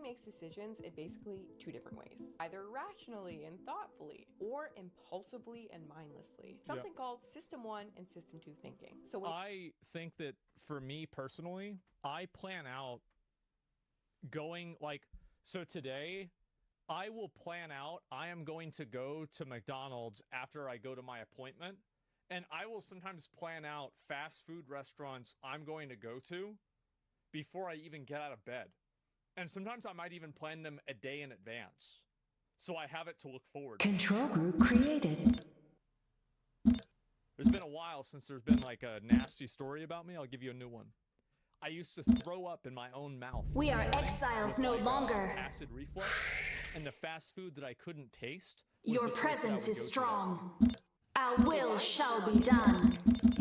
makes decisions in basically two different ways, either rationally and thoughtfully, or impulsively and mindlessly. Something called System 1 and System 2 thinking. So I think that for me personally, I plan out going like, so today I will plan out, I am going to go to McDonald's after I go to my appointment, and I will sometimes plan out fast food restaurants I'm going to go to before I even get out of bed. And sometimes I might even plan them a day in advance, so I have it to look forward to. Control group created. There's been a while since there's been like a nasty story about me. I'll give you a new one. I used to throw up in my own mouth. We are exiles no longer. Acid reflux, and the fast food that I couldn't taste. Your presence is strong. Our will shall be done.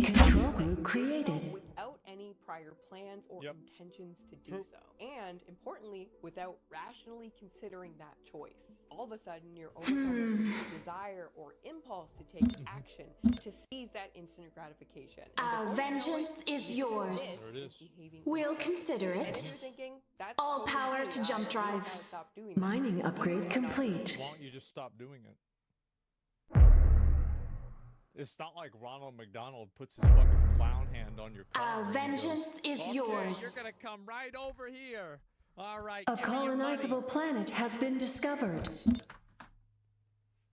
Control group created. Without any prior plans or intentions to do so. And importantly, without rationally considering that choice. All of a sudden, you're overcoming the desire or impulse to take action to seize that instant gratification. Our vengeance is yours. There it is. We'll consider And if it. you're thinking, that's All totally power cool, to I jump don't know how drive. to stop doing that. Mining upgrade complete. Why don't you just stop doing it? It's not like Ronald McDonald puts his fucking clown hand on your car. Our and he vengeance goes, is okay, yours. You're gonna come right over here. All right. A give me your money." colonizable planet has been discovered.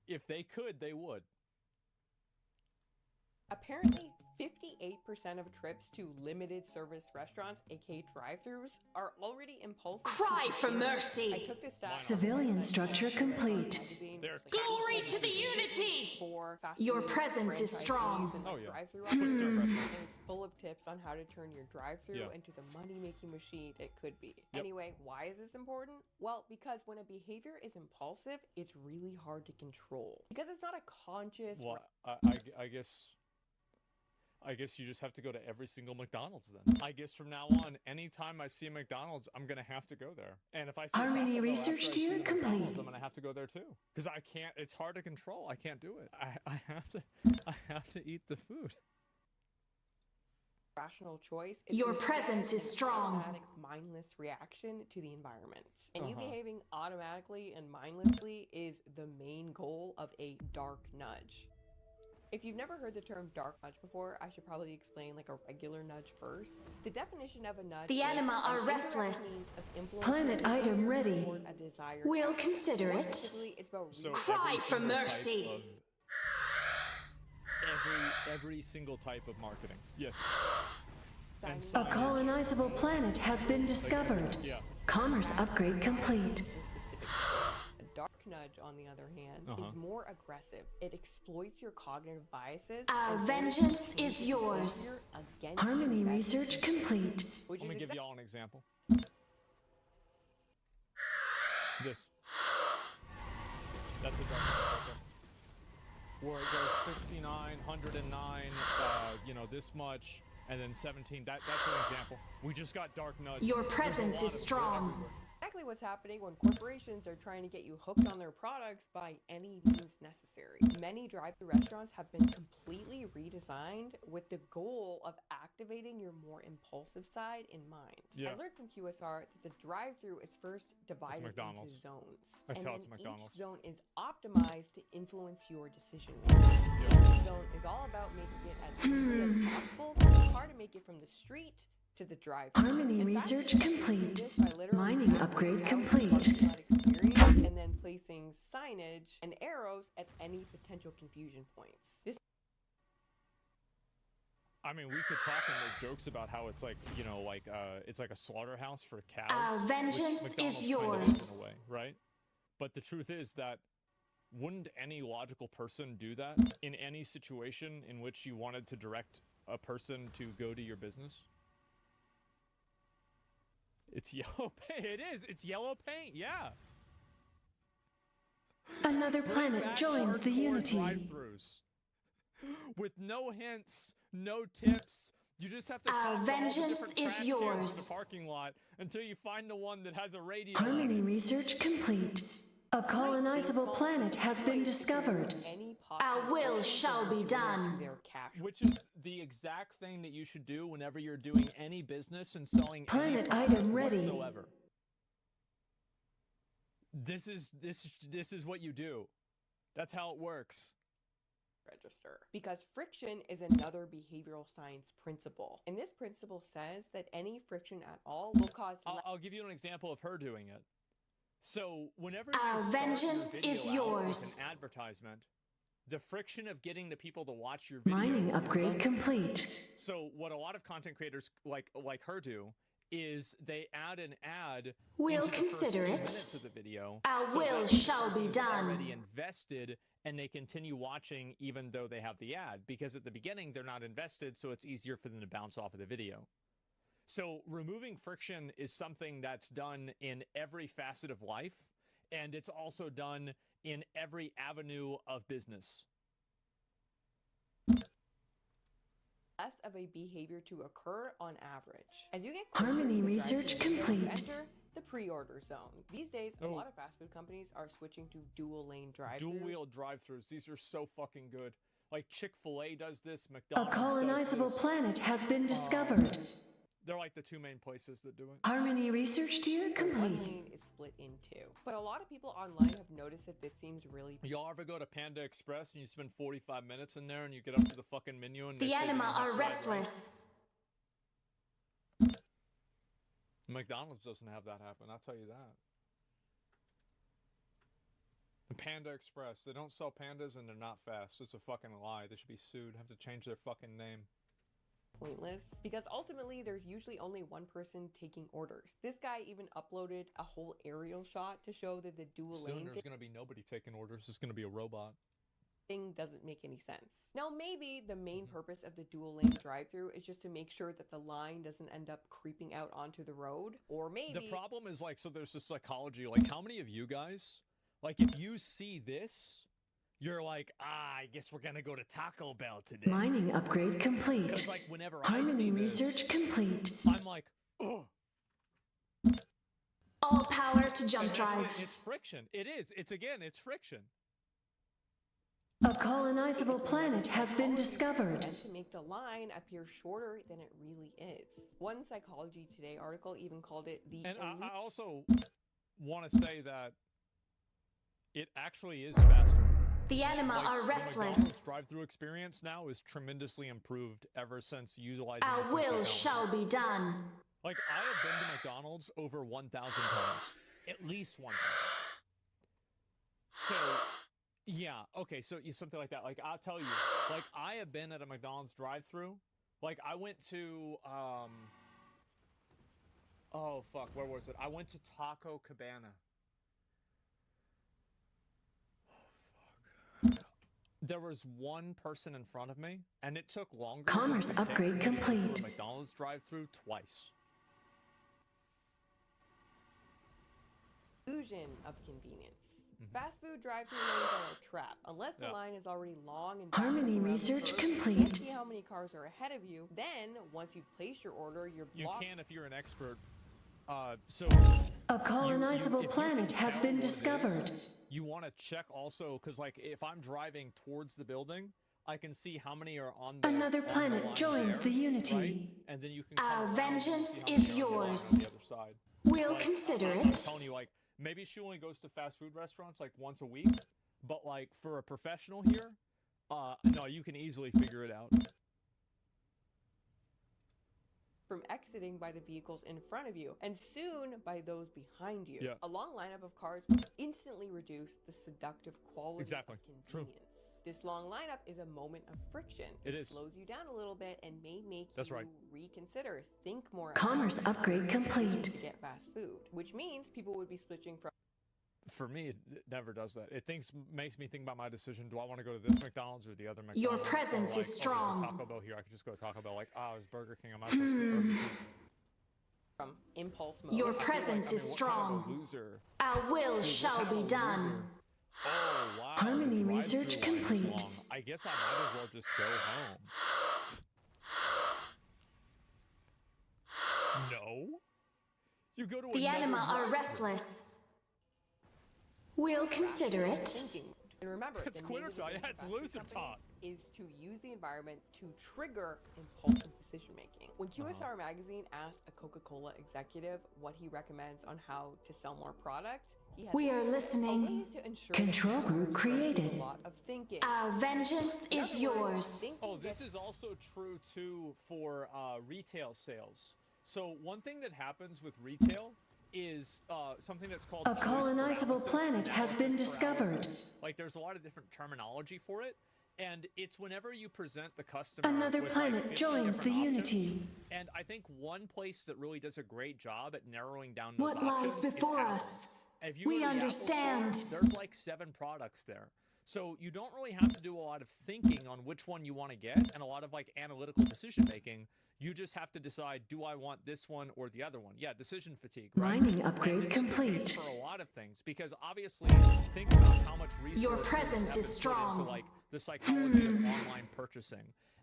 If they could, they would. Apparently, 58% of trips to limited service restaurants, aka drive-thrus, are already impulsive. Cry for I mercy. took this stat. Civilian structure complete. There. Glory to the unity! For fast Your food presence is franchisees strong. and Oh, yeah. drive-thru Quick operators, serve restaurant. and it's full of tips on how to turn your drive-thru Yeah. into the money-making machine it could be. Anyway, why is this important? Well, because when a behavior is impulsive, it's really hard to control. Because it's not a conscious... Well, I guess you just have to go to every single McDonald's then. I guess from now on, anytime I see a McDonald's, I'm gonna have to go there. And if I see Harmony Taco Bell research after I tier see a McDonald's, complete. I'm gonna have to go there too. Because I can't. It's hard to control. I can't do it. I have to eat the food. rational choice. It's Your an presence is strong. automatic, mindless reaction to the environment. And you behaving automatically and mindlessly is the main goal of a dark nudge. If you've never heard the term dark nudge before, I should probably explain like a regular nudge first. The definition of a nudge The is anima an are indirect restless. means of influencing Planet behavior item ready. toward a desired We'll outcome. consider More it. specifically, it's about So Cry every for single type mercy. of- every single type of marketing. Yes. And A colonizable planet has been discovered. Yeah. Commerce upgrade complete. specific. A dark nudge, on the other hand, is more aggressive. It exploits your cognitive biases. Our and vengeance uses is behavior yours. against Harmony your research best complete. interests, which Let me is give y'all an example. This. That's a dark nudge right there. Where it goes 69, 109, this much, and then 17. That's an example. We just got dark nudge. Your There's a presence lot is of shit strong. everywhere. exactly what's happening when corporations are trying to get you hooked on their products by any means necessary. Many drive-thru restaurants have been completely redesigned with the goal of activating your more impulsive side in mind. Yeah. I learned from QSR that the drive-thru is first divided into McDonald's. zones. That's and how then it's McDonald's. each zone is optimized to influence your decision making. Each zone is all about making it as easy as possible for the car to make it from the street to the drive-thru. Harmony In fact, research you can do complete. this by literally Mining mapping upgrade out complete. the parking lot experience and then placing signage and arrows at any potential confusion points. This I mean, we could talk and make jokes about how it's like, it's like a slaughterhouse for cows. Our which vengeance McDonald's is kind of yours. in a way, right? But the truth is that wouldn't any logical person do that in any situation in which you wanted to direct a person to go to your business? It's yellow paint. It is. It's yellow paint. Yeah. Another Bring planet back joins the hardcore unity. drive-thrus. With no hints, no tips. You just have to Our talk to all the vengeance different is trash cans in yours. the parking lot until you find the one that has a radio. Harmony research complete. A colonizable planet has been discovered. any Our possible will way shall be to done. their cash. Which is the exact thing that you should do whenever you're doing any business and selling Planet any product item ready. whatsoever. This is what you do. That's how it works. Register. Because friction is another behavioral science principle. And this principle says that any friction at all will cause... I'll give you an example of her doing it. So whenever Our you start vengeance your video is out yours. with an advertisement, the friction of getting the people to watch your video... Mining upgrade complete. So what a lot of content creators like her do is they add an ad We'll into the first consider 3 it. minutes of the video. Our so will that the shall person be is done. already invested and they continue watching even though they have the ad, because at the beginning they're not invested, so it's easier for them to bounce off of the video. So removing friction is something that's done in every facet of life, and it's also done in every avenue of business. less of a behavior to occur on average. As you get closer Harmony to the research drive-thru window, you complete. enter the pre-order zone. These days, a lot of fast food companies are switching to dual-lane drive-thrus. Dual-wheel drive-thrus. These are so fucking good. Like Chick-fil-A does this, A McDonald's colonizable does this. planet has been discovered. They're like the 2 main places that do it. Harmony research tier One complete. lane is split in two. But a lot of people online have noticed that this seems really... Y'all ever go to Panda Express and you spend 45 minutes in there and you get up to the fucking menu and they The say you anima don't have are fried rice? restless. McDonald's doesn't have that happen, I'll tell you that. The Panda Express, they don't sell pandas and they're not fast. It's a fucking lie. They should be sued, have to change their fucking name. pointless because ultimately there's usually only one person taking orders. This guy even uploaded a whole aerial shot to show that the dual Soon lane there's gonna be nobody taking orders. It's gonna be a robot. thing doesn't make any sense. Now maybe the main purpose of the dual lane drive-through is just to make sure that the line doesn't end up creeping out onto the road, or maybe The problem is, like, so there's this psychology, like, how many of you guys, like, if you see this, you're like, I guess we're gonna go to Taco Bell today. Mining upgrade complete. Because, like, whenever I Harmony see this, research complete. I'm like, oh. All power to jump It's drive. friction. It is. It's friction. A colonizable planet has been discovered. and to make the line appear shorter than it really is. One Psychology Today article even called it the And elite I also want to say that it actually is faster. The anima Like, are the restless. McDonald's drive-through experience now is tremendously improved ever since utilizing Our this new will technology. shall be done. Like, I have been to McDonald's over 1,000 times. At least 1,000. So, yeah, okay, so something like that. Like, I'll tell you, like, I have been at a McDonald's drive-through. Like, I went to, oh, fuck, where was it? I went to Taco Cabana. There was one person in front of me, and it took longer. than Commerce it would take upgrade me to go through complete. a McDonald's drive-through twice. illusion of convenience. Fast food drive-through lanes are a trap. Unless the Yeah. line is already long and Harmony around the research curve, you complete. can't see how many cars are ahead of you. Then, once you've placed your order, you're You blocked. can if you're an expert. So A colonizable if you planet can has tell been what it is, discovered. you want to check also, because like if I'm driving towards the building, I can see how many are on the Another on the planet line joins there, the Unity. right? And then you can Our come around and see vengeance how is many are on the line yours. on the other side. We'll Like, consider I'm it. telling you, like, maybe she only goes to fast food restaurants like once a week, but like for a professional here, no, you can easily figure it out. from exiting by the vehicles in front of you, and soon by those behind you. Yeah. A long lineup of cars will instantly reduce the seductive quality Exactly. of True. convenience. This long lineup is a moment of friction. It is. slows you down a little bit and may make That's you right. reconsider, think more Commerce about upgrade complete. to get fast food, which means people would be switching from For me, it never does that. It makes me think about my decision. Do I want to go to this McDonald's or the other McDonald's? Your Or, presence like, is okay, strong. Taco Bell here. I could just go to Taco Bell. Like, it's Burger King. I might as well skip Burger King. impulse mode. Your I feel like, presence is what kind of a strong. loser? Our will What shall kind of be a done. loser? Oh, wow. Harmony the research drive-thru line is complete. long. I guess I might as well just go home. No? You go to The another anima are drive-thru. restless. We'll consider it. Thinking. And remember, It's the name of the Quintertop. game Yeah, for it's fast food Losertop. companies is to use the environment to trigger impulsive decision making. When QSR Magazine asked a Coca-Cola executive what he recommends on how to sell more product, he had We are listening. ways to ensure Control that group consumers do created. a lot of thinking. Our vengeance In is other words, yours. thinking Oh, this gets is also true too for retail sales. So one thing that happens with retail is something that's called A choice colonizable paralysis, planet has been analysis discovered. paralysis. Like there's a lot of different terminology for it, and it's whenever you present the customer Another with, planet like, 50 joins the different options. Unity. And I think one place that really does a great job at narrowing down those What options lies before is Apple. us? If you We go to the Apple understand. Store, there's like 7 products there. So you don't really have to do a lot of thinking on which one you want to get and a lot of like analytical decision making. You just have to decide, do I want this one or the other one? Yeah, decision fatigue, right? Mining upgrade And this is the case complete. for a lot of things, because obviously think about how much resources Your presence have is been put strong. into like the psychology of online purchasing.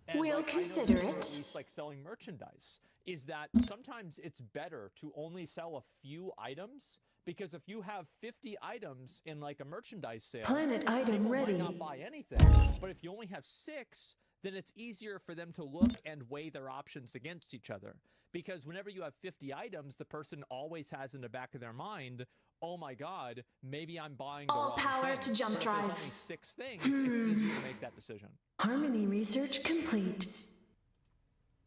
And We'll like, I know consider for it. At least like selling merchandise is that sometimes it's better to only sell a few items, because if you have 50 items in like a merchandise sale, Planet item people ready. might not buy anything. But if you only have 6, then it's easier for them to look and weigh their options against each other. Because whenever you have 50 items, the person always has in the back of their mind, oh my God, maybe I'm buying the All wrong power thing. to jump But if drive. there's only 6 things, it's easier to make that decision. Harmony research complete.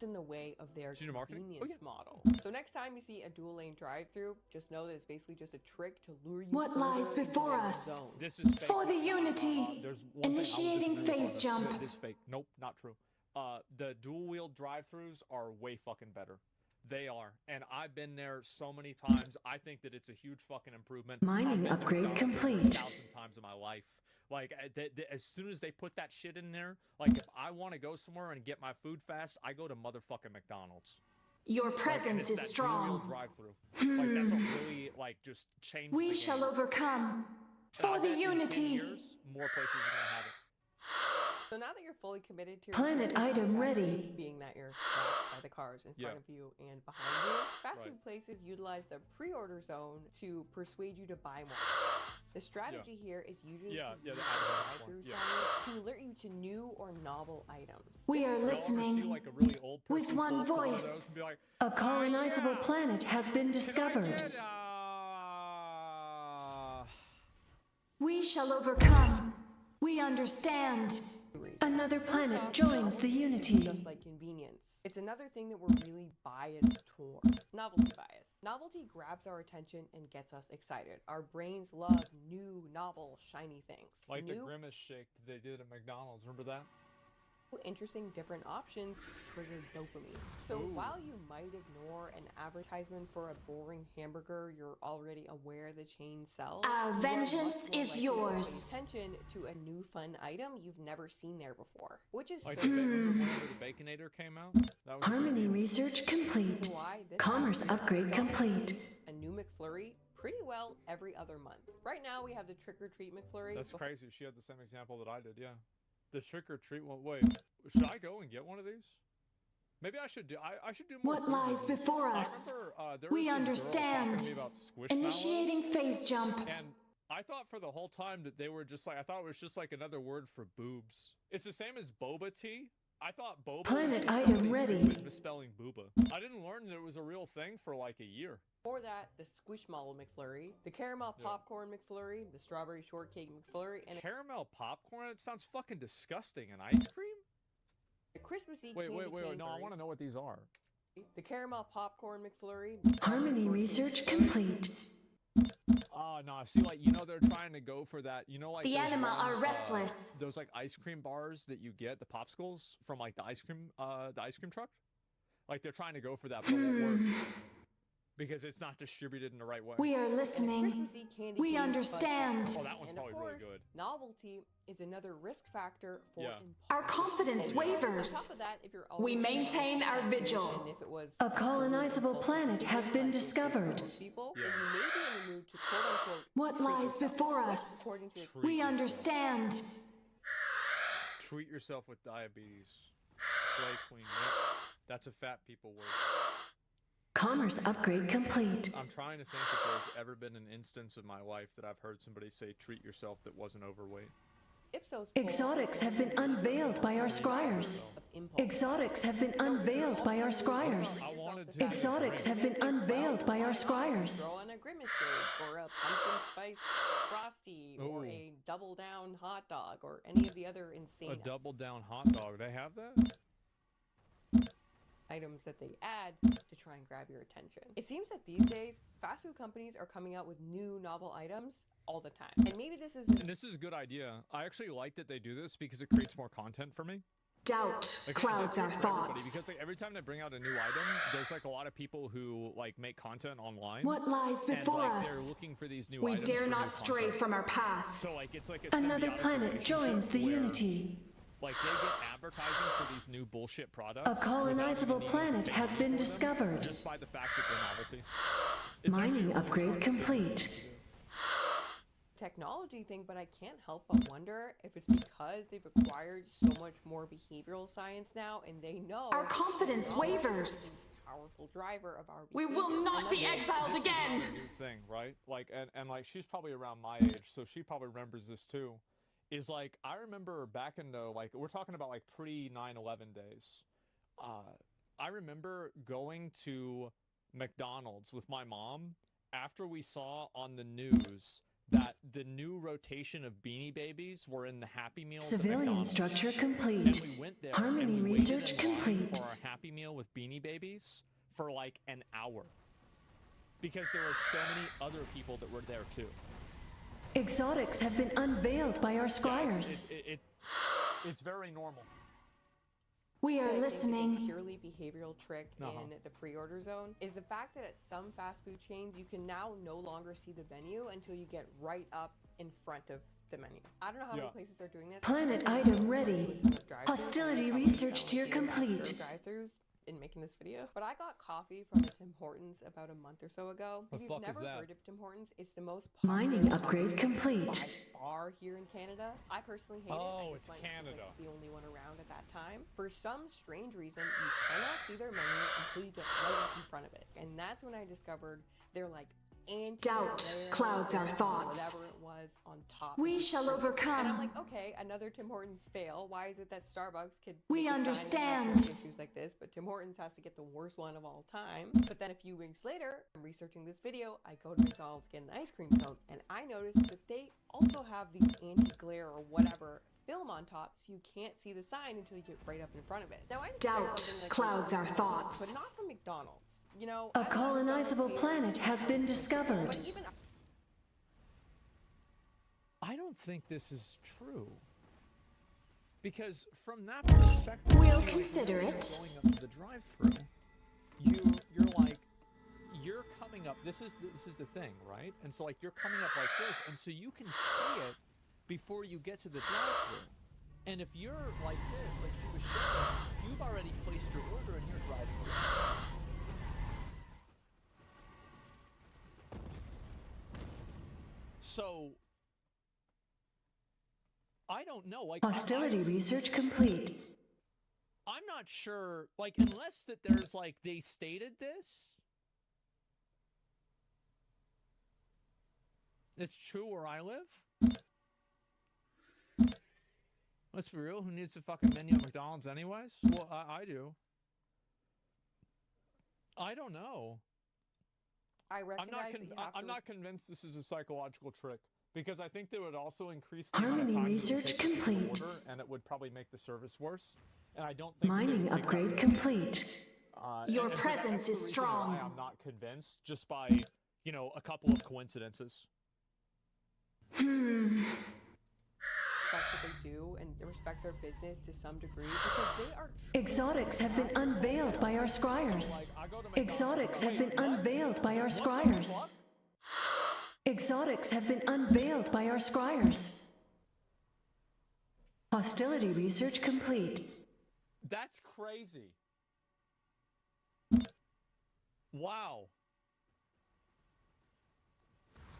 in the way of their Junior marketing? convenience model. So next time you see a dual lane drive-through, just know that it's basically just a trick to lure you What further lies into before the red us? zone. This is fake. For the Unity. There's one Initiating thing I will disagree with on phase this. jump. It is fake. Nope, not true. The dual wheel drive-throughs are way fucking better. They are, and I've been there so many times. I think that it's a huge fucking improvement. Mining I've been to upgrade McDonald's complete. 1,000 times in my life. Like, as soon as they put that shit in there, like, if I want to go somewhere and get my food fast, I go to motherfucking McDonald's. Your Like, and presence it's is that dual-wheel strong. drive-through. Like, that's what really, like, just changed the We game. shall overcome. And I For the bet in 10 Unity. years, more places are gonna have it. So now that you're fully committed to your Planet food item manufacturing, ready. being that you're blocked by the cars in front Yeah. of you and behind you, fast Right. food places utilize the pre-order zone to persuade you to buy more. The strategy here is usually Yeah, to yeah, use the the advertising drive-through one, yeah. signage to alert you to new or novel items. We are Y'all ever see, listening. like, a really old With person one pull up to one of voice. those and be like, A colonizable yeah. planet has been "Can I discovered. get, We shall overcome. We understand. Reason. Another First planet off, joins novelty the is Unity. Just like convenience. It's another thing that we're really biased towards. Novelty bias. Novelty grabs our attention and gets us excited. Our brains love new, novel, shiny things. Like the New, Grimace shake that they did at McDonald's. Remember that? interesting, different options trigger dopamine. So Ooh. while you might ignore an advertisement for a boring hamburger you're already aware the chain sells, Our you are vengeance much more is likely to yours. pay attention to a new fun item you've never seen there before, which is Like so remember whenever the Baconator came out? That was a big Harmony deal. research complete. why this Commerce company upgrade has complete. released a new McFlurry pretty well every other month. Right now we have the Trick or Treat McFlurry. That's before- crazy. She had the same example that I did, yeah. The trick or treat one. Wait, should I go and get one of these? Maybe I should do. I should do more. What food lies reviews. before I us? remember, there We was this girl understand. talking to me about Squishmallows, Initiating phase jump. and I thought for the whole time that they were just like, I thought it was just like another word for boobs. It's the same as boba tea. I thought boba Planet was just item somebody ready. stupid misspelling booba. I didn't learn that it was a real thing for like a year. Before that, the Squishmallow McFlurry, the Caramel Yeah. Popcorn McFlurry, the Strawberry Shortcake McFlurry, and Caramel popcorn? It sounds fucking disgusting. And ice cream? a Christmassy Wait, candy cane no, I curry, want to know what these are. the Caramel Popcorn McFlurry, Harmony Shortcake research McFlurry, complete. Oh, no, see, like, they're trying to go for that, like The those anima one, are restless. those, like, ice cream bars that you get, the popsicles from, like, the ice cream truck? Like, they're trying to go for that, but it won't work. Because it's not distributed in the right way. We are and a listening. Christmassy candy We cane fudge understand. bar. Oh, that one's And of probably really course, good. novelty is another risk factor for Yeah. Our confidence impulsive spending. wavers. On top of that, if you're We already maintain our and vigil. if it was A colonizable impulsive planet has been like this discovered. for most people, Yeah. then you may be in the mood to quote unquote What treat lies yourself, before which, us? according to the Treat We yourself. understand. Treat yourself with diabetes. Slay queen. Yep. That's a fat people word. Commerce upgrade complete. I'm trying to think if there's ever been an instance of my life that I've heard somebody say treat yourself that wasn't overweight. Ipsos Exotics have been unveiled by our scryers. Exotics have been unveiled by our scryers. Exotics have been unveiled by our scryers. Throw on a grimace shake, or a pumpkin spice frosty, or a double down hot dog, or any of the other insane A double down hot dog. They have that? items that they add to try and grab your attention. It seems that these days, fast food companies are coming out with new novel items all the time. And maybe this is a good idea. I actually like that they do this because it creates more content for me. Doubt clouds our thoughts. Because like, every time they bring out a new item, there's like a lot of people who like make content online. What lies before and, like, us? They're looking for these new We items dare for not new stray content. from our path. So like it's like a Another symbiotic planet relationship joins the where, unity. Like they get advertising for these new bullshit products. A colonizable planet has been discovered. Just by the fact that they're novelties. It's Mining upgrade complete. technology thing, but I can't help but wonder if it's because they've acquired so much more behavioral science now, and they know Our confidence technology wavers. is a powerful driver of our We behavior. will not And be that- exiled This again. is not a new thing, right? Like, and like she's probably around my age, so she probably remembers this too. Is like I remember back in the like we're talking about like pre 9/11 days. I remember going to McDonald's with my mom after we saw on the news that the new rotation of Beanie Babies were in the Happy Meals at Civilian McDonald's. structure And complete. we went there Harmony and we research waited in line complete. for our Happy Meal with Beanie Babies for like an hour. Because there were so many other people that were there too. Exotics have been unveiled by our scryers. It's very normal. We are I think listening. a purely behavioral trick in the pre-order zone is the fact that at some fast food chains you can now no longer see the menu until you get right up in front of the menu. I don't know how many places are doing this. Planet I item ready. drive-thrus. Hostility Probably research someone tier did that for complete. Drive-thrus in making this video, but I got coffee from a Tim Hortons about a month or so ago. The If you've fuck is never that? heard of Tim Hortons, it's the most popular Mining upgrade coffee complete. by far here in Canada. I personally hate it. Oh, I it's just went 'cause Canada. the only one around at that time. For some strange reason, you cannot see their menu until you get right up in front of it, and that's when I discovered they're like Doubt clouds our thoughts. whatever it was on top. We shall And I'm overcome. like, okay, another Tim Hortons fail. Why is it that Starbucks could We make a sign and understand. have issues like this, but Tim Hortons has to get the worst one of all time? But then a few weeks later, I'm researching this video. I go to McDonald's to get an ice cream cone, and I noticed that they also have the anti-glare or whatever film on top, so you can't see the sign until you get right up in front of it. Now, I understand Doubt something like clouds this, our thoughts. but not from McDonald's. You know, A I love colonizable McDonald's planet has been discovered. but even I don't think this is true. Because from that perspective, We'll see, like, consider when it. you're going up to the drive-through, you're coming up. This is the thing, right? And so like you're coming up like this, and so you can see it before you get to the drive-through. And if you're like this, like you was showing, you've already placed your order and you're driving away. So I don't know. Like Hostility research complete. I'm not sure. Like unless that there's like they stated this. It's true where I live. Let's be real. Who needs a fucking menu at McDonald's anyways? Well, I do. I don't know. I recognize that you have I'm to not convinced this is a psychological trick because I think that would also increase the amount of Harmony time it would research take to make the complete. order, and it would probably make the service worse. And I don't think that they Mining would take upgrade that- complete. Your and so presence that's the is reason strong. Why I'm not convinced just by a couple of coincidences. respect what they do and respect their business to some degree because they are Exotics have been unveiled by our scryers. Exotics have been unveiled by our scryers. Exotics have been unveiled by our scryers. Hostility research complete. That's crazy. Wow.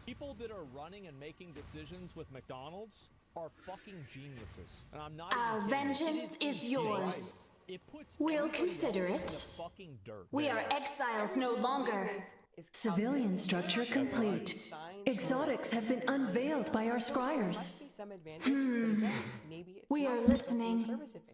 People that are running and making decisions with McDonald's are fucking geniuses. And I'm not Our even kidding. vengeance It is insane. yours. It puts We'll everybody consider else in it. the fucking dirt. We are exiles no longer. is Civilian structure complete. Exotics have been unveiled by our There must scryers. be some advantage, but again, maybe it's We not are just a full listening. service advantage.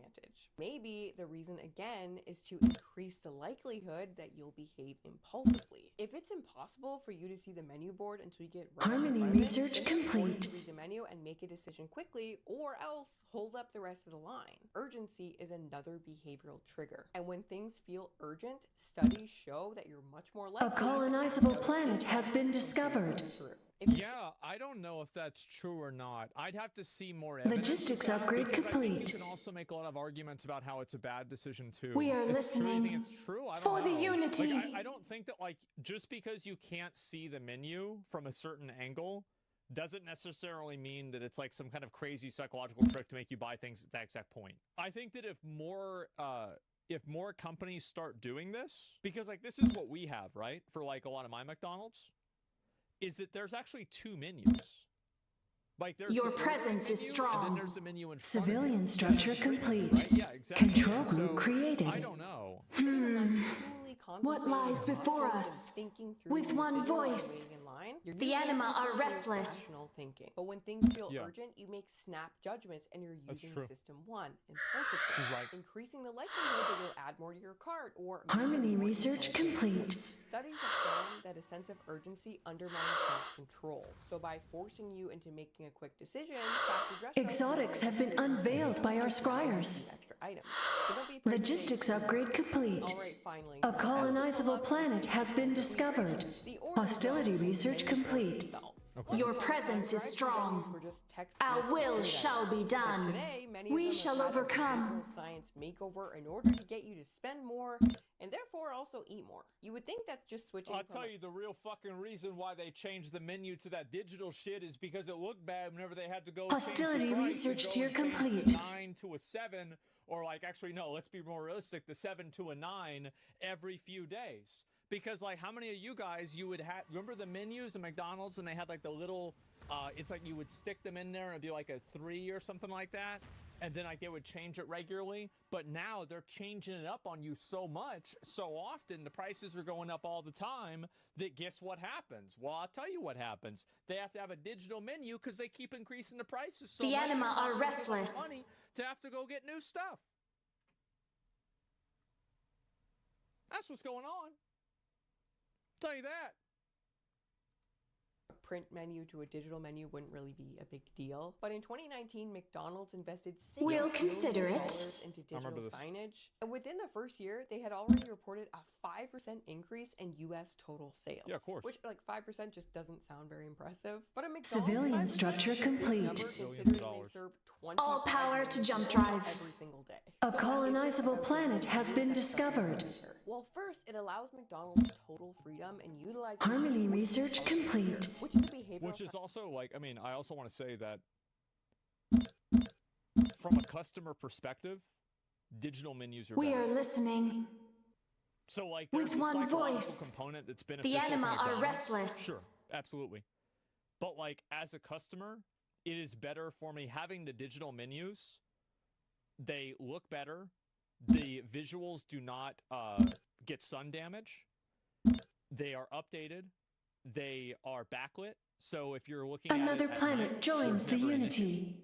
Maybe the reason again is to increase the likelihood that you'll behave impulsively. If it's impossible for you to see the menu board until you get right in Harmony front of it, research then you're forced complete. to read the menu and make a decision quickly, or else hold up the rest of the line. Urgency is another behavioral trigger, and when things feel urgent, studies show that you're much more likely A to colonizable act planet has been discovered. Yeah, I don't know if that's true or not. I'd have to see more evidence. Logistics of that, upgrade because I think complete. you can also make a lot of arguments about how it's a bad decision too. We are Do you listening. think it's true? I don't For the know. unity. Like, I don't think that like just because you can't see the menu from a certain angle doesn't necessarily mean that it's like some kind of crazy psychological trick to make you buy things at that exact point. I think that if more companies start doing this, because like this is what we have, right? For like a lot of my McDonald's, is that there's actually two menus. Like there's Your the presence is menu, strong. And then there's a menu in front Civilian of it. structure That's the preview, complete. right? Yeah, exactly. Control And group so, created. I don't know. What lies before us? With one voice. The anima are restless. Thinking. But when things feel Yeah. urgent, you make snap judgments and you're That's using true. system 1 impulsively, She's right. increasing the likelihood that you'll add more to your cart or Harmony research complete. Studies have found that a sense of urgency undermines self-control. So by forcing you into making a quick decision, fast food restaurants Exotics have been unveiled by our scryers. extra items. So don't be afraid to Logistics make- upgrade complete. All right, finally. A colonizable planet has been discovered. Hostility research complete. Your presence is strong. Our will shall be done. Today, many We of them shall have had a overcome. behavioral science makeover in order to get you to spend more and therefore also eat more. You would think that's just switching. I'll from tell you the real fucking reason why they changed the menu to that digital shit is because it looked bad whenever they had to go Hostility change the price research and go tier and change complete. the 9 to a 7, or like actually no, let's be more realistic, the 7 to a 9 every few days. Because like how many of you guys you would have remember the menus at McDonald's and they had like the little it's like you would stick them in there and it'd be like a 3 or something like that, and then like they would change it regularly. But now they're changing it up on you so much, so often the prices are going up all the time that guess what happens? Well, I'll tell you what happens. They have to have a digital menu because they keep increasing the prices so The much. anima it are costs them restless. money to have to go get new stuff. That's what's going on. Tell you that. print menu to a digital menu wouldn't really be a big deal. But in 2019, McDonald's invested $6 We'll billion consider it. into I remember digital this. signage. And within the first year, they had already reported a 5% increase in U.S. total sales. Yeah, of course. Which, like, 5% just doesn't sound very impressive. But a McDonald's Civilian 5% structure is a big complete. number Billions of considering they dollars. serve All power to jump 25 drive. every single day. A So colonizable it's planet has been discovered. Well, first, it allows McDonald's total freedom and utilizing Harmony research complete. which is a behavioral Which is also like, I mean, I also want to say that from a customer perspective, digital menus are We better. are listening. So like with there's a one psychological voice. component that's beneficial to anima are McDonald's. restless. Sure, absolutely. But like as a customer, it is better for me having the digital menus. They look better. The visuals do not get sun damage. They are updated. They are backlit. So if you're looking Another at it at planet night, joins the there's never an issue. Unity.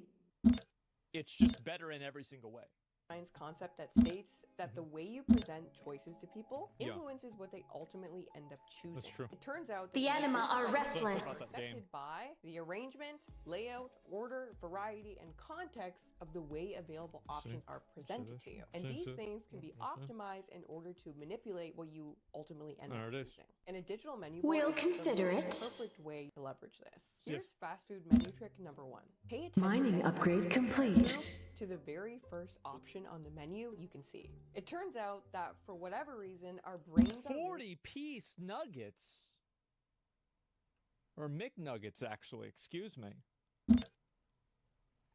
It's just better in every single way. science concept that states that the way you present choices to people Yeah. influences what they ultimately end up choosing. That's true. It turns out that The anima decisions are that restless. are About that game. affected by the arrangement, layout, order, variety, and context of the way available options are presented to you. And these things can be optimized in order to manipulate what you ultimately end up There it is. choosing. And a digital menu We'll board is the consider most it. perfect way to leverage this. Yes. Here's fast food menu trick number 1. Pay attention Mining next time upgrade you complete. go to the very first option on the menu you can see. It turns out that for whatever reason, our brains are 40-piece nuggets. Or McNuggets, actually. Excuse me.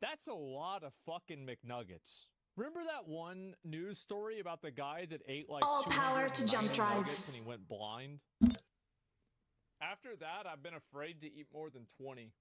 That's a lot of fucking McNuggets. Remember that one news story about the guy that ate like All power to 290 jump drive. nuggets and he went blind? After that, I've been afraid to eat more than 20.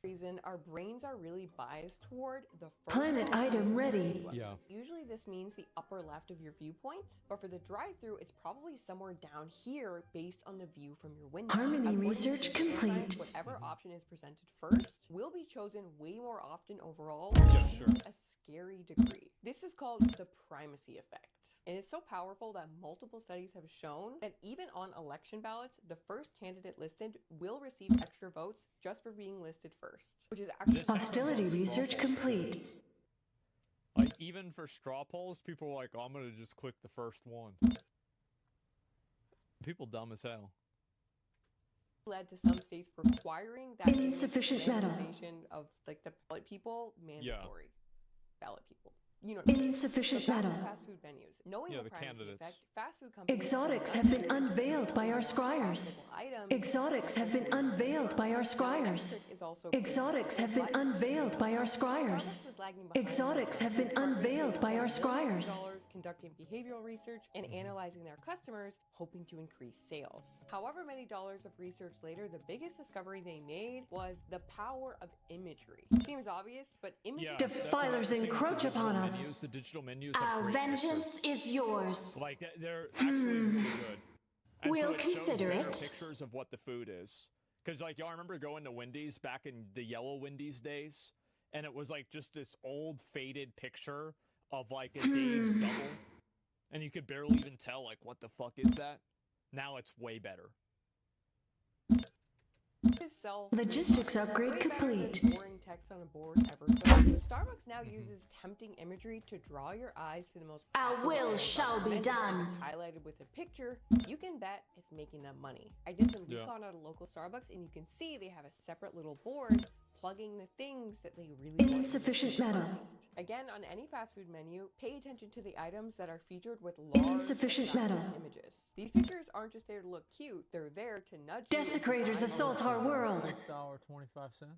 reason, our brains are really biased toward the first Planet item ready. Yeah. Usually this means the upper left of your viewpoint, but for the drive-through, it's probably somewhere down here based on the view from your window. Harmony According to research computer complete. science, whatever option is presented first will be chosen way more often overall Yeah, to sure. a scary degree. This is called the primacy effect. And it's so powerful that multiple studies have shown that even on election ballots, the first candidate listed will receive extra votes just for being listed first, which is actually Hostility research complete. Like, even for straw polls, people are like, oh, I'm gonna just click the first one. People dumb as hell. led to some states requiring that Insufficient metal. randomization of like the ballot people mandatory. Ballot people. You know, Insufficient so back to metal. fast food menus. Knowing Yeah, the the primacy candidates. effect, fast food companies Exotics have been unveiled by our scryers. Exotics have been unveiled by our scryers. Exotics have been unveiled by our scryers. Exotics have been unveiled by our scryers. Conducting behavioral research and analyzing their customers, hoping to increase sales. However many dollars of research later, the biggest discovery they made was the power of imagery. Seems obvious, but imagery... Yeah, Defilers encroach upon us. The digital menus have Our great vengeance pictures. is yours. Like, they're actually really good. And We'll so it shows consider better it. pictures of what the food is. Because, like, y'all remember going to Wendy's back in the yellow Wendy's days? And it was, like, just this old faded picture of, like, a Dave's double. And you could barely even tell, like, what the fuck is that? Now it's way better. Logistics upgrade complete. Boring text on a board ever so. Starbucks now uses tempting imagery to draw your eyes to the most Our popular will items shall on the be menu. done. It's highlighted with a picture. You can bet it's making them money. I did some Yeah. recon at a local Starbucks, and you can see they have a separate little board plugging the things that they really want you to Insufficient see metal. first. Again, on any fast food menu, pay attention to the items that are featured with large Insufficient stylish metal. images. These pictures aren't just there to look cute; they're there to nudge you. Desecrators assault our world. $6.25.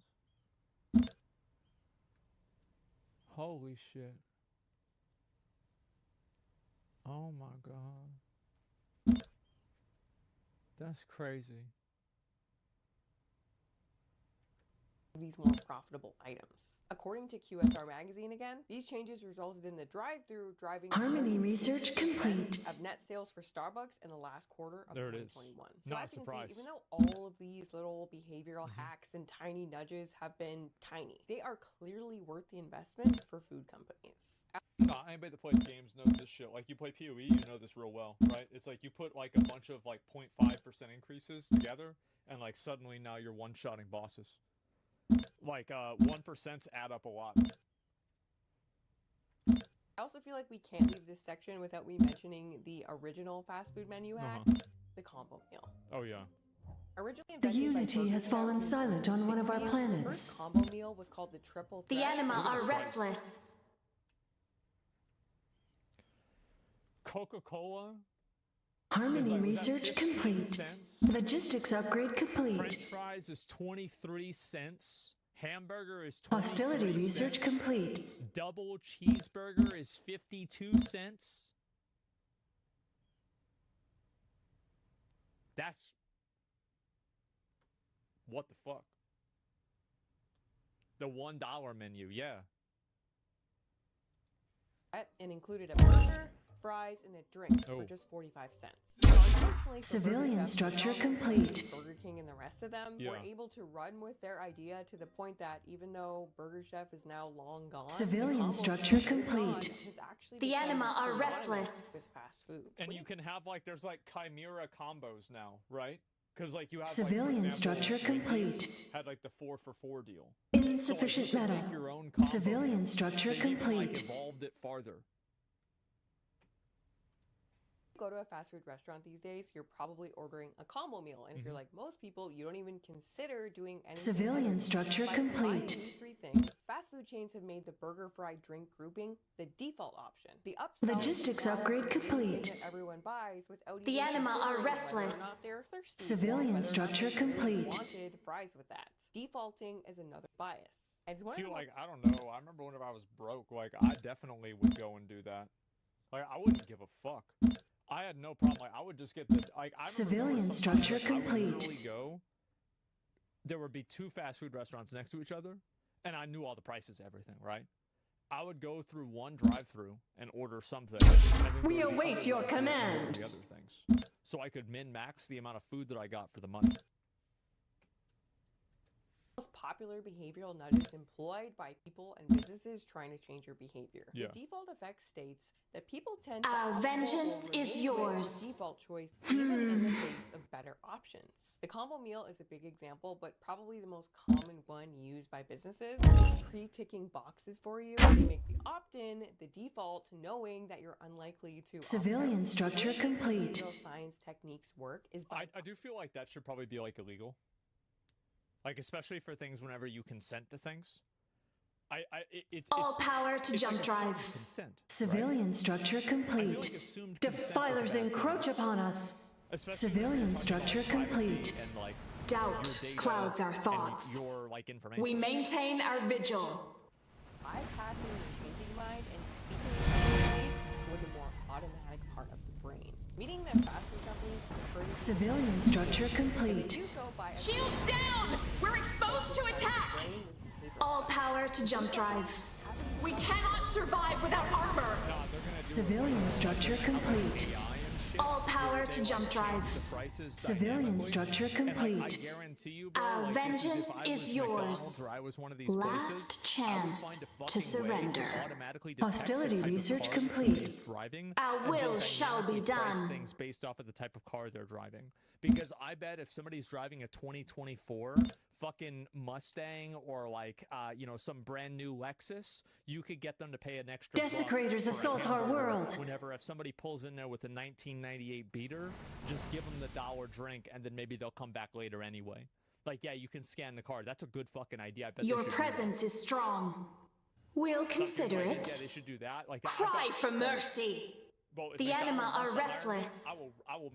Holy shit. Oh my god. That's crazy. These more profitable items. According to QSR magazine again, these changes resulted in the drive-through driving Harmony research 30% complete. of net sales for Starbucks in the last quarter of There it is. 2021. So Not a as you can surprise. see, even though all of these little behavioral hacks and tiny nudges have been tiny, they are clearly worth the investment for food companies. Nah, anybody that plays games knows this shit. Like, you play PoE, you know this real well, right? It's like you put like a bunch of like 0.5% increases together, and like suddenly now you're one-shotting bosses. Like, 1% add up a lot. I also feel like we can't leave this section without we mentioning the original fast food menu hack, the combo meal. Oh yeah. Originally The invented by Unity Burger has Chef fallen in the silent on one of our 60s, The planets. first combo meal was called the triple The threat. anima and are it was restless. Coca-Cola? Harmony was that research 15 complete. cents? Logistics upgrade French complete. fries is 23 cents. Hamburger is 23 Hostility research cents. complete. Double cheeseburger is 52 cents. That's... What the fuck? The $1 menu, yeah. And included a burger, fries, and a drink for Oh. just 45 cents. Now, unfortunately, for Civilian Burger Chef, structure McDonald's, complete. Burger King and the rest of them Yeah. were able to run with their idea to the point that even though Burger Chef is now long gone, the Civilian combo structure meal later on complete. has actually The become anima are synonymous restless. with fast food. And When you can have, like, there's, like, chimera combos now, right? Because, like, you have, Civilian like, for example, structure Wendy's complete. had, like, the 4 for $4 deal. Insufficient so, like, you metal. can make your own combo Civilian meal. structure They even, like, complete. evolved it farther. go to a fast food restaurant these days, you're probably ordering a combo meal. And if you're like most people, you don't even consider doing anything. Civilian else. structure By combining complete. these three things, fast food chains have made the burger fry drink grouping the default option. The upsell Logistics is upgrade anything complete. that everyone buys without The even anima are considering whether or restless. not they're thirsty, Civilian or whether or not structure they really complete. wanted fries with that. Defaulting is another bias. And it's one See, of the like, I don't know. I remember whenever I was broke, like, I definitely would go and do that. Like, I wouldn't give a fuck. I had no problem. Like, I would just get the, like, I remember Civilian going structure sometimes, like, I would complete. literally go there would be 2 fast food restaurants next to each other, and I knew all the prices, everything, right? I would go through one drive-through and order something. And then We go to the await other your drive-thru and order command. the other things, so I could min-max the amount of food that I got for the money. Most popular behavioral nudges employed by people and businesses trying to change your behavior. Yeah. The default effect states that people tend to Our opt for or vengeance is remain with yours. their default choice even in the face of better options. The combo meal is a big example, but probably the most common one used by businesses. Pre-ticking boxes for you. They make the opt-in the default, knowing that you're unlikely to opt Civilian out. structure The way complete. behavioral science techniques work is by I do feel like that should probably be like illegal. Like, especially for things whenever you consent to things. All power to it's jump like drive. assumed consent, Civilian structure right? I feel complete. like assumed consent is a Defilers bad thing. encroach upon us. Especially Civilian when you're talking structure about privacy complete. And, like, Doubt your data clouds our and thoughts. your, like, information. We maintain our vigil. bypassing the changing mind and speaking with a more automatic part of the brain. Meaning that fast food companies prefer to Civilian structure and they complete. do so by Shields down! We're exposed to attack! All power to jump drive. We cannot survive without armor. No, they're gonna do Civilian structure complete. AI and shit. All power to jump drive. The prices Civilian dynamically. structure And, like, I complete. guarantee you, bro, Our like, this vengeance if I is was yours. McDonald's or I was one of these Last places, chance I would find a to fucking way surrender. automatically detect Hostility the type of research car that complete. somebody's driving, Our and will then shall be dynamically price done. things based off of the type of car they're driving. Because I bet if somebody's driving a 2024 fucking Mustang or like some brand new Lexus, you could get them to pay an extra buck Desecrators for a assault our hamburger. world. Whenever if somebody pulls in there with a 1998 beater, just give them the $1 drink and then maybe they'll come back later anyway. Like, yeah, you can scan the car. That's a good fucking idea. I bet they Your should do that. presence is strong. We'll Something consider like- it. Yeah, they should do that. Like, Cry for mercy. well, if The McDonald's anima wants are to hire me, restless. I'll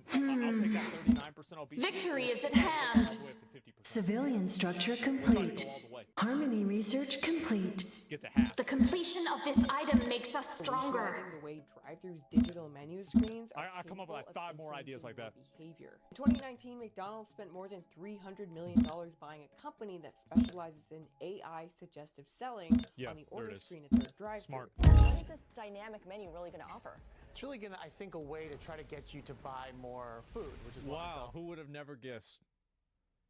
take that 39% obesity. Victory is at and hand. take it all the way up to 50%. Civilian structure Try to complete. go all the way. Harmony research complete. Get to half. The completion of this item makes us stronger. Solutionizing the way drive-thrus digital menu screens are I come up with like capable of 5 more ideas like influencing that. your behavior. In 2019, McDonald's spent more than $300 million buying a company that specializes in AI suggestive selling Yeah, on the there it order is. screen at their drive-thru. Smart. What is this dynamic menu really going to offer? It's really going to, I think, a way to try to get you to buy more food, which is what Wow, McDonald's- who would have never guessed?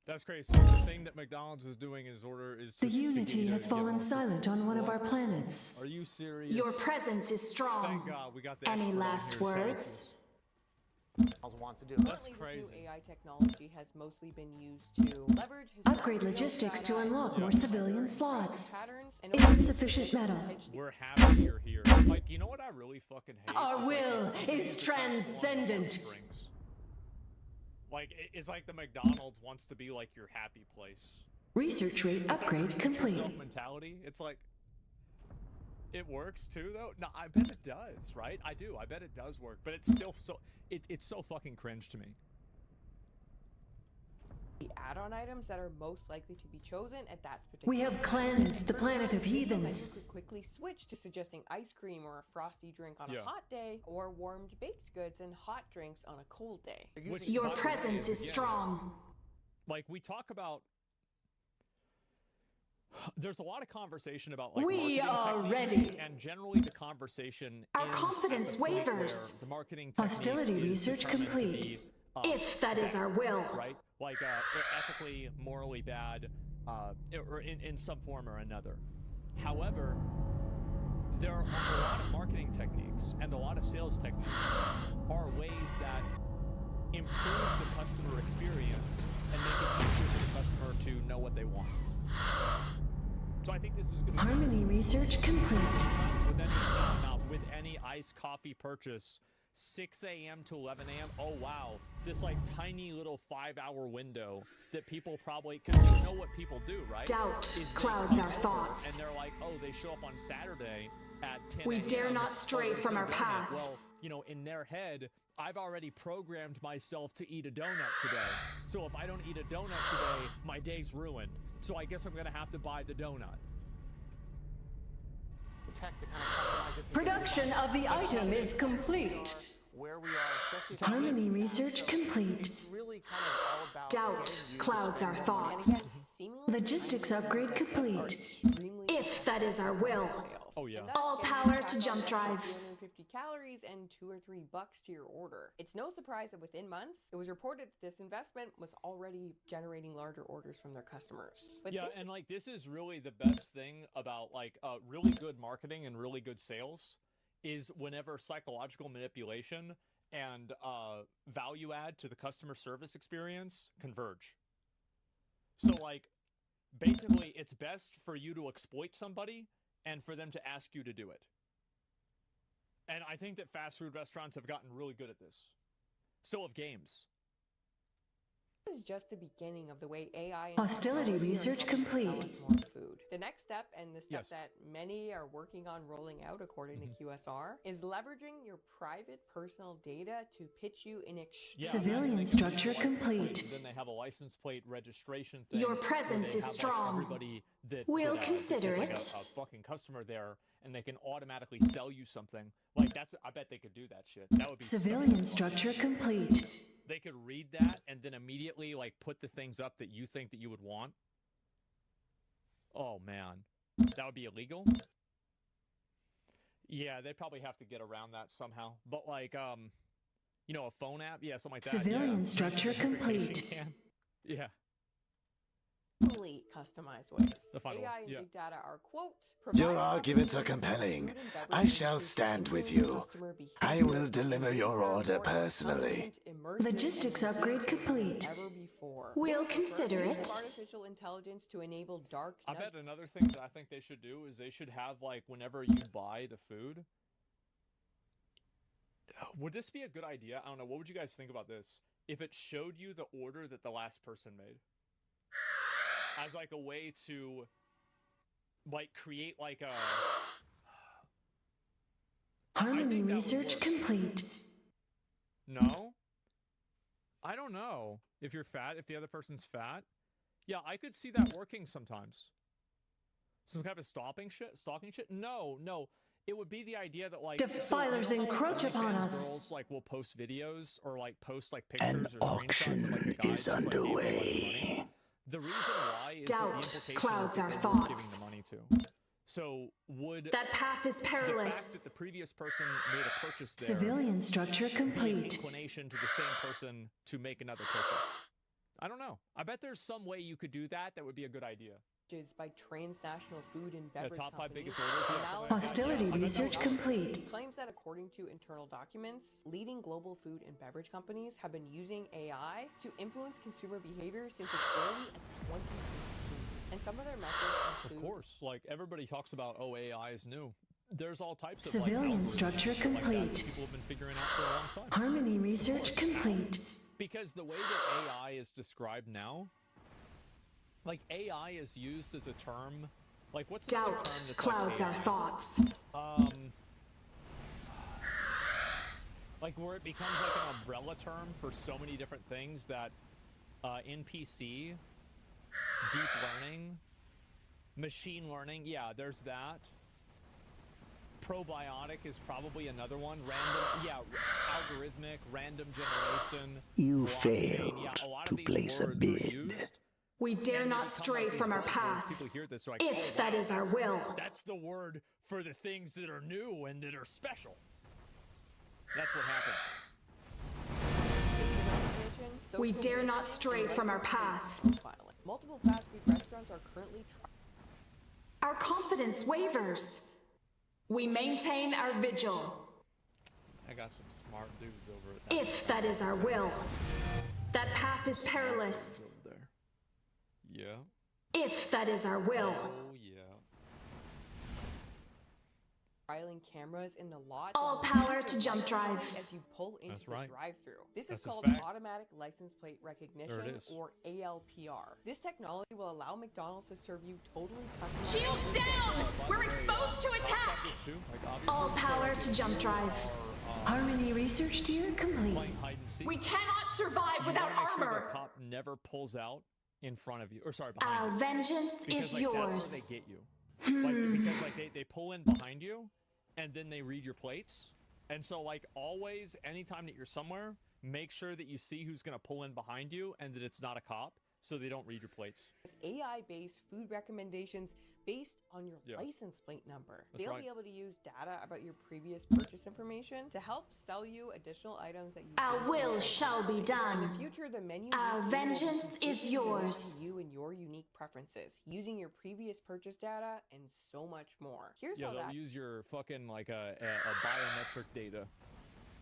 That's crazy. So the thing that McDonald's is doing is The to unity get you has to get fallen more- silent on one of our planets. Are you serious? Your presence is Thank strong. God we got the Any expert on last here to tell us words? this. wants to do. That's Currently, crazy. this new AI technology has mostly been used to leverage Upgrade historical logistics to data, unlock more civilian slots. patterns, and Insufficient metal. hedge the We're happy you're here. Like, you know what I really fucking hate? Our Is, like, will these companies is that try to go on transcendent. strings. Like, it's like the McDonald's wants to be like your happy place. Research rate It's like upgrade treat complete. yourself mentality. It's like, it works too, though. No, I bet it does, right? I do. I bet it does work, but it's still so. It's so fucking cringe to me. the add-on items that are most likely to be chosen at that particular We have time. cleansed the planet of The menu heathens. could quickly switch to suggesting ice cream or a frosty drink on Yeah. a hot day, or warmed baked goods and hot drinks on a cold day. Which, Your by the way, presence is again, strong. Like, we talk about. There's a lot of conversation about like We marketing are techniques, ready. and generally the conversation Our ends confidence at the point where wavers. The marketing Hostility technique is research determined to complete. be, If that is our will. right? Like ethically, morally bad, or in some form or another. However, there are a lot of marketing techniques and a lot of sales techniques are ways that improve the customer experience and make it easier for the customer to know what they want. So I think this is going to Harmony research complete. with any iced coffee purchase, 6 a.m. to 11 a.m. Oh wow, this like tiny little 5-hour window that people probably, because you know what people do, right? Doubt Is they clouds come our over thoughts. and they're like, oh, they show up on Saturday at 10 We a.m. dare not stray Oh, there's from no our donut. path. Well, you know, in their head, I've already programmed myself to eat a donut today. So if I don't eat a donut today, my day's ruined. So I guess I'm gonna have to buy the donut. Tech to kind of customize this. Production of the item is complete. Where we are, especially Harmony research complete. It's really kind of all about Doubt getting you to clouds our spend more thoughts. money. Yes, seemingly Logistics upgrade complete. If that is our will. Oh, yeah. All power to jump drive. 250 calories and $2 or $3 to your order. It's no surprise that within months, it was reported that this investment was already generating larger orders from their customers. But yeah, and like this is really the best thing about like really good marketing and really good sales is whenever psychological manipulation and value add to the customer service experience converge. So like basically it's best for you to exploit somebody and for them to ask you to do it. And I think that fast food restaurants have gotten really good at this. So have games. this is just the beginning of the way AI and Hostility technology are research helping us complete. balance more food. The next step, and the step Yes. that many are working on rolling out according to QSR, is leveraging your private personal data to pitch you an Civilian structure complete. Then they have a license plate registration thing. Your where presence they is have, like, strong. everybody that We'll that's consider like it. a fucking customer there, and they can automatically sell you something. Like that's, I bet they could do that shit. That would be so Civilian fun. structure complete. They could read that and then immediately like put the things up that you think that you would want. Oh man, that would be illegal. Yeah, they'd probably have to get around that somehow. But like, you know, a phone app, yeah, something like that. Civilian yeah. structure complete. Yeah. fully customized ways. The final AI one, and yeah. big data are, quote, Your providing arguments are opportunities for compelling. food and beverage I shall industries to stand with influence you. customer I behavior will in deliver ways your that are order more personally. intelligent, immersive, Logistics and upgrade engaging complete. than ever before. We'll This consider use of it. artificial intelligence to enable dark I nudge- bet another thing that I think they should do is they should have, like, whenever you buy the food, would this be a good idea? I don't know. What would you guys think about this? If it showed you the order that the last person made. As, like, a way to, like, create, like, a... Harmony think that would research work. complete. No? I don't know. If you're fat, if the other person's fat. Yeah, I could see that working sometimes. Some kind of stalking shit? No. It would be the idea that, like... Defilers encroach upon OnlyFans us. girls, like, will post videos or, like, post, like, pictures An or screenshots of, like, the auction guys is that's, like, gave them a bunch of money. underway. The reason why is Doubt that the implication clouds is that our they're worth thoughts. giving the money to. So, would... That path is the fact perilous. that the previous person made a purchase there... Civilian structure be an complete. inclination to the same person to make another purchase. I don't know. I bet there's some way you could do that that would be a good idea. by transnational food and beverage top 5 companies. biggest orders, yeah, Now something like that. Hostility I bet that research would work. complete. He claims that according to internal documents, leading global food and beverage companies have been using AI to influence consumer behavior since as early as 2015. And some of their methods Of include course. Like, everybody talks about, oh, AI is new. There's all types of, Civilian like, structure algorithms like that complete. that people have been figuring out for a long time. Harmony research complete. Because the way that AI is described now, like, AI is used as a term, like, what's another term Doubt that's clouds like our thoughts. like where it becomes like an umbrella term for so many different things that NPC, deep learning, machine learning, yeah, there's that. Probiotic is probably another one. Algorithmic, random generation. You blockchain, failed yeah, a lot to of these place a words are bid. used. We dare And they not become, stray like, these from our buzzwords. path. People hear this, they're like, If oh, that wow, is our will. that's the word for the things that are new and that are special. That's what happens. We dare not stray from our path. profiling. Multiple fast food restaurants are currently Our confidence wavers. We maintain our vigil. I got some smart dudes over at that If that is our will. That path is perilous. over there. Yeah. If that is our will. Oh yeah. trialing cameras in the lot. All that will power monitor to jump license drive. plate As you pull into That's the right. drive-through. This That's is a called fact. automatic license plate recognition, There it is. or ALPR. This technology will allow McDonald's to serve you totally customized. Shields down! We're exposed to attack! This too, like, All obviously, power so, to like, jump if drive. you are, Harmony research tier complete. playing hide and seek. We cannot survive you without wanna make sure armor. the cop never pulls out in front of you, or sorry, Our behind you. vengeance Because, is like, yours. that's where they get you. Like, because like they pull in behind you, and then they read your plates. And so, like, always, anytime that you're somewhere, make sure that you see who's gonna pull in behind you, and that it's not a cop, so they don't read your plates. AI-based food recommendations based on your license plate number. They'll be able to use data about your previous purchase information to help sell you additional items that you Our will shall be done. In the future, the menu Our vengeance is yours. to you and your unique preferences, using your previous purchase data and so much more. Here's how they'll that use your fucking like a biometric data.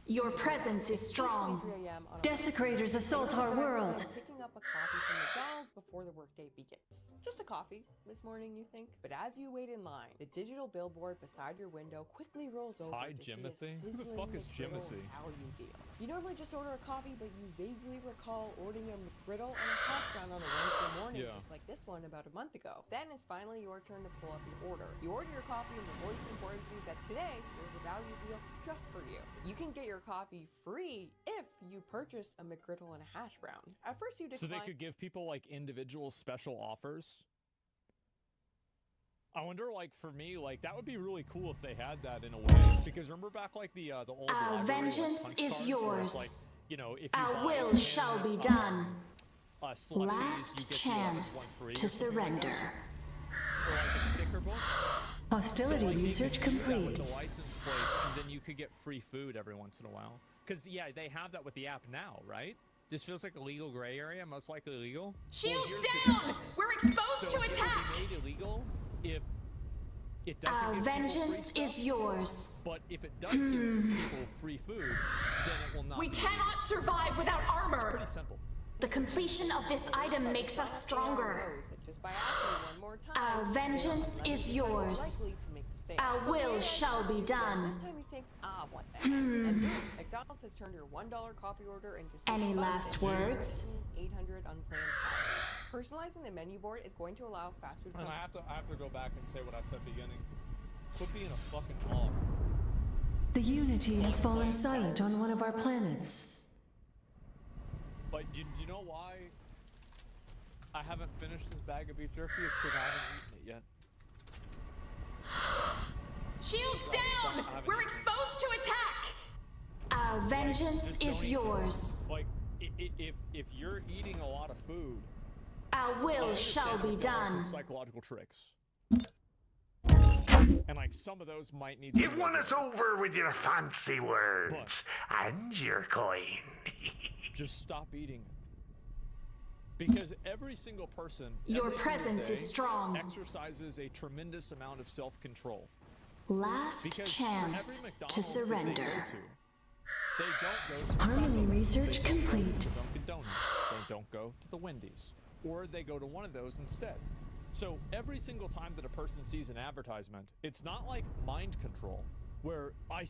Your presence is strong. 3 a.m. on a Desecrators assault our world. picking up a coffee from McDonald's before the workday begins. Just a coffee this morning, you think? But as you wait in line, the digital billboard beside your window quickly rolls over Hi, to see a Jimothy. Who the sizzling fuck is McGriddle Jimothy? value deal. You normally just order a coffee, but you vaguely recall ordering a McGriddle and a hash brown on a Wednesday morning, just like this one about a month ago. Then it's finally your turn to pull up your order. You order your coffee and the voice informs you that today there's a value deal just for you. You can get your coffee free if you purchase a McGriddle and a hash brown. At first you decline. So they could give people like individual special offers. I wonder, like, for me, like, that would be really cool if they had that in a way. Because remember back, like, the old Our vengeance punch is cards, yours. like, you know, if you Our buy will 10, shall be done. slushies, you Last get chance one free to or something like that. surrender. Or like a sticker book. Hostility So, like, research you could do that complete. with the license plates, and then you could get free food every once in a while. Because, yeah, they have that with the app now, right? This feels like a legal gray area, most likely illegal. Shields here's the down! difference. We're exposed So to it would attack! be made illegal if it doesn't Our give people free vengeance stuff, is yours. but if it does give people free food, then it will not. We be cannot survive without It's armor. pretty simple. The completion of this item makes us stronger. Just by asking one more time, Our vengeance is yours. likely to make the sale. Our So will yeah, shall be done. This time you think, what the heck? And boom, McDonald's has turned your $1 coffee order into Any $6 last and words? 800 unplanned calories. Personalizing the menu board is going to allow fast food And companies. I have to go back and say what I said beginning. Quit being a fucking hog. The Unity has fallen silent on one of our planets. But you know why I haven't finished this bag of beef jerky? It's because I haven't eaten it yet. Shields down! I haven't We're eaten it. exposed to attack! Our vengeance Just don't is eat- yours. Like, if you're eating a lot of food, Our I will understand shall be McDonald's has done. psychological tricks. And like some of those might need to You've won us over with your fancy words and your coin. just stop eating. Because every single person Your every single presence day is strong. exercises a tremendous amount of self-control. Last Because chance for every to McDonald's that surrender. they don't go to Harmony Taco Bell, research they don't go complete. to Dunkin' Donuts, they don't go to the Wendy's, or they go to one of those instead. So every single time that a person sees an advertisement, it's not like mind control, where I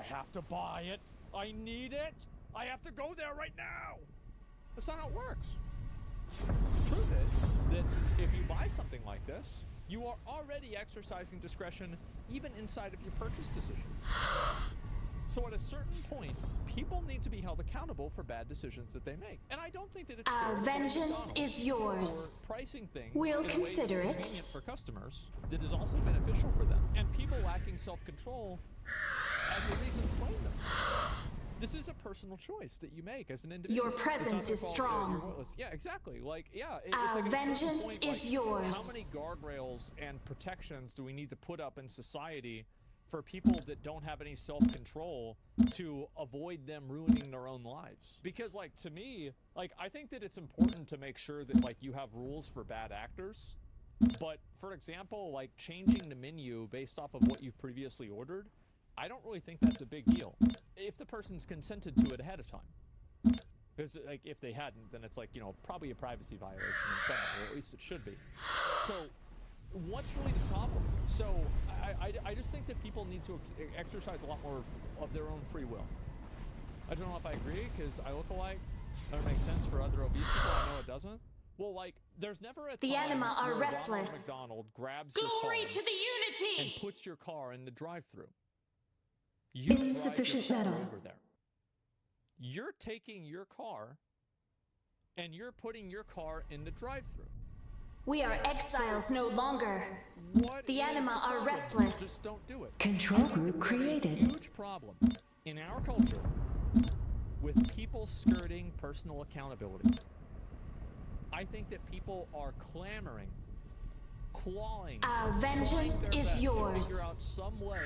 have to buy it, I need it, I have to go there right now. That's not how it works. The truth is that if you buy something like this, you are already exercising discretion even inside of your purchase decision. So at a certain point, people need to be held accountable for bad decisions that they make. And I don't think that it's Our fair to blame vengeance McDonald's is yours. for pricing things We'll in a way that's consider it. convenient for customers that is also beneficial for them. And people lacking self-control as a reason to blame them. This is a personal choice that you make as an individual. Your It's presence not their is fault that strong. you're witless. Yeah, exactly. Like, yeah, it's Our like at a certain vengeance point, is like, yours. how many guardrails and protections do we need to put up in society for people that don't have any self-control to avoid them ruining their own lives? Because, like, to me, like, I think that it's important to make sure that, like, you have rules for bad actors. But, for example, like, changing the menu based off of what you've previously ordered, I don't really think that's a big deal if the person's consented to it ahead of time. Because, like, if they hadn't, then it's like, you know, probably a privacy violation in some way, or at least it should be. So, what's really the problem? So, I just think that people need to exercise a lot more of their own free will. I don't know if I agree, because I look alike. That makes sense for other obese people. I know it doesn't. Well, like, there's never a time The anima are where Ronald restless. McDonald grabs your Glory car to the and unity! puts your car in the drive-thru. You drive Insufficient your car metal. over there. You're taking your car and you're putting your car in the drive-thru. We are exiles no longer. What The is anima are problem? restless. Just don't do it. Control group A created. huge problem in our culture with people skirting personal accountability. I think that people are clamoring, clawing. Our vengeance trying their is best yours. To figure out some way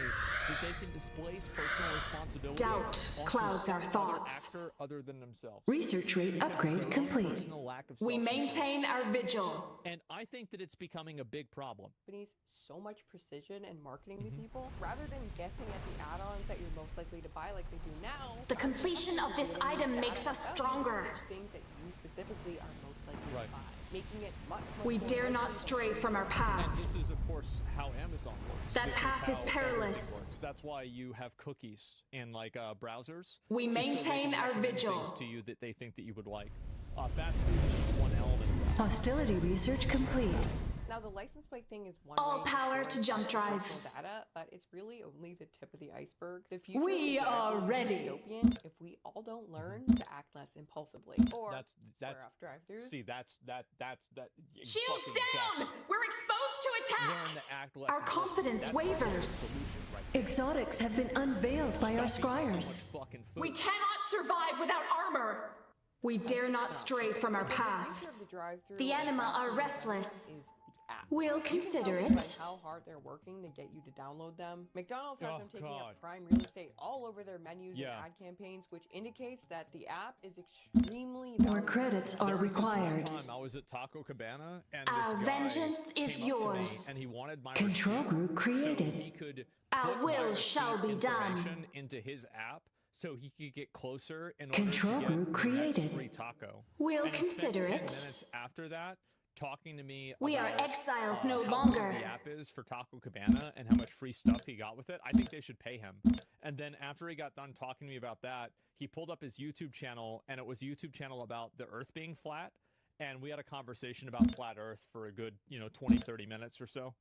that they can displace personal responsibility. Doubt onto clouds some our other thoughts. actor other than themselves. Research rate Because of upgrade their own complete. personal lack of We self-control. maintain our vigil. And I think that it's becoming a big problem. Companies so much precision and marketing to people rather than guessing at the add-ons that you're most likely to buy like they do now. The completion of this item makes us stronger. Things that you specifically are most likely Right. to buy, making it much We more dare likely not to stray buy. from our And path. this is, of course, how Amazon works. That This path is how perilous. everything works. That's why you have cookies in like browsers. We is so they maintain can our recommend vigil. things to you that they think that you would like. Fast food is just one element of that. Hostility research complete. Now, the license plate thing is one All way power store to jump personal drive. data, but it's really only the tip of the iceberg. The future We of the are drive-thru is ready. dystopian if we all don't learn to act less impulsively or That's square off drive-thrus. See, that's that. Shields fucking down! exactly. We're exposed to Learn attack! to act less Our impulsive. confidence That's the wavers. solution right there. Exotics have been unveiled by our Stuffing scryers. so much fucking food. We cannot survive without armor! We dare not stray from our The future path. of the drive-thru The and anima fast are food restless. is the app. We'll You can consider tell it. by how hard they're working to get you to download them. McDonald's has Oh, them taking God. up prime real estate all over their menus Yeah. and ad campaigns, which indicates that the app is extremely More valuable. credits There are was this one required. time I was at Taco Cabana and Our this guy vengeance is came up to me yours. and he wanted my Control receipt group created. so he could Our put will my shall receipt be done. information into his app so he could get closer in order Control to get group the next created. free taco. We'll And he spent consider 10 it. minutes after that talking to me We are about, exiles no how longer. good the app is for Taco Cabana and how much free stuff he got with it. I think they should pay him. And then after he got done talking to me about that, he pulled up his YouTube channel, and it was a YouTube channel about the Earth being flat. And we had a conversation about flat Earth for a good, 20, 30 minutes or so.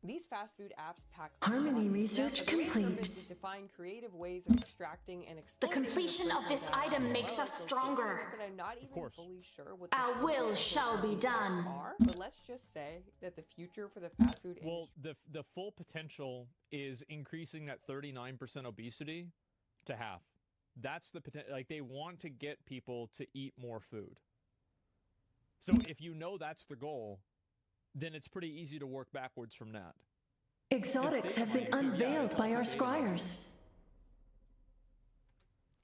These fast food apps pack Harmony research but the main complete. purpose is to find creative ways of extracting and The exploiting completion your of this personal data item as makes well us as those stronger. things, But I'm not even course. fully sure what the Our future will of shall those be done. are. But let's just say that the future for the fast food Well, industry the full potential is increasing that 39% obesity to half. That's the potential. Like, they want to get people to eat more food. So if you know that's the goal, then it's pretty easy to work backwards from that. Exotics have been unveiled by our scryers.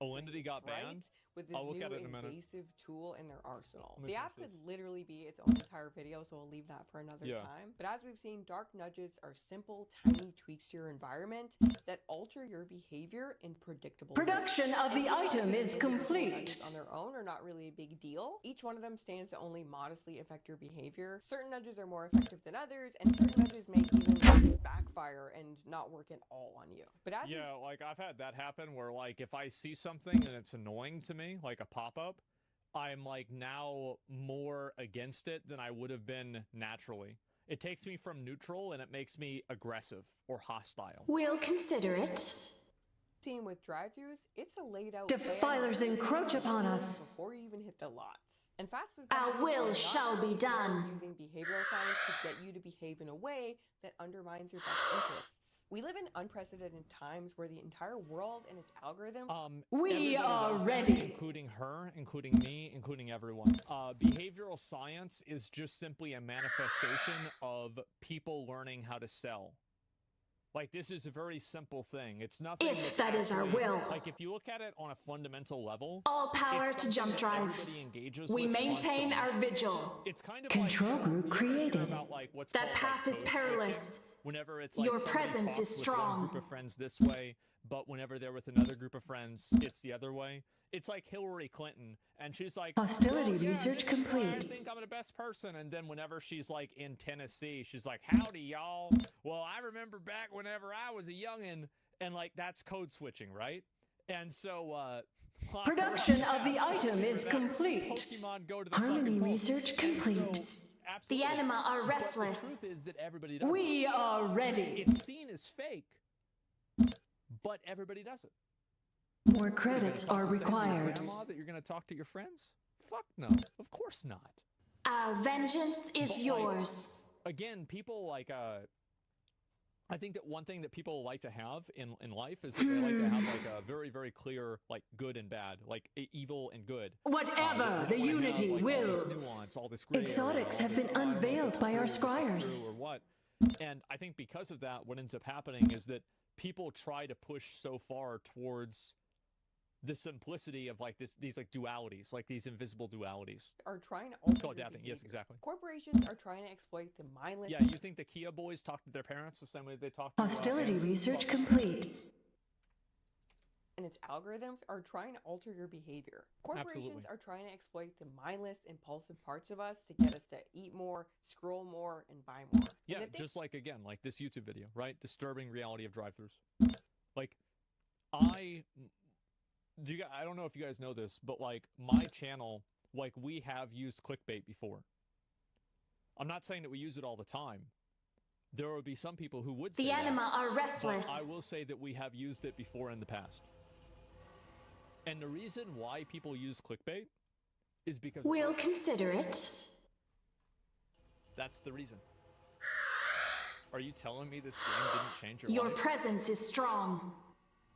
Alinity got right? banned. With this I'll look new at it in a minute. invasive tool in their arsenal. Let me The app finish could literally be its own entire video, so we'll leave that for another Yeah. time. But as we've seen, dark nudges are simple, tiny tweaks to your environment that alter your behavior in predictable Production ways. of the And these item is individual complete. nudges on their own are not really a big deal. Each one of them stands to only modestly affect your behavior. Certain nudges are more effective than others, and certain nudges may even backfire and not work at all on you. But as Yeah, like I've had that happen where like if I see something and it's annoying to me, like a pop-up, I'm like now more against it than I would have been naturally. It takes me from neutral and it makes me aggressive or hostile. We'll consider it. seen with drive-thrus, it's a laid out Defilers plan encroach upon us. before you even hit the lots. And fast food Our companies will are not shall be done. using behavioral science to get you to behave in a way that undermines your best interests. We live in unprecedented times where the entire world and its algorithms We Everybody are does that, ready. including her, including me, including everyone. Behavioral science is just simply a manifestation of people learning how to sell. Like, this is a very simple thing. It's nothing. If that's that is our actually- will. Like, if you look at it on a fundamental level, All power it's to jump something that drive. everybody engages We with maintain constantly. our vigil. It's kind of Control like, group you ever hear created. about, like, what's That called, path like, is code perilous. switching? Whenever it's like Your somebody presence talks is with one strong. group of friends this way, but whenever they're with another group of friends, it's the other way. It's like Hillary Clinton, and she's like, Hostility "Well, yeah, research this is why I complete. think I'm the best person." And then whenever she's like in Tennessee, she's like, "Howdy, y'all. Well, I remember back whenever I was a youngin'," and like that's code switching, right? And so, Production of the item is complete. Pokemon go to the Harmony fucking home. research And so, complete. absolutely. The anima are But restless. the truth is that everybody does We it. are ready. It's seen as fake, but everybody does it. More credits are Say to your required. grandma that you're going to talk to your friends? Fuck no. Of course not. Our vengeance is But, like, yours. Again, people like I think that one thing that people like to have in life is that they like to have like a very, very clear, like good and bad, like evil and good. Whatever the unity wills. All this nuance, all this gray Exotics area, have been unveiled by our scryers. Or what? And I think because of that, what ends up happening is that people try to push so far towards the simplicity of like these like dualities, like these invisible dualities. Are trying to alter adapting. Yes, exactly. Corporations are trying to exploit the mindless. Yeah, you think the Kia boys talk to their parents the same way they talk to Hostility research complete. And its algorithms are trying to alter your behavior. Corporations are trying to exploit the mindless, impulsive parts of us to get us to eat more, scroll more, and buy more. Yeah, just like, again, like this YouTube video, right? Disturbing reality of drive-thrus. Like, I don't know if you guys know this, but like my channel, like we have used clickbait before. I'm not saying that we use it all the time. There will be some people who would say The anima are restless. I will say that we have used it before in the past. And the reason why people use clickbait is because We'll consider it. That's the reason. Are you telling me this game didn't change your Your life? presence is strong.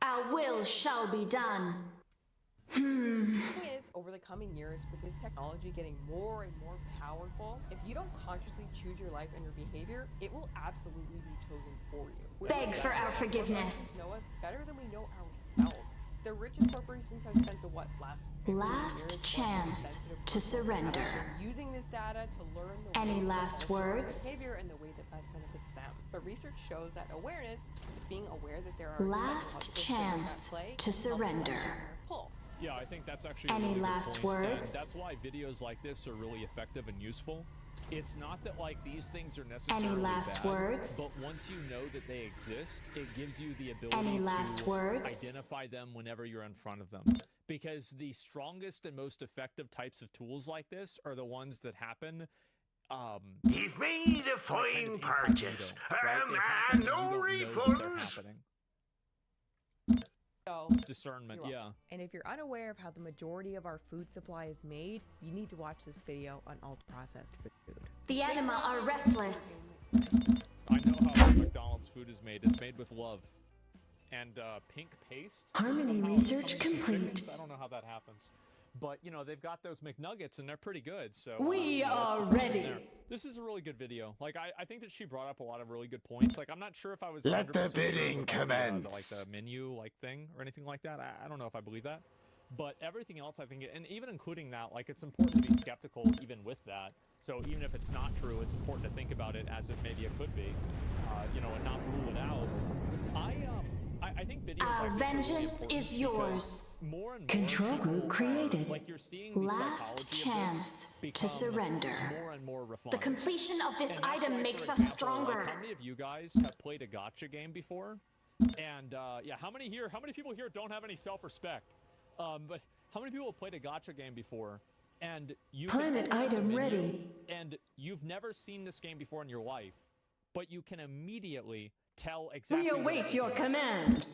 Our will shall be done. The thing is, over the coming years, with this technology getting more and more powerful, if you don't consciously choose your life and your behavior, it will absolutely be chosen for you. Beg for our forgiveness. Know us better than we know ourselves. The richest corporations have spent the last 15 Last years chance to surrender. using this data to learn the Any ways that last best benefit words? behavior and the way that best benefits them. But research shows that awareness, being aware that there are Last chance to surrender. pull. Yeah, I think that's actually Any a really good last point, and words? that's why videos like this are really effective and useful. It's not that like these things are necessarily Any last bad, words? but once you know that they exist, it gives you the ability Any last to words? identify them whenever you're in front of them. Because the strongest and most effective types of tools like this are the ones that happen You've made a fine purchase. And no refunds. So, Discernment, you're yeah. welcome. And if you're unaware of how the majority of our food supply is made, you need to watch this video on alt-processed food. The anima are restless. I know how McDonald's food is made. It's made with love. And pink paste. Harmony somehow research some of the complete. chickens. I don't know how that happens. But, you know, they've got those McNuggets, and they're pretty good, so... We are that's the ready. there. This is a really good video. Like, I think that she brought up a lot of really good points. Like, I'm not sure if I was... Let the 100% sure bidding about the, commence. like, the menu, like, thing, or anything like that. I don't know if I believe that. But everything else, I think... And even including that, like, it's important to be skeptical even with that. So even if it's not true, it's important to think about it as if maybe it could be. You know, and not rule it out. I think videos Our like this are really vengeance important is because yours. More and more Control group people created. like you're seeing the Last psychology of chance this to become surrender. more and more refined. The completion of this And that's item why, makes for us example, stronger. Like, how many of you guys have played a gacha game before? And yeah, how many people here don't have any self-respect? But how many people have played a gacha game before? And you Planet item ready. And you've never seen this game before in your life, but you can immediately tell exactly. We what await it your is. command.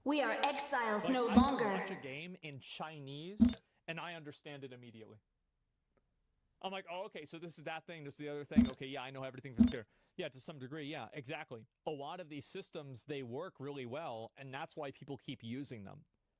We are exiles Like, no I can longer. watch a game in Chinese, and I understand it immediately. I'm like, oh, okay, so this is that thing, this is the other thing. Okay, yeah, I know everything from here. Yeah, to some degree, yeah, exactly. A lot of these systems, they work really well, and that's why people keep using them.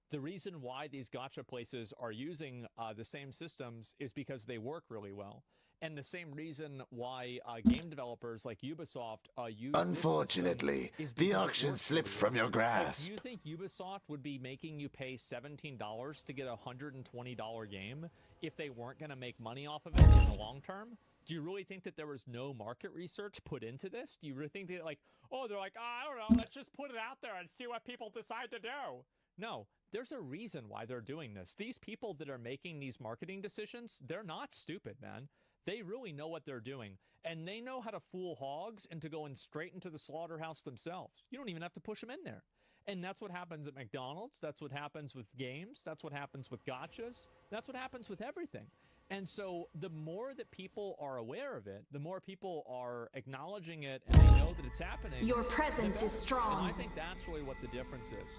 The reason why these gacha places are using the same systems is because they work really well. And the same reason why game developers like Ubisoft use Unfortunately, this system is the because it auction works slipped really from well. your grasp. Do you think Ubisoft would be making you pay $17 to get a $120 game if they weren't going to make money off of it in the long term? Do you really think that there was no market research put into this? Do you really think that, like, oh, they're like, oh, I don't know, let's just put it out there and see what people decide to do? No, there's a reason why they're doing this. These people that are making these marketing decisions, they're not stupid, man. They really know what they're doing, and they know how to fool hogs into going straight into the slaughterhouse themselves. You don't even have to push them in there. And that's what happens at McDonald's. That's what happens with games. That's what happens with gotchas. That's what happens with everything. And so the more that people are aware of it, the more people are acknowledging it and they know that it's happening. Your presence is strong. And I think that's really what the difference is.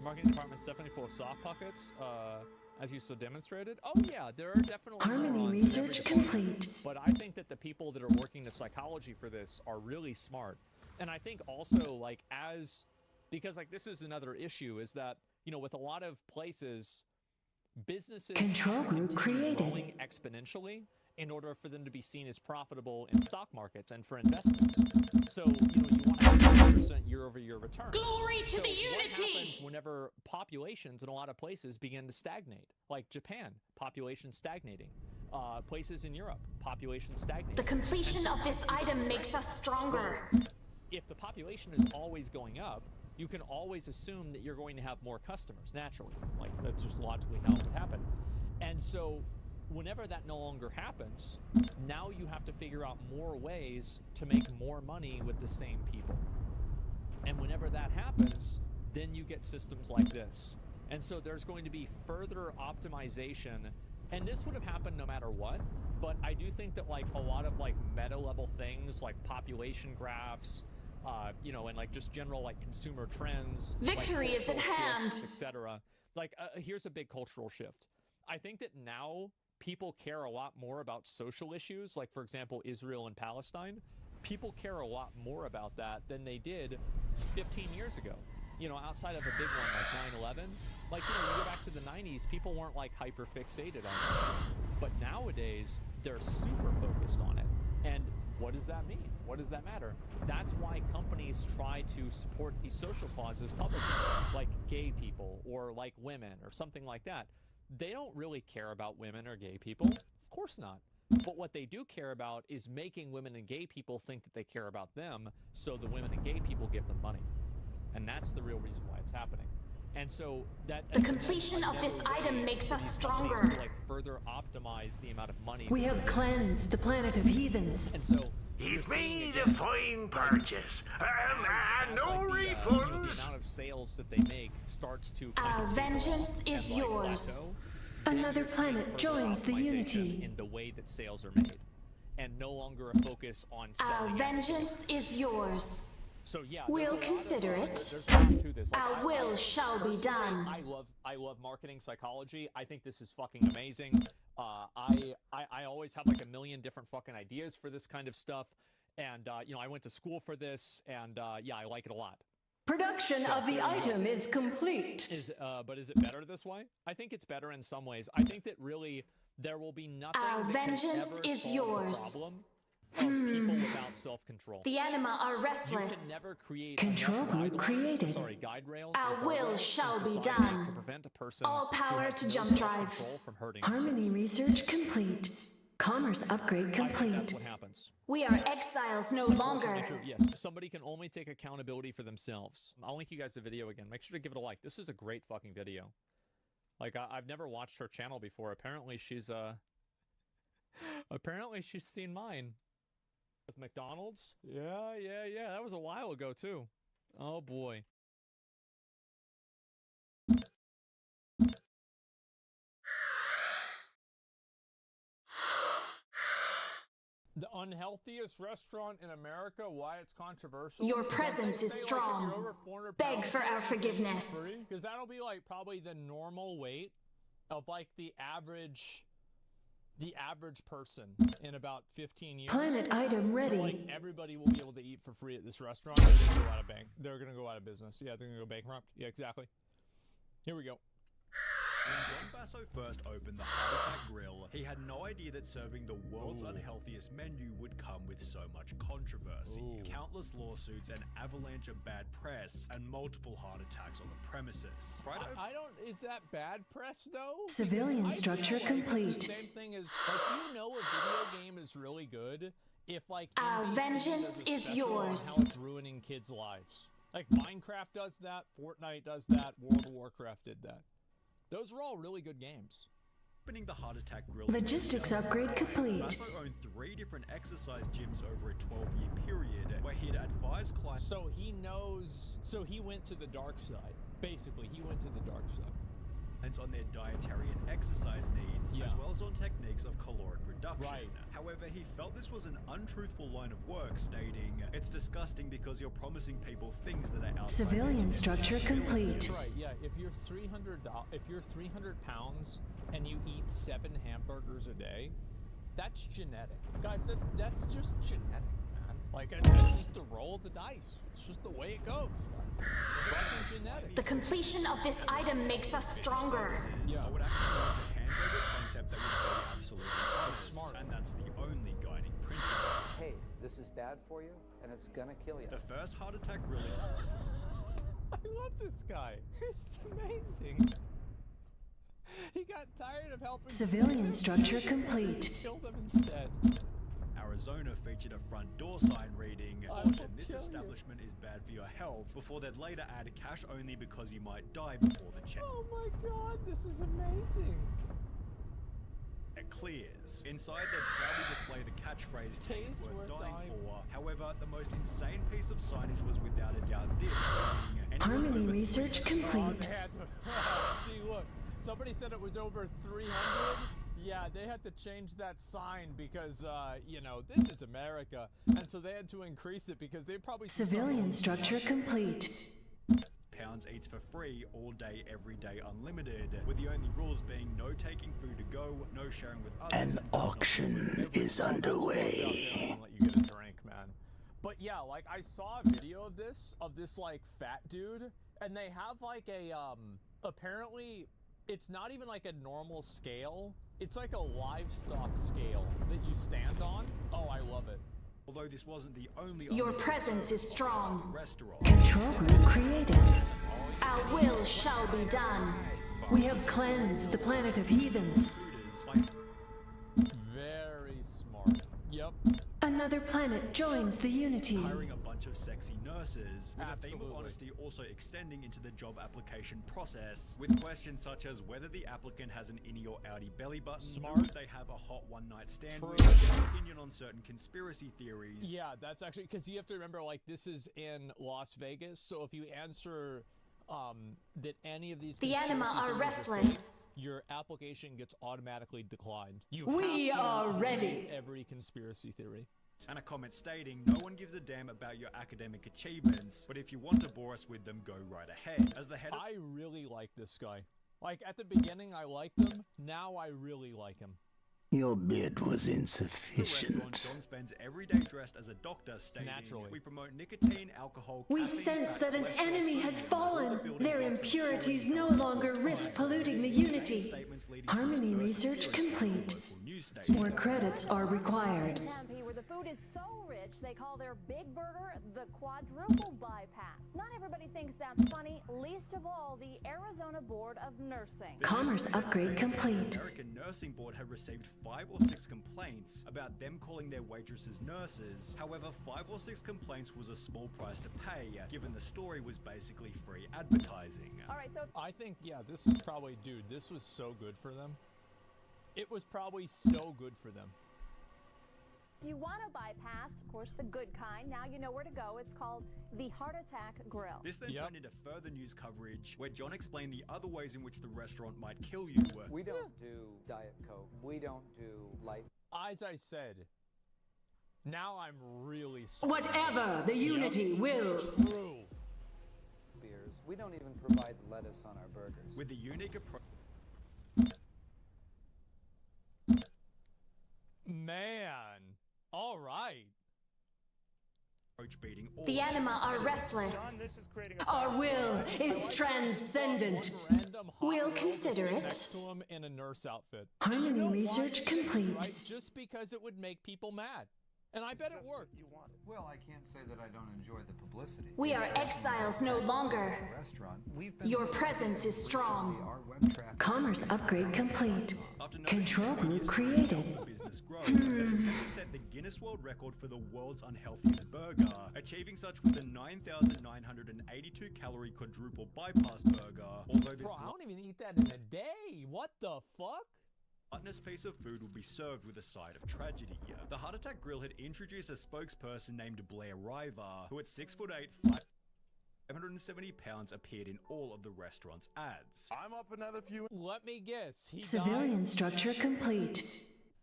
Marketing department's definitely full of soft pockets. as you so demonstrated. Oh yeah, there are definitely Harmony neurons in research every department. complete. But I think that the people that are working the psychology for this are really smart. And I think also, like, because like this is another issue, is that, you know, with a lot of places, businesses Control have to group continue created. growing exponentially in order for them to be seen as profitable in stock markets and for investments. So, you know, you want to have 100% year-over-year return. Glory to So the what happens unity! whenever populations in a lot of places begin to stagnate? Like Japan, population stagnating. Places in Europe, population stagnating. The completion of this item makes us stronger. If the population is always going up, you can always assume that you're going to have more customers, naturally. Like, that's just logically how it would happen. And so, whenever that no longer happens, now you have to figure out more ways to make more money with the same people. And whenever that happens, then you get systems like this. And so there's going to be further optimization, and this would have happened no matter what, but I do think that, like, a lot of, like, meta level things, like population graphs, you know, and like just general like consumer trends, Victory like, is at hand, etc. Like, here's a big cultural shift. I think that now people care a lot more about social issues, like for example Israel and Palestine. People care a lot more about that than they did 15 years ago. You know, outside of a big one like 9/11, like, you know, you go back to the 90s, people weren't like hyper fixated on it. But nowadays they're super focused on it. And what does that mean? What does that matter? That's why companies try to support these social causes publicly, like gay people or like women or something like that. They don't really care about women or gay people. Of course not. But what they do care about is making women and gay people think that they care about them, so the women and gay people give them money. And that's the real reason why it's happening. And so that the completion of this item makes us stronger. To, like, further optimize the amount of money. We have cleansed the planet of heathens. And so You've made a fine purchase. No refunds. The amount of sales that they make starts to Our vengeance is and, like, yours. plateau. Another planet joins the unity. In the way that sales are made, and no longer a focus on selling. Our vengeance is yours. So yeah, We'll consider it. there's a lot to this. Like, Our will shall be done. I love marketing psychology. I think this is fucking amazing. I always have like a million different fucking ideas for this kind of stuff, and you know, I went to school for this, and yeah, I like it a lot. Production of the item is complete. But is it better this way? I think it's better in some ways. I think that really there will be nothing. Our that vengeance can ever is solve yours. The problem of people without self-control. The anima are restless. You can never create Control group created. guide rails. Our or will guardrails shall in be society done. To prevent a person All power who has to no jump drive. self-control from hurting Harmony research complete. Commerce upgrade themselves. I think complete. that's what happens. We are exiles no longer. Yes, somebody can only take accountability for themselves. I'll link you guys the video again. Make sure to give it a like. This is a great fucking video. Like, I've never watched her channel before. Apparently she's seen mine. With McDonald's? Yeah. That was a while ago, too. Oh, boy. The unhealthiest restaurant in America, why it's controversial? Your presence is strong. Beg for our forgiveness. Because that'll be like probably the normal weight of like the average person in about 15 years. Planet item ready. So, like, everybody will be able to eat for free at this restaurant. They're gonna go out of business. Yeah, they're gonna go bankrupt. Yeah, exactly. Here we go. When John Basso first opened the Heart Attack Grill, he had no idea that serving the world's unhealthiest menu would come with so much controversy, countless lawsuits, an avalanche of bad press, and multiple heart attacks on the premises. Right? I don't. Is that bad press though? Civilian Because I feel structure like complete. It's the same thing as, like, you know, a video game is really good if, like, Our NBC vengeance does a is special on yours. how it's ruining kids' lives. Like, Minecraft does that, Fortnite does that, World of Warcraft did that. Those are all really good games. Opening the Heart Attack Grill. Logistics upgrade complete. Basso owned 3 different exercise gyms over a 12-year period, where he'd advised clients. So he knows. So he went to the dark side. Basically, he went to the dark side. On their dietary and exercise needs, Yeah. as well as hands-on techniques of caloric reduction. Right. However, he felt this was an untruthful line of work, stating, "It's disgusting because you're promising people things that are outside Civilian their structure capability." complete. That's right. Yeah. If you're 300 pounds and you eat 7 hamburgers a day, that's genetic, guys. That's just genetic, man. Like that's just a roll of the dice. It's just the way it goes. It's fucking genetic. The completion of this item makes us stronger. Yeah. I would actually like a hamburger concept that would be absolutely honest, smart. and that's the only guiding principle. Hey, this is bad for you, and it's gonna kill you. The first heart attack grill. I love this guy. It's amazing. He got tired of helping Civilian structure complete. Killed them instead. Arizona featured a front door sign reading, I will "Caution, this kill you." establishment is bad for your health," before they'd later add cash only because you might die before the check. Oh my god, this is amazing. It clears. Inside, they'd proudly display the catchphrase "Taste worth dying for." However, the most insane piece of signage was without a doubt this. reading, "Anyone Harmony over research 300 complete. They had to see, look, somebody said it was over 300. Yeah, they had to change that sign because, you know, this is America. And so they had to increase it because they probably... Civilian structure complete. pounds eats for free all day, every day, unlimited, with the only rules being no taking food to go, no sharing with others. An auction is underway. Let you get a drink, man. But yeah, like I saw a video of this like fat dude, and they have like a apparently it's not even like a normal scale. It's like a livestock scale that you stand on. Oh, I love it. Although this wasn't the only Your presence is strong. restaurant. Control group created. Our will shall be done. We have cleansed the planet of heathens. Very smart. Yep. Another planet joins the unity. Hiring a bunch of sexy nurses, with a theme of Absolutely. honesty also extending into the job application process, with questions such as whether the applicant has an innie or outie belly button, Smart. whether they have a hot one-night stand True. with, their opinion on certain conspiracy theories. Yeah, that's actually because you have to remember, like, this is in Las Vegas, so if you answer that any of these The anima conspiracy are theories fake, restless. your application gets automatically declined. You We have to are believe ready. every conspiracy theory. And a comment stating, "No one gives a damn about your academic achievements, but if you want to bore us with them, go right ahead." As the head of I really like this guy. Like, at the beginning, I liked him. Now I really like him. Your bid was the restaurant, insufficient. John spends every day dressed as a doctor, stating, Naturally. "We promote nicotine, alcohol, We caffeine, sense fat, that an cholesterol, enemy has sodium, all the fallen. building Their blocks of impurities storage no for longer time." risk polluting the unity. Statements leading to Harmony dispersed research conspiracy complete. local news stations. More credits are required. Tempe, where the food is so rich, they call their big burger the quadruple bypass. Not everybody thinks that's funny, least of all the Arizona Board of Nursing. Commerce upgrade complete. The American Nursing Board had received 5 or 6 complaints about them calling their waitresses nurses. However, 5 or 6 complaints was a small price to pay, given the story was basically free advertising. All right, so I think, yeah, this is probably, dude, this was so good for them. It was probably so good for them. if you want to bypass, of course, the good kind, now you know where to go. It's called the Heart Attack Grill. This then Yep. turned into further news coverage, where John explained the other ways in which the restaurant might kill you. We don't do Diet Coke. We don't do light. As I said, now I'm really starting. Whatever the unity wills. True. beers. We don't even provide lettuce on our burgers. With the unique approach Man. All right. beating all The anima are restless. Our will is transcendent. Random hot We'll girl to consider sit it. Next to him in a nurse outfit. Harmony You know why? research complete. Right? Just because it would make people mad. And I bet it worked. Well, I can't say that I don't enjoy the publicity. We are exiles no longer. Restaurant. We've been Your so presence is strong. our web traffic. Commerce upgrade complete. After noticing Control the group biggest created. business growth, Tempe set the Guinness World Record for the world's unhealthiest burger, achieving such with a 9,982 calorie quadruple bypass burger. Although this Bro, I don't even eat that in a day. What the fuck? gluttonous piece of food would be served with a side of tragedy. The Heart Attack Grill had introduced a spokesperson named Blair River, who at 6'8", 570 pounds appeared in all of the restaurant's ads. I'm up another few. Let me guess. He Civilian died? structure complete.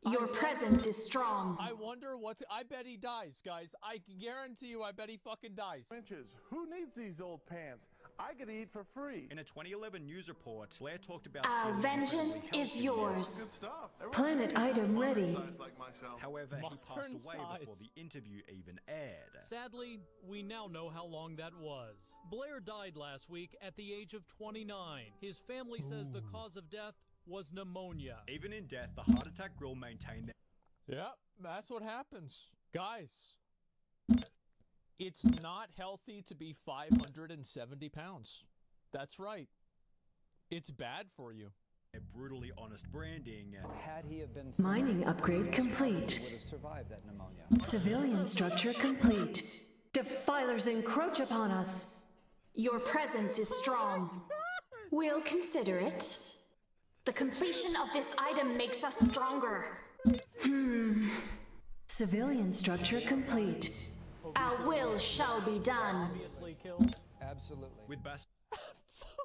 Your presence is strong. I wonder what's. I bet he dies, guys. I can guarantee you, I bet he fucking dies. Inches. Who needs these old pants? I could eat for free. In a 2011 news report, Blair talked about Our vengeance is yours. Planet item ready. However, he passed Modern away size. before the interview even aired. Sadly, we now know how long that was. Blair died last week at the age of 29. His family says the cause of death was pneumonia. Even in death, the Heart Attack Grill maintained that. Yep, that's what happens. Guys, it's not healthy to be 570 pounds. That's right. It's bad for you. Their brutally honest branding. Had he have been Mining upgrade complete. would have survived that pneumonia. Civilian structure complete. Defilers encroach upon us. Your presence is strong. We'll consider it. The completion of this item makes us stronger. Civilian structure complete. Our will shall be done. Obviously killed. Absolutely. With Bass. Absolutely.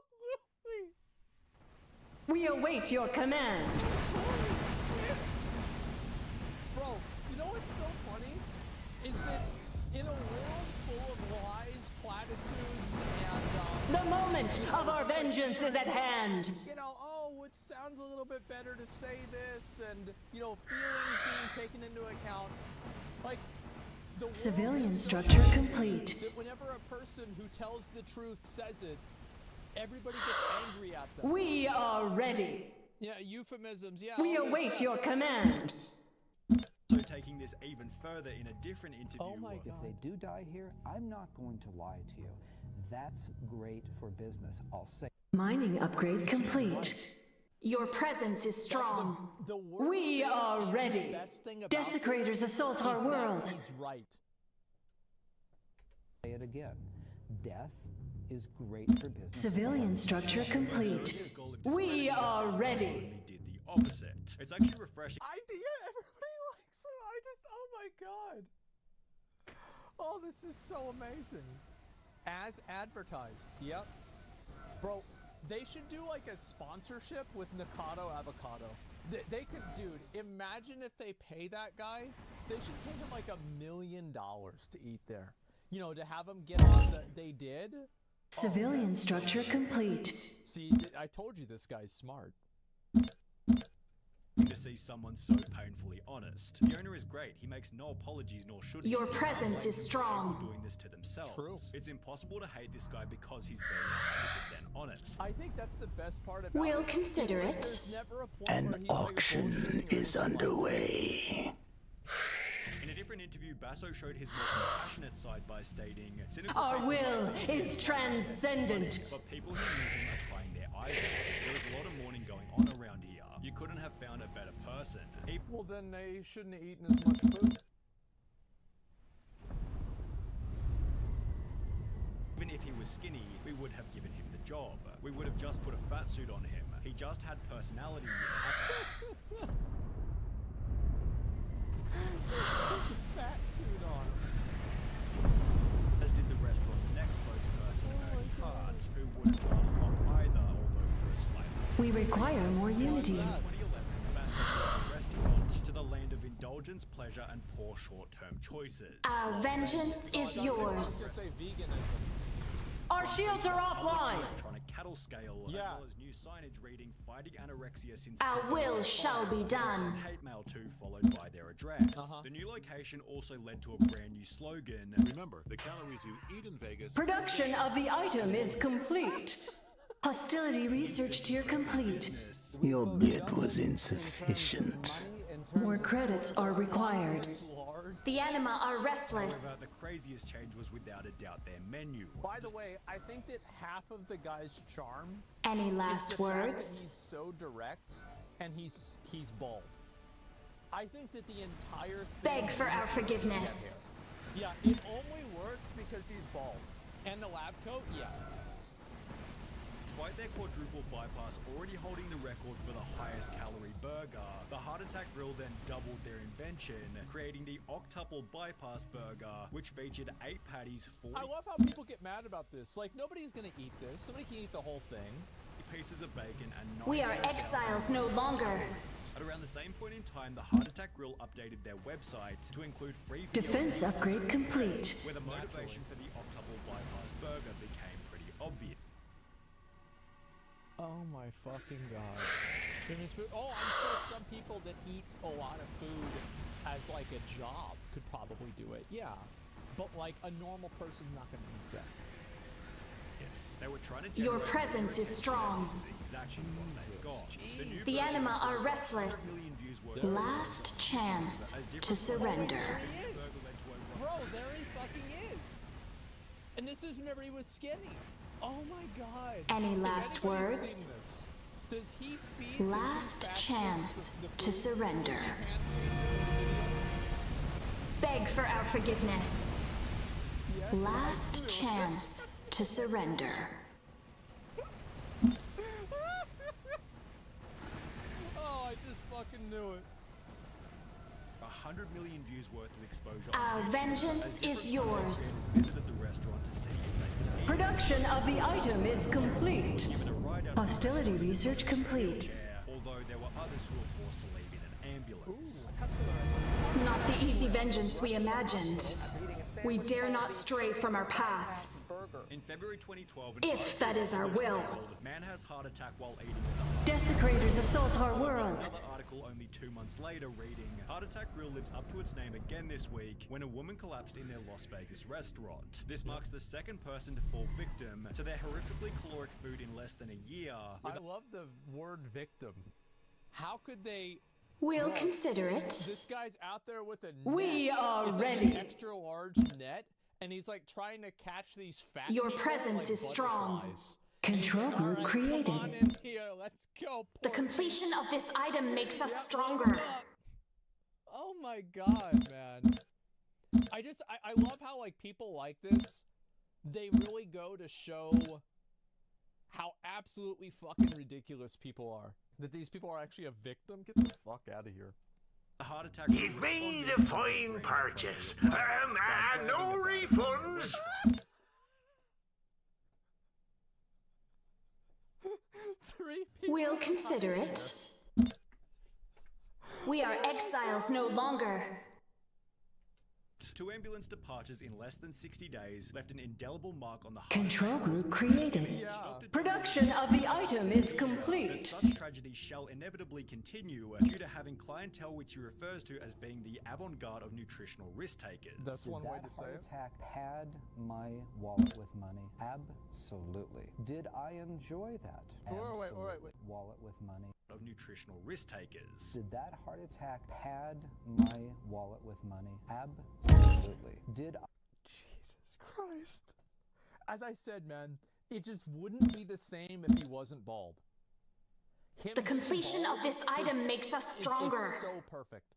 We await your command. Bro, you know what's so funny? Is that in a world full of lies, platitudes, and, The moment of our vengeance is at hand. you know, oh, it sounds a little bit better to say this, and, you know, feelings being taken into account. Like, the world Civilian is so structure crazy complete. that whenever a person who tells the truth says it, everybody gets angry at them. We are ready. Yeah, euphemisms, yeah. We all this await stuff. your command. So taking this even further in a different interview. Oh my If God. they do die here, I'm not going to lie to you. That's great for business. I'll say. Mining upgrade complete. Your presence is strong. The worst We thing are and ready. the best thing about Desecrators this assault is our that world. He's right. Say it again. Death is great for business. Civilian structure complete. We are ready. He did the opposite. It's actually refreshing. Everybody likes him. Oh my God. Oh, this is so amazing. As advertised. Yep. Bro, they should do like a sponsorship with Nikado Avocado. They could, dude, imagine if they pay that guy. They should pay him like $1 million to eat there. You know, to have him get on the, they did. Civilian structure complete. See, I told you this guy's smart. To see someone so painfully honest. The owner is great. He makes no apologies, nor should he. Your presence is strong. Doing this to themselves. True. It's impossible to hate this guy because he's being 100% honest. I think that's the best part about We'll it. consider Like, it. there's never a point where he's, like, bullshitting or anything underway. In a different interview, Basso showed his more compassionate side by stating, "Cynical Our people will like is transcendent. but people who knew him are crying their eyes out. There was a lot of mourning going on around here. You couldn't have found a better person." Well, then they shouldn't have eaten as much food. Even if he was skinny, we would have given him the job. We would have just put a fat suit on him. He just had personality. Fat suit on. As did the restaurant's next spokesperson, Ernie Hart, who wouldn't last long either, although for a slight. We require more unity. 2011, Basso brought the restaurant to the land of indulgence, pleasure, and poor short-term choices. Our vengeance is yours. Say veganism. Our shields are offline. Electronic cattle scale, Yeah. as well as new signage reading "Fighting anorexia since." Our 2005." will shall be done. And hate mail too, followed by their address. The new location also led to a brand new slogan. Remember, the calories you eat in Vegas. Production of the item is complete. Hostility research tier complete. Your bid was insufficient. More credits are required. The anima are restless. However, the craziest change was without a doubt their menu. By the way, I think that half of the guy's charm Any is last the fact that words? he's so direct and he's bald. I think that the entire thing Beg for our forgiveness. Yeah, it only works because he's bald. And the lab coat, yeah. Despite their quadruple bypass already holding the record for the highest calorie burger, the Heart Attack Grill then doubled their invention, creating the octuple bypass burger, which featured 8 patties, 40 I love how people get mad about this. Like, nobody's gonna eat this. Nobody can eat the whole thing. pieces of bacon, and We are exiles no longer. At around the same point in time, the Heart Attack Grill updated their website to include free Defense upgrade complete. where the motivation for the octuple bypass burger became pretty obvious. Oh my fucking god. Oh, I'm sure some people that eat a lot of food as like a job could probably do it. Yeah. But like a normal person's not gonna eat that. Yes. They were trying to Your presence is strong. This is exactly what they got. The anima are restless. Last chance to surrender. Bro, there he fucking is. And this is whenever he was skinny. Oh my god. Any last words? Does he feed Last chance to surrender. Beg for our forgiveness. Last chance to surrender. Oh, I just fucking knew it. 100 million views worth of exposure. Our vengeance is yours. Visited the restaurant to see if they could Production of the item is complete. Hostility research complete. although there were others who were forced to leave in an ambulance. Not the easy vengeance we imagined. We dare not stray from our path. In February 2012, If that is our will. Man has heart attack while eating. Desecrators assault our world. Another article only 2 months later reading, Heart Attack Grill lives up to its name again this week when a woman collapsed in their Las Vegas restaurant. This marks the second person to fall victim to their horrifically caloric food in less than a year. I love the word victim. How could they... We'll consider it. This guy's out there with a net. We are it's ready. Like an extra large net, and he's like trying to catch these fat Your people presence like is strong. butterflies. Control group Alright, created. Come on in here. Let's go. The completion of this item makes us stronger. Oh my god, man. I love how like people like this, they really go to show how absolutely fucking ridiculous people are. That these people are actually a victim? Get the fuck out of here. The heart attack It made a fine purchase. No refunds. We'll consider it. We are exiles no longer. 2 ambulance departures in less than 60 days left an indelible mark on the heart. Control group created. Production of the item is That complete. such tragedies shall inevitably continue due to having clientele which he refers to as being the avant-garde of nutritional risk takers. That's one way to say Heart it. attack pad my wallet with money? Absolutely. Did I enjoy that? Wait. Absolutely. Wallet with money. Of nutritional risk takers. Did that heart attack pad my wallet with money? Absolutely. Did I? Jesus Christ. As I said, man, it just wouldn't be the same if he wasn't bald. The completion of this item makes us stronger. It's so perfect.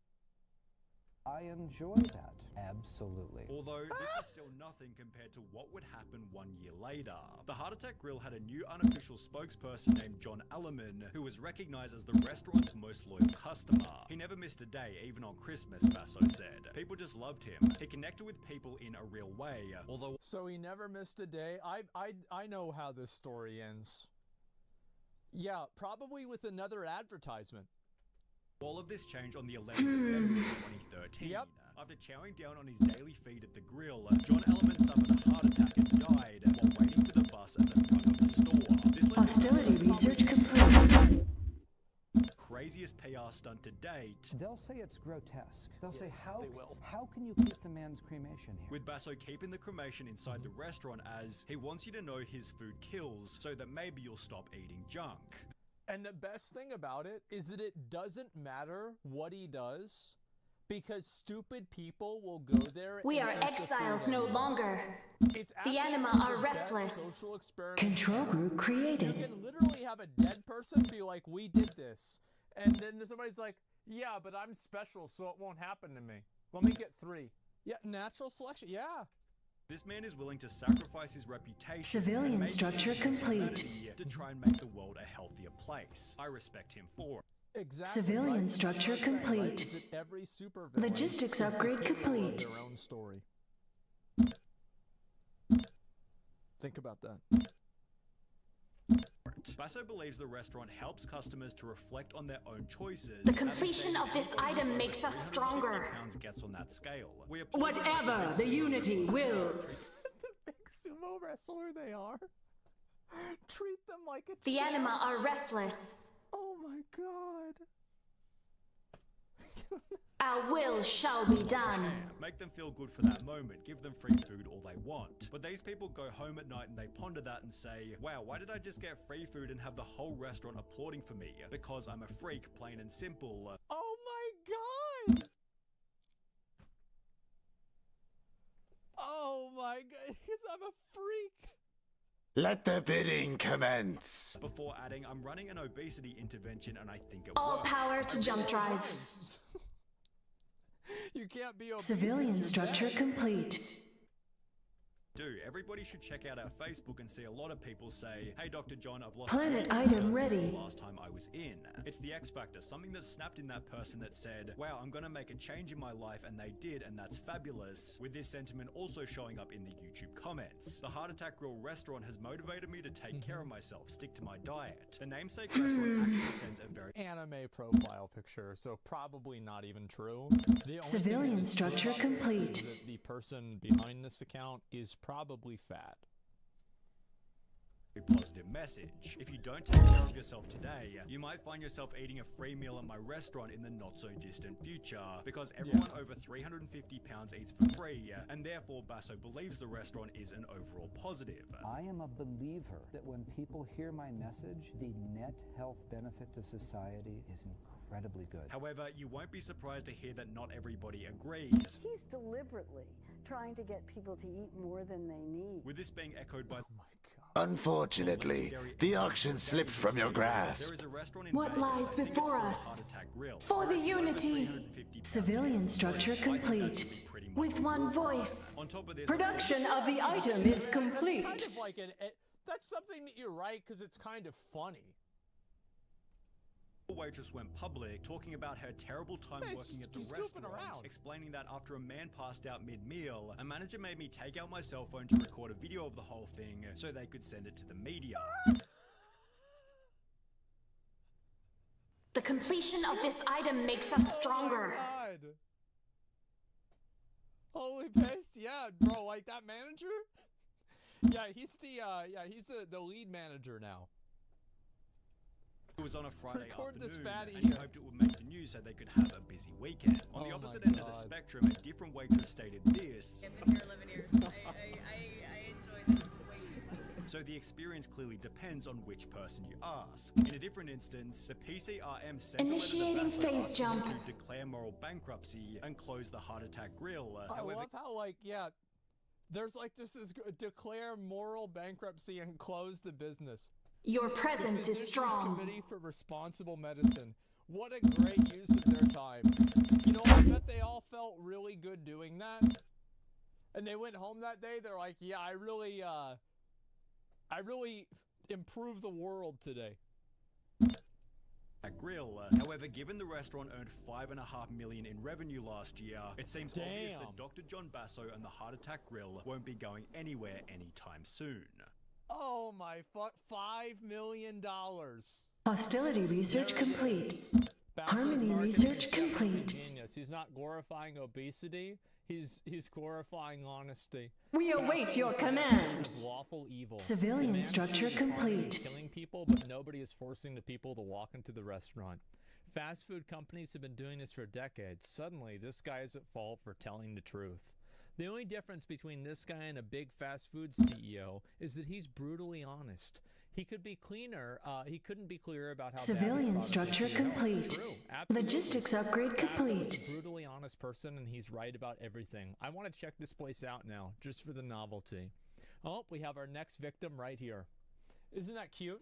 I enjoy that. Absolutely. Although this is still nothing compared to what would happen 1 year later. The Heart Attack Grill had a new unofficial spokesperson named John Alleman, who was recognized as the restaurant's most loyal customer. He never missed a day, even on Christmas, Basso said. People just loved him. He connected with people in a real way, although... So he never missed a day. I know how this story ends. Yeah, probably with another advertisement. All of this changed on the 11th of February 2013. Yep. After chowing down on his daily feed at the grill, John Alleman suffered a heart attack and died while waiting for the bus at the front of the store. This led to Hostility research complete. craziest PR stunt to date. They'll say it's grotesque. They'll say, they will. how can you keep the man's cremation here? With Basso keeping the cremation inside the restaurant as he wants you to know his food kills so that maybe you'll stop eating junk. And the best thing about it is that it doesn't matter what he does, because stupid people will go there. We and are eat the exiles food no anyway. longer. It's The anima absolutely are the best restless. social experiment. Control group You created. can literally have a dead person be like, "We did this," and then somebody's like, "Yeah, but I'm special, so it won't happen to me. Let me get 3." Yeah, natural selection. Yeah. This man is willing to sacrifice his reputation Civilian and maybe structure his complete. humanity to try and make the world a healthier place. I respect him for it. Exactly. Civilian Right? structure That's what I'm saying, right? complete. Is that every supervillain Logistics is the upgrade hero of complete. their own story. Think about that. Basso believes the restaurant helps customers to reflect on their own choices. The completion of this item makes us stronger. Pounds gets on that scale. Whatever the unity wills. The big sumo wrestler they are. Treat them like a The champ. anima are restless. Oh my god. Our will shall be done. Make them feel good for that moment. Give them free food all they want. But these people go home at night and they ponder that and say, wow, why did I just get free food and have the whole restaurant applauding for me? Because I'm a freak, plain and simple. Oh my god. Oh my god. Because I'm a freak. Let the bidding commence. Before adding, I'm running an obesity intervention and I think it All works. power to jump drive. You can't be obese. Civilian structure complete. Everybody should check out our Facebook and see a lot of people say, hey Dr. John, I've lost Planet weight item since ready. the last time I was in. It's the X Factor, something that snapped in that person that said, wow, I'm gonna make a change in my life, and they did, and that's fabulous. With this sentiment also showing up in the YouTube comments. The Heart Attack Grill restaurant has motivated me to take care of myself, stick to my diet. The namesake restaurant actually sends a very anime profile picture, so probably not even true. The only Civilian thing that is structure true about this complete. is that the person behind this account is probably fat. positive message. If you don't take care of yourself today, you might find yourself eating a free meal at my restaurant in the not so distant future, because everyone over 350 pounds eats for free, and therefore Basso believes the restaurant is an overall positive. I am a believer that when people hear my message, the net health benefit to society is incredibly good. However, you won't be surprised to hear that not everybody agrees. He's deliberately trying to get people to eat more than they need. With this being echoed by Unfortunately, the auction slipped from your grasp. What lies before us? For the unity. Civilian structure complete. With one voice. Production of the item is complete. That's kind of like that's something that you write because it's kind of funny. The waitress went public, talking about her terrible time working at the restaurant, explaining that after a man passed out mid-meal, a manager made me take out my cell phone to record a video of the whole thing so they could send it to the media. The completion of this item makes us stronger. Oh my God. Holy paste, yeah, bro, like that manager? Yeah, he's the lead manager now. It was on a Friday Record this afternoon, fatty and he here. hoped it would make the news so they could have a busy weekend. On the opposite end of the spectrum, a different waitress stated this. I've been here 11 years. I enjoy this way too much. So the experience clearly depends on which person you ask. In a different instance, the PCRM sent Initiating a letter phase to jump. to declare moral bankruptcy and close the Heart Attack Grill. I love how, like, yeah, there's like this is declare moral bankruptcy and close the business. Your presence the is strong. Committee for Responsible Medicine. What a great use of their time. You know, I bet they all felt really good doing that. And they went home that day. They're like, yeah, I really improved the world today. A grill. However, given the restaurant earned $5.5 million in revenue last year, it seems obvious that Dr. John Basso and the Heart Attack Grill won't be going anywhere anytime soon. Oh my $5 million. Hostility research complete. Basso's Harmony marketing research is definitely complete. Genius. He's not glorifying obesity. He's glorifying honesty. We await Basso's your the command. definition of lawful evil. Civilian The man structure is harming and complete. Killing people, but nobody is forcing the people to walk into the restaurant. Fast food companies have been doing this for decades. Suddenly, this guy is at fault for telling the truth. The only difference between this guy and a big fast food CEO is that he's brutally honest. He could be cleaner. He couldn't be clearer about how Civilian bad his product structure is. No, it's complete. true. Absolutely. Logistics upgrade Basso complete. is a brutally honest person, and he's right about everything. I want to check this place out now, just for the novelty. Oh, we have our next victim right here. Isn't that cute?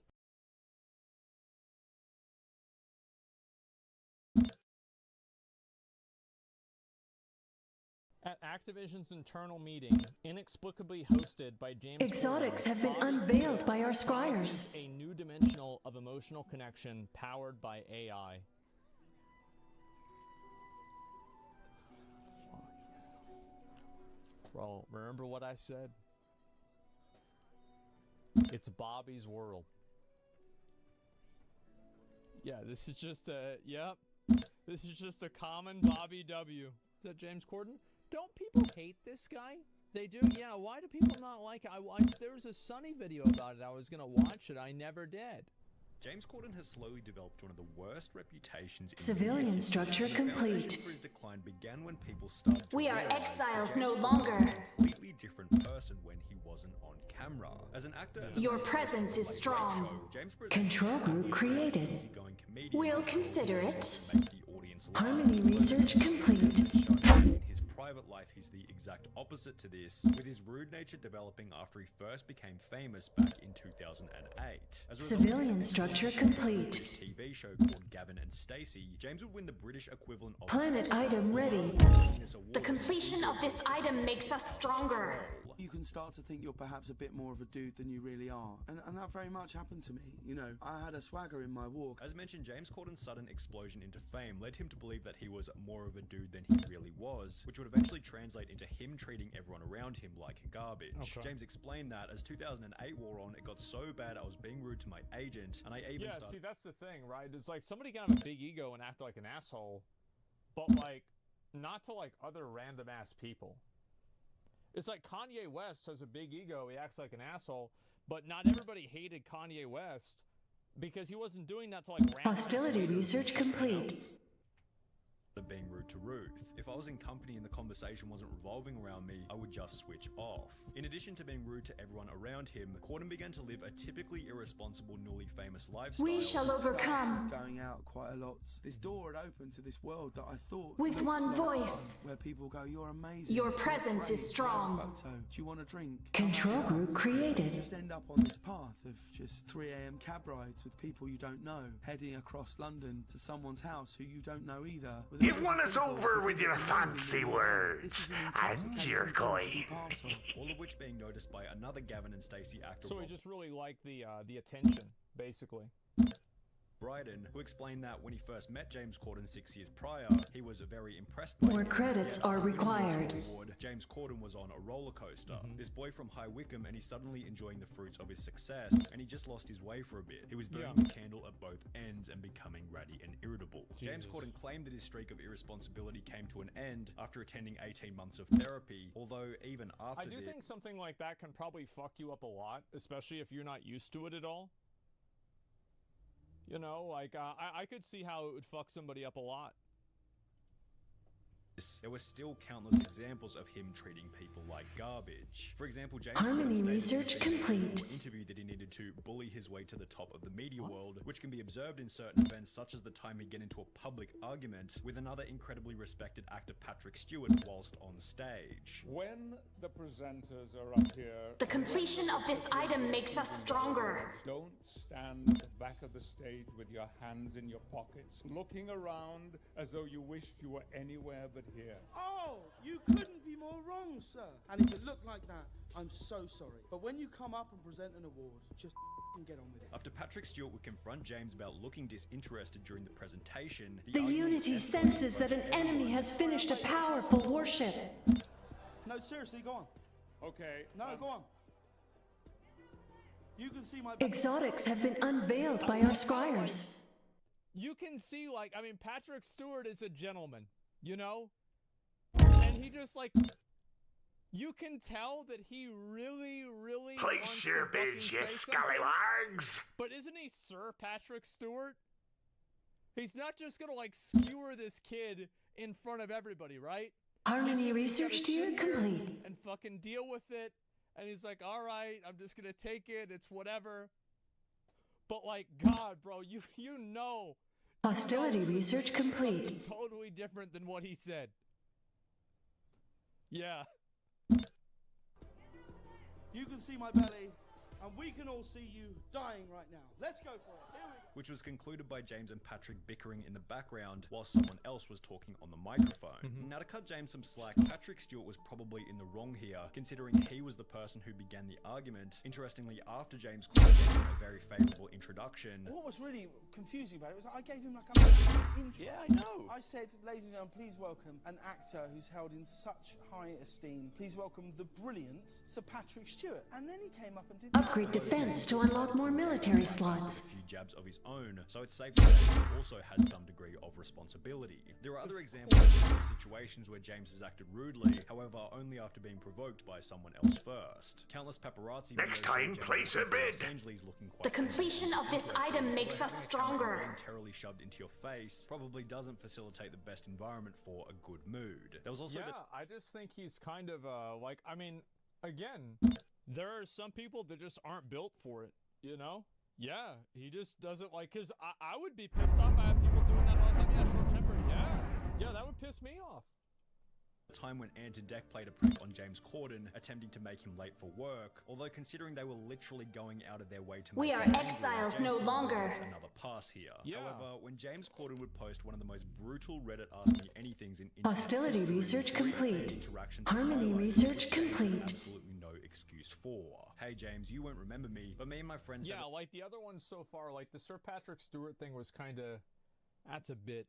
At Activision's internal meeting, inexplicably hosted by James Exotics Gordon, have been Bob unveiled by our introduced squires. a new dimensional of emotional connection powered by AI. Bro, remember what I said? It's Bobby's world. Yeah, this is just a, yep. This is just a common Bobby W. Is that James Corden? Don't people hate this guy? They do? Yeah, why do people not like it? There was a Sunny video about it. I was gonna watch it. I never did. James Corden has slowly developed one of the worst reputations in Civilian structure complete. For his decline began when people started to We are realize exiles that no James longer. was a completely different person when he wasn't on camera. As an actor, Your presence is strong. Control group created. We'll consider it. Harmony research complete. In his private life, he's the exact opposite to this, with his rude nature developing after he first became famous back in 2008. As a result, Civilian structure complete. TV show called Gavin and Stacey, James would win the British equivalent of Planet item ready. The completion of this item makes us stronger. You can start to think you're perhaps a bit more of a dude than you really are. And that very much happened to me. You know, I had a swagger in my walk. As mentioned, James Corden's sudden explosion into fame led him to believe that he was more of a dude than he really was, which would eventually translate into him treating everyone around him like garbage. Okay. James explained that as 2008 wore on, it got so bad I was being rude to my agent, and I even started... see, that's the thing, right? It's like somebody can have a big ego and act like an asshole, but like, not to like other random ass people. It's like Kanye West has a big ego, he acts like an asshole, but not everybody hated Kanye West because he wasn't doing that to like random Hostility research complete. being rude to Ruth. If I was in company and the conversation wasn't revolving around me, I would just switch off. In addition to being rude to everyone around him, Corden began to live a typically irresponsible, newly famous lifestyle. We shall overcome. Going out quite a lot. This door had opened to this world that I thought... With one voice. Where people go, you're amazing. Your presence is strong. Photo. Do you want a drink? Control group created. You just end up on this path of just 3 a.m. cab rides with people you don't know, heading across London to someone's house who you don't know either. You want us over with your fancy words and your coin. All of which being noticed by another Gavin and Stacey actor. So he just really liked the attention, basically. Bryden, who explained that when he first met James Corden 6 years prior, he was very impressed by More him. credits are required. James Corden was on a roller coaster. This boy from High Wycombe, and he's suddenly enjoying the fruits of his success, and he just lost his way for a bit. He was burning the candle at both ends and becoming ratty and irritable. James Corden claimed that his streak of irresponsibility came to an end after attending 18 months of therapy, although even after I do think something like that can probably fuck you up a lot, especially if you're not used to it at all. You know, like, I could see how it would fuck somebody up a lot. there were still countless examples of him treating people like garbage. For example, James Harmony Corden research stated in complete. an interview that he needed to bully his way to the top of the media world, which can be observed in certain events such as the time he'd get into a public argument with another incredibly respected actor, Patrick Stewart, whilst on stage. When the presenters are up here... The completion of this item makes us stronger. Don't stand at the back of the stage with your hands in your pockets, looking around as though you wished you were anywhere but here. Oh, you couldn't be more wrong, sir. And if it looked like that, I'm so sorry. But when you come up and present an award, just get on with it. After Patrick Stewart would confront James about looking disinterested during the presentation, The Unity senses that an enemy has finished a powerful warship. No, seriously, go on. Okay. No, go on. You can see my... Exotics have been unveiled by our scryers. You can see, like, I mean, Patrick Stewart is a gentleman, you know? And he just, like, you can tell that he really wants to fucking say something. But isn't he Sir Patrick Stewart? He's not just gonna, like, skewer this kid in front of everybody, right? Harmony research tier complete. And fucking deal with it. And he's like, all right, I'm just gonna take it. It's whatever. But, like, God, bro, you know. Hostility research complete. Totally different than what he said. Yeah. You can see my belly, and we can all see you dying right now. Let's go for it. Here we go. which was concluded by James and Patrick bickering in the background while someone else was talking on the microphone. Now, to cut James some slack, Patrick Stewart was probably in the wrong here, considering he was the person who began the argument. Interestingly, after James Corden gave him a very favourable introduction. What was really confusing about it was I gave him like a massive intro. Yeah, I know. I said, ladies and gentlemen, please welcome an actor who's held in such high esteem. Please welcome the brilliant Sir Patrick Stewart. And then he came up and did Upgrade defense to unlock more military slots. A few jabs of his own, so it's safe to say he also had some degree of responsibility. There are other examples of these situations where James has acted rudely, however, only after being provoked by someone else first. Countless paparazzi Next time, place a bid. The completion of this item makes us stronger. Voluntarily shoved into your face probably doesn't facilitate the best environment for a good mood. There was also I just think he's kind of like, I mean, again, there are some people that just aren't built for it, you know? Yeah, he just doesn't like, because I would be pissed off. I have people doing that all the time. Yeah, short-tempered. Yeah, that would piss me off. Time when Ant and Dec played a prank on James Corden, attempting to make him late for work, although considering they were literally going out of their way to We make are him angry, exiles James no Corden longer. gets another pass here. Yeah. However, when James Corden would post one of the most brutal Reddit Ask Me Anythings in internet Hostility history, research complete. interactions Harmony highlighted, research there is complete. absolutely no excuse for. Hey James, you won't remember me, but me and my friends Yeah, have like the other ones so far, like the Sir Patrick Stewart thing was kind of, that's a bit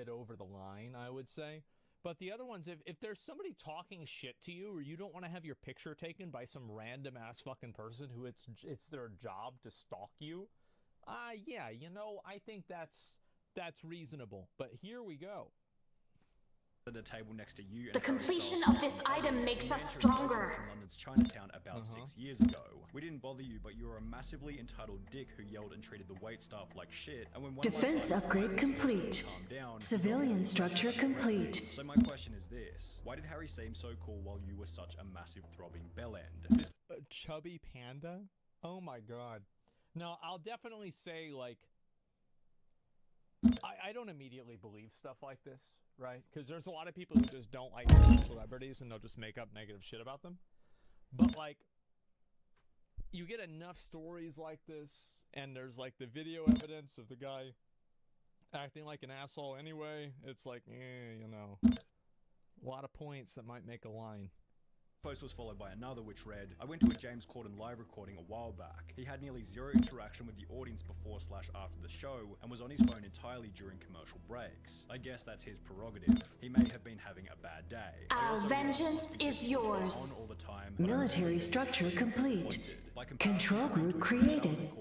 over the line, I would say. But the other ones, if there's somebody talking shit to you, or you don't want to have your picture taken by some random ass fucking person who it's their job to stalk you, yeah, you know, I think that's reasonable. But here we go. at a table next to you. The completion of this item makes us stronger. In London's Chinatown about 6 years ago. We didn't bother you, but you were a massively entitled dick who yelled and treated the wait staff like shit. And when one Defense upgrade complete. Civilian structure complete. So my question is this: why did Harry seem so cool while you were such a massive throbbing bellend? A chubby panda? Oh my god. No, I'll definitely say, like, I don't immediately believe stuff like this, right? Because there's a lot of people who just don't like celebrities and they'll just make up negative shit about them. But, like, you get enough stories like this, and there's, like, the video evidence of the guy acting like an asshole anyway. It's like, you know, a lot of points that might make a line. Post was followed by another which read, I went to a James Corden live recording a while back. He had nearly zero interaction with the audience before/after the show and was on his phone entirely during commercial breaks. I guess that's his prerogative. He may have been having a bad day. Our vengeance is yours. On all the time, Military structure complete. Control group created.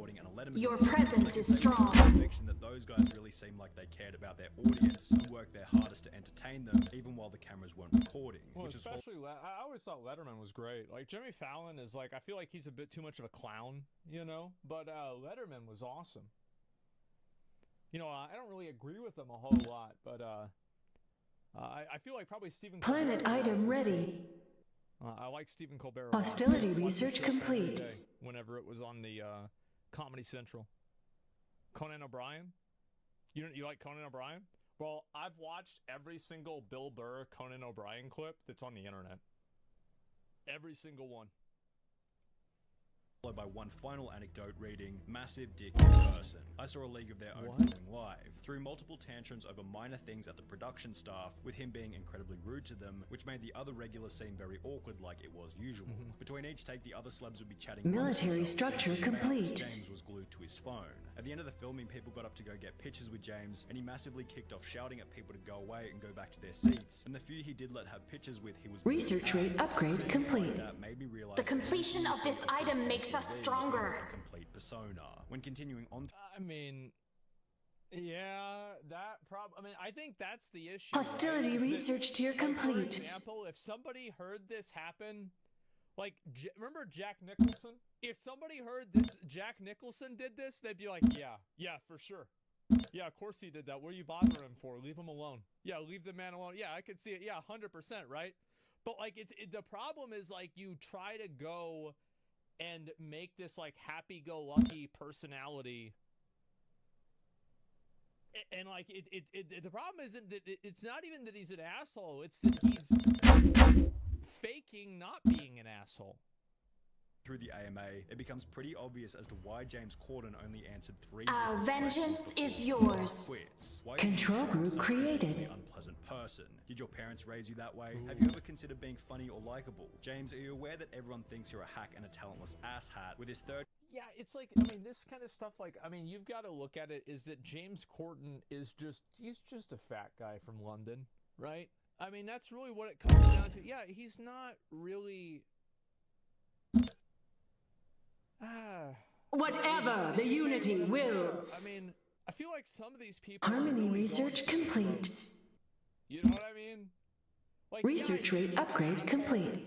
Your presence is strong. Conviction that those guys really seemed like they cared about their audience and worked their hardest to entertain them, even while the cameras weren't recording. Well, which especially, I always thought Letterman was great. Like, Jimmy Fallon is like, I feel like he's a bit too much of a clown, you know? But Letterman was awesome. You know, I don't really agree with him a whole lot, but I feel like probably Stephen Planet Colbert item ready. I like Stephen Colbert. Hostility research complete. Whenever it was on the Comedy Central. Conan O'Brien? You like Conan O'Brien? Well, I've watched every single Bill Burr Conan O'Brien clip that's on the internet. Every single one. Followed by one final anecdote reading, massive dick in person. I saw a League of Their Own filming live. Through multiple tantrums over minor things at the production staff, with him being incredibly rude to them, which made the other regulars seem very awkward like it was usual. Between each take, the other celebs would be chatting. Military structure complete. James was glued to his phone. At the end of the filming, people got up to go get pictures with James, and he massively kicked off shouting at people to go away and go back to their seats. And the few he did let have pictures with, he was research rate upgrade complete. That made me realize the completion of this item makes us stronger. A complete persona. When continuing on, I mean, yeah, that I mean, I think that's the issue. Hostility right? research tier complete. For example, if somebody heard this happen, like, remember Jack Nicholson? If somebody heard this, Jack Nicholson did this, they'd be like, yeah, for sure. Yeah, of course he did that. What are you bothering him for? Leave him alone. Yeah, leave the man alone. Yeah, I could see it. Yeah, 100%, right? But, like, the problem is, like, you try to go and make this, like, happy-go-lucky personality. And, like, the problem isn't that it's not even that he's an asshole. It's that he's faking not being an asshole. Through the AMA, it becomes pretty obvious as to why James Corden only answered 3 Our different vengeance questions is before he yours. quits. Why Control are you group such a created. really unpleasant person? Did your parents raise you that way? Have you ever considered being funny or likable? James, are you aware that everyone thinks you're a hack and a talentless asshat? With his third... Yeah, it's like, I mean, this kind of stuff, like, I mean, you've got to look at it is that James Corden is just, he's just a fat guy from London, right? I mean, that's really what it comes down to. Yeah, he's not really... Whatever the unity wills. I mean, I feel like some of these people Harmony research complete. You know what I mean? Like, Research yeah, rate upgrade complete.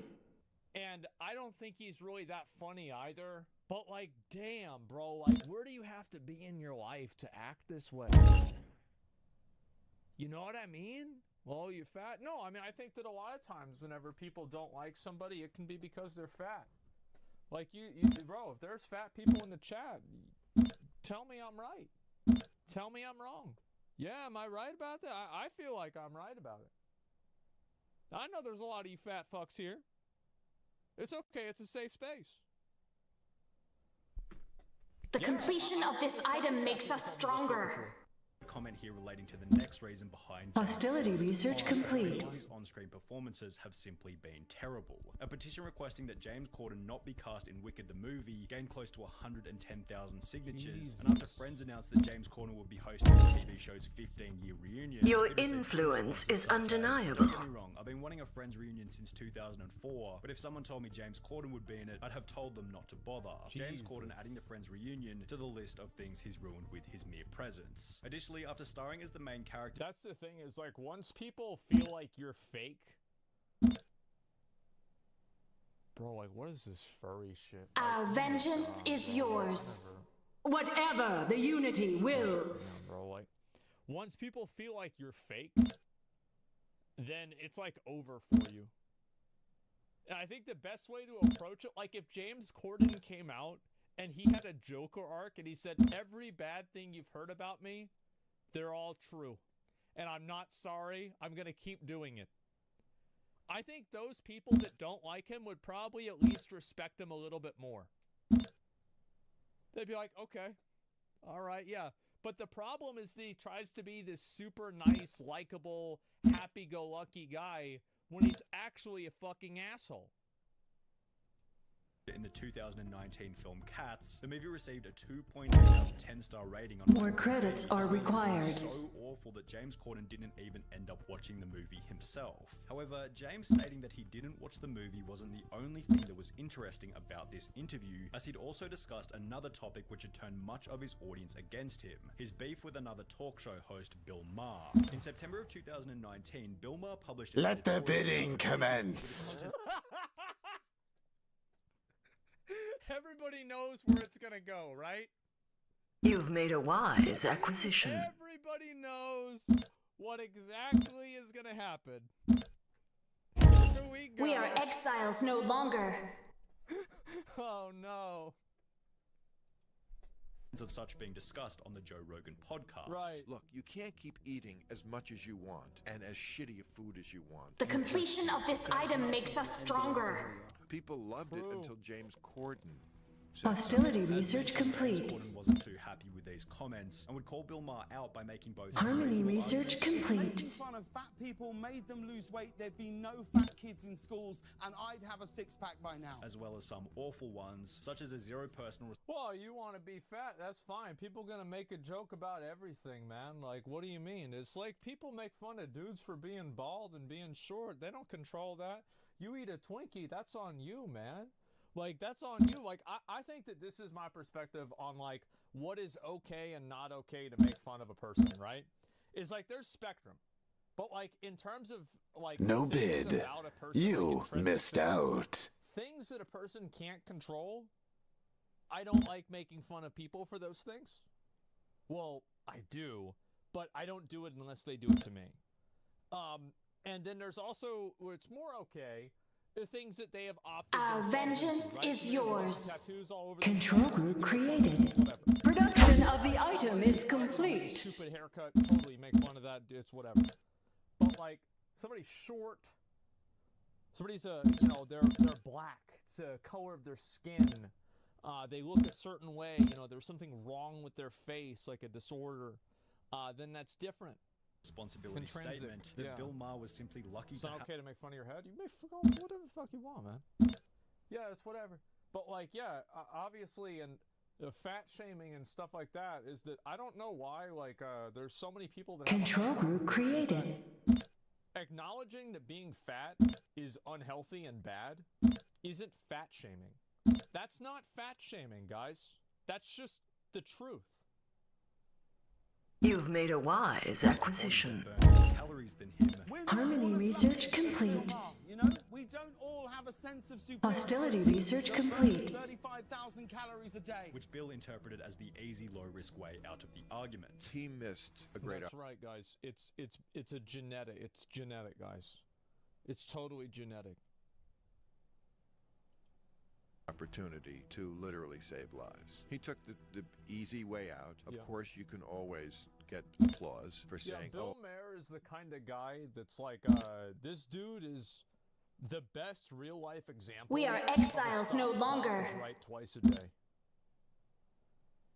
And I don't think he's really that funny either. But like, damn, bro, like, where do you have to be in your life to act this way? You know what I mean? Well, you fat? No, I mean, I think that a lot of times whenever people don't like somebody, it can be because they're fat. Like, you bro, if there's fat people in the chat, tell me I'm right. Tell me I'm wrong. Yeah, am I right about that? I feel like I'm right about it. I know there's a lot of you fat fucks here. It's okay, it's a safe space. The completion of this item makes us stronger. Comment here relating to the next reason behind Hostility research complete. His on-screen performances have simply been terrible. A petition requesting that James Corden not be cast in Wicked the movie gained close to 110,000 signatures, and after Friends announced that James Corden would be hosting the TV show's 15-year reunion, Your it received influence responses is such as, undeniable. "Don't get me wrong, I've been wanting a Friends reunion since 2004, but if someone told me James Corden would be in it, I'd have told them not to bother." James Corden adding the Friends reunion to the list of things he's ruined with his mere presence. Additionally, after starring as the main character... That's the thing, is like, once people feel like you're fake... Bro, like, what is this furry shit? Our vengeance is yours. Whatever the unity wills. Yeah, bro, like, once people feel like you're fake, then it's like over for you. And I think the best way to approach it, like if James Corden came out and he had a Joker arc and he said, every bad thing you've heard about me, they're all true. And I'm not sorry, I'm gonna keep doing it. I think those people that don't like him would probably at least respect him a little bit more. They'd be like, okay, all right, yeah. But the problem is that he tries to be this super nice, likable, happy-go-lucky guy when he's actually a fucking asshole. In the 2019 film Cats, the movie received a 2.8 out of 10-star rating on... More credits are required. So awful that James Corden didn't even end up watching the movie himself. However, James stating that he didn't watch the movie wasn't the only thing that was interesting about this interview, as he'd also discussed another topic which had turned much of his audience against him, his beef with another talk show host, Bill Maher. In September of 2019, Bill Maher published... Let the bidding commence! Everybody knows where it's gonna go, right? You've made a wise acquisition. Everybody knows what exactly is gonna happen. Here we are exiles no longer. Oh no. Of such being discussed on the Joe Rogan podcast. Right. Look, you can't keep eating as much as you want and as shitty a food as you want. The completion of this item makes us stronger. People loved it until James Corden. Hostility research complete. Corden wasn't too happy with these comments and would call Bill Maher out by making both... Harmony research complete. Making fun of fat people made them lose weight, there'd be no fat kids in schools, and I'd have a six-pack by now. As well as some awful ones, such as a zero personal... Well, you want to be fat, that's fine. People gonna make a joke about everything, man. Like, what do you mean? It's like people make fun of dudes for being bald and being short. They don't control that. You eat a Twinkie, that's on you, man. Like, that's on you. Like, I think that this is my perspective on, like, what is okay and not okay to make fun of a person, right? Is, like, there's spectrum. But, like, in terms of, like... No bid. You missed out. Things that a person can't control, I don't like making fun of people for those things. Well, I do, but I don't do it unless they do it to me. And then there's also, where it's more okay... the things that they have opted. Our vengeance is yours. Control group created. Production of the item is complete. Stupid haircut, totally make fun of that. It's whatever. But like somebody short, Somebody's they're black. It's a color of their skin. They look a certain way. There's something wrong with their face, like a disorder. Then that's different. Responsibility statement that Bill Maher was simply lucky it's to not have. okay to make fun of your head. You may fuck whatever the fuck you want, man. Yeah, it's whatever. But obviously, and the fat shaming and stuff like that is that I don't know why. There's so many people that Control group created. Acknowledging that being fat is unhealthy and bad isn't fat shaming. That's not fat shaming, guys. That's just the truth. You've made a wise acquisition. Harmony research complete. We don't all have a sense of Hostility research complete. 35,000 calories a day. Which Bill interpreted as the easy, low-risk way out of the argument. He missed a great. That's right, guys. It's a genetic. It's genetic, guys. It's totally genetic. Opportunity to literally save lives. He took the easy way out. Of course, you can always get applause for saying, Bill Maher is the kind of guy that's like, this dude is the best real-life example. We are exiles no longer. Right twice a day.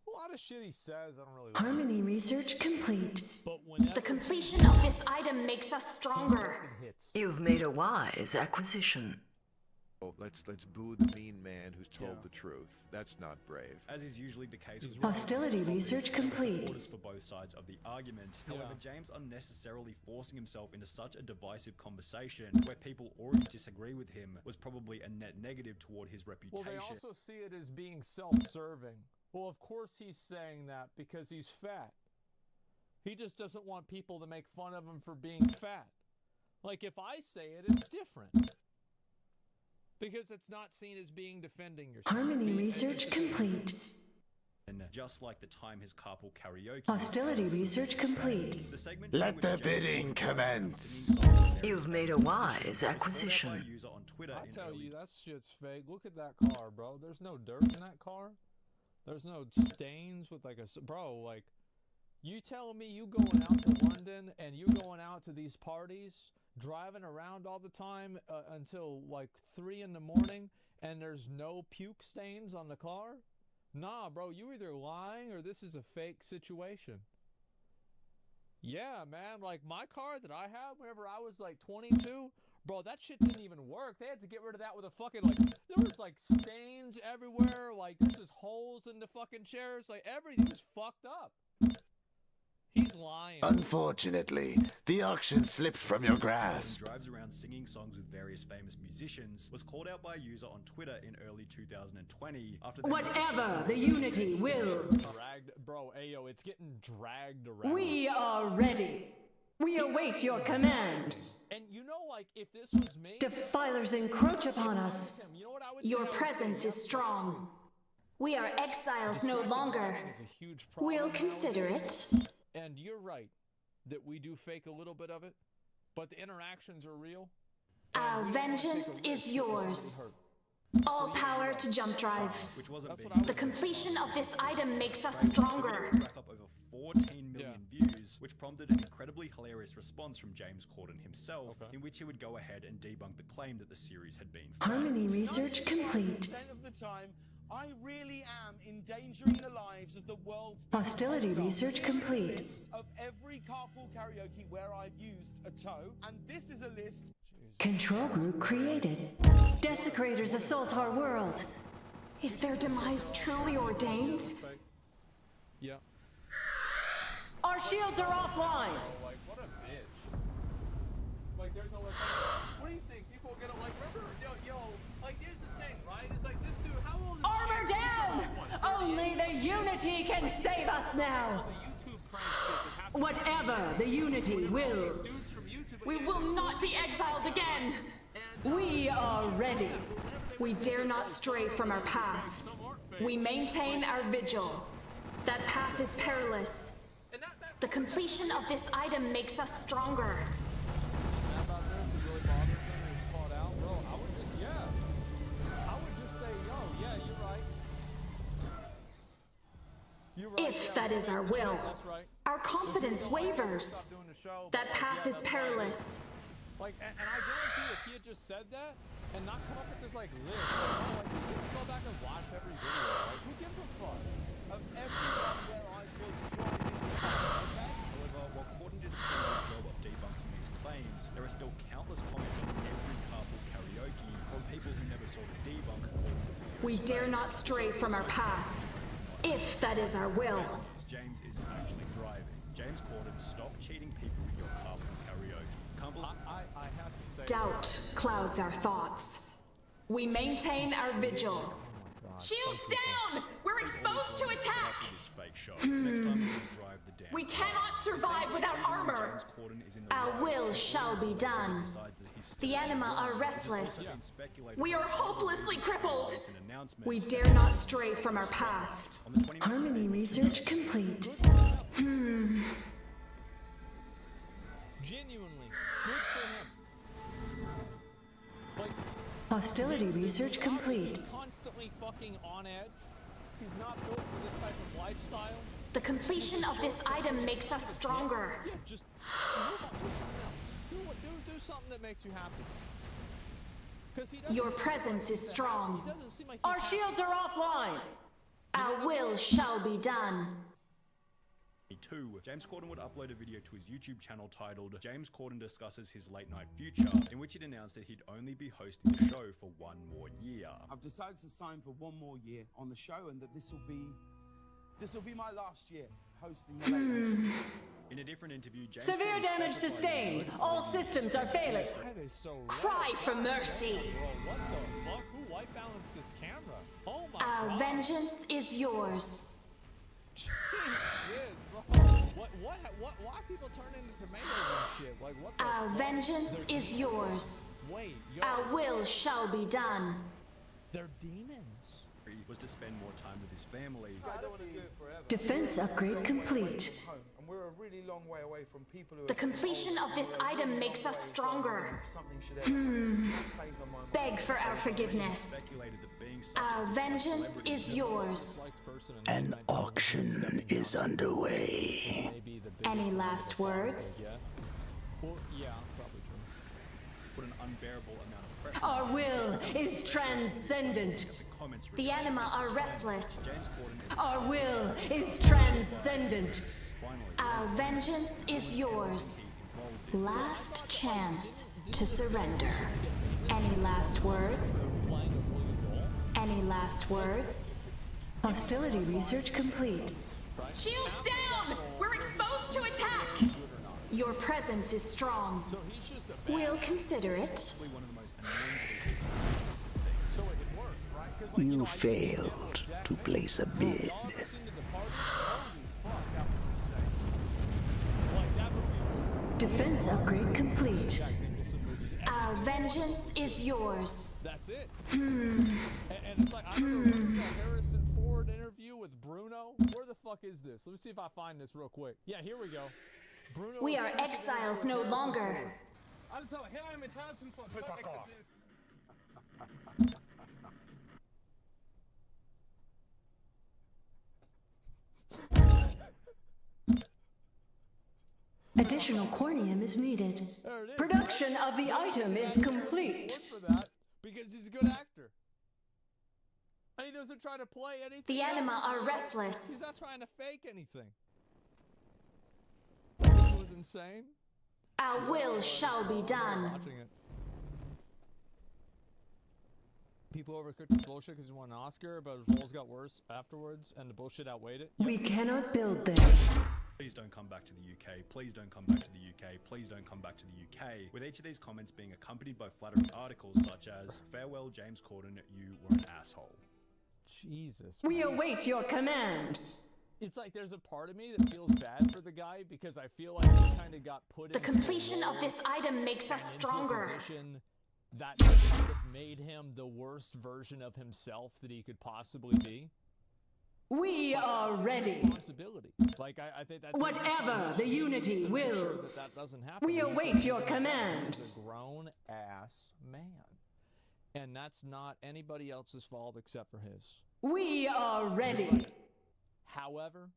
A lot of shit he says, I don't really like. Harmony research complete. But the completion of this item makes us stronger. You've made a wise acquisition. Oh, let's boo the mean man who's told the truth. That's not brave. As is usually the case with hostility research complete. For both sides of the argument. However, James unnecessarily forcing himself into such a divisive conversation where people already disagree with him was probably a net negative toward his reputation. Well, they also see it as being self-serving. Well, of course he's saying that because he's fat. He just doesn't want people to make fun of him for being fat. Like, if I say it, it's different. Because it's not seen as being defending yourself. Harmony research complete. And just like the time his carpool karaoke. Hostility research complete. Let the bidding commence. You've made a wise acquisition. I tell you, that shit's fake. Look at that car, bro. There's no dirt in that car. There's no stains with like you telling me you going out to London and you going out to these parties, driving around all the time until like 3 in the morning and there's no puke stains on the car? Nah, bro, you either lying or this is a fake situation. Yeah, man, like my car that I had whenever I was like 22, bro, that shit didn't even work. They had to get rid of that with a fucking, like, there was like stains everywhere, like there's just holes in the fucking chairs, like everything was fucked up. He's lying. Unfortunately, the auction slipped from your grasp. Drives around singing songs with various famous musicians, was called out by a user on Twitter in early 2020 after whatever the unity wills. Bro, ayo, it's getting dragged around. We are ready. We await your command. And you know, like, if this was me, defilers encroach upon us. You know what I would your presence is strong. We are exiles no longer. We'll consider it. And you're right that we do fake a little bit of it, but the interactions are real. Our vengeance is yours. All power to jump drive. The completion of this item makes us stronger. Up over 14 million views, which prompted an incredibly hilarious response from James Corden himself, in which he would go ahead and debunk the claim that the series had been faked. Harmony research complete. Of the time, I really am endangering the lives of the world's hostility research complete. Of every carpool karaoke where I've used a toe, and this is a list. Control group created. Desecrators assault our world. Is their demise truly ordained? Yeah. Our shields are offline. Like, what a bitch. Like, there's no. What do you think? People get like, remember, yo, like, here's the thing, right? It's like this dude. How old is Armor down! Only the unity can save us now. Whatever the unity wills. We will not be exiled again. We are ready. We dare not stray from our path. We maintain our vigil. That path is perilous. The completion of this item makes us stronger. If that is our will, our confidence wavers. That path is perilous. Like, and I guarantee if he had just said that and not come up with this, like, list, like, who's gonna go back and watch every video? Like, who gives a fuck? Of everyone where I was trying to okay? However, while Corden did a pretty good job of debunking these claims, there are still countless comments on every carpool karaoke from people who never saw the debunk. We dare not stray from our path, if that is our will. James isn't actually driving. James Corden, stop cheating people with your carpool karaoke. Can't believe I have to say, doubt clouds our thoughts. We maintain our vigil. Shields down! We're exposed to attack! We cannot survive without armor. Our will shall be done. The anima are restless. We are hopelessly crippled. We dare not stray from our path. Harmony research complete. Genuinely, good for him. Like, Hostility research complete. He's constantly fucking on edge. He's not built for this type of lifestyle. The completion of this item makes us stronger. Yeah, just move on, do something else. Do something that makes you happy. Your presence is strong. Like our shields are offline. Our will shall be done. James Corden would upload a video to his YouTube channel titled James Corden Discusses His Late Night Future, in which he'd announced that he'd only be hosting the show for 1 more year. I've decided to sign for 1 more year on the show, and that this will be my last year hosting the Late Night Show. In a different interview, James Severe damage sustained. All systems are failing. Cry for mercy. Bro, what the fuck? Who white balanced this camera? Oh my Our God. vengeance is yours. Why people turn into tomatoes and shit? Like, what the Our fuck? vengeance is yours. Wait, Our will shall be done. They're demons. He was to spend more time with his family. I don't want to do it forever. Defense upgrade complete. And we're a really long way away from people who The completion of this item makes us stronger. Beg for our forgiveness. Our vengeance is yours. An auction is underway. Any last words? Well, yeah, probably true. What an unbearable amount of pressure. Our will is transcendent. The anima are restless. Our will is transcendent. Our vengeance is yours. Last chance to surrender. Any last words? Any last words? Hostility research complete. Shields down! We're exposed to attack! Your presence is strong. We'll consider it. You failed to place a bid. Defense upgrade complete. Our vengeance is yours. That's it. And it's like, I remember the Harrison Ford interview with Bruno. Where the fuck is this? Let me see if I find this real quick. Yeah, here we go. Bruno. We are exiles no longer. Additional cornium is needed. Production of the item is complete. For that, because he's a good actor. And he doesn't try to play anything. The anima are restless. He's not trying to fake anything. It was insane. Our will shall be done. Watching it. People overcooked the bullshit because he won an Oscar, but his roles got worse afterwards, and the bullshit outweighed it. We cannot build them. Please don't come back to the UK. Please don't come back to the UK. Please don't come back to the UK. With each of these comments being accompanied by flattering articles such as, "Farewell, James Corden, you were an asshole." Jesus. We await your command. It's like there's a part of me that feels bad for the guy because I feel like he kind of got put in the completion of this item makes us stronger. That kind of made him the worst version of himself that he could possibly be. We are ready. Like I think that's whatever the unity wills. That doesn't happen. We await your command. He's a grown ass man, and that's not anybody else's fault except for his. We are ready. However,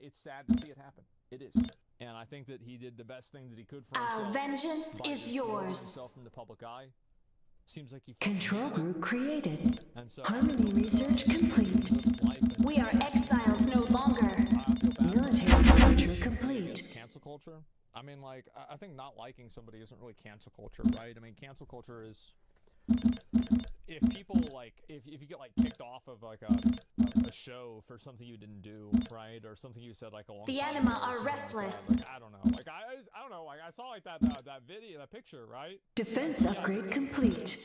it's sad to see it happen. It is. And I think that he did the best thing that he could for himself. Our vengeance by is just yours. lowering himself in the public eye. Seems like he Control group created. and so, Harmony research complete. We are exiles no longer. Military structure complete. Cancel culture. I mean, like, I think not liking somebody isn't really cancel culture, right? I mean, cancel culture is if people like if you get like kicked off of like a show for something you didn't do, right, or something you said like a long The time anima ago or are something restless. Like that. Like, I don't know. Like I don't know. Like I saw like that video, that picture, right? Defense upgrade complete.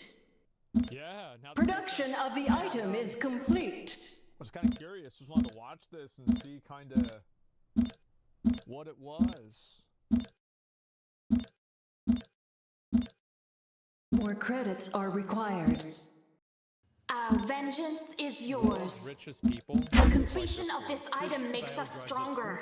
Yeah. Now Production of the item is complete. I was kind of curious. Just wanted to watch this and see kind of what it was. More credits are required. Our vengeance is yours. Richest people. The completion of this item makes us stronger.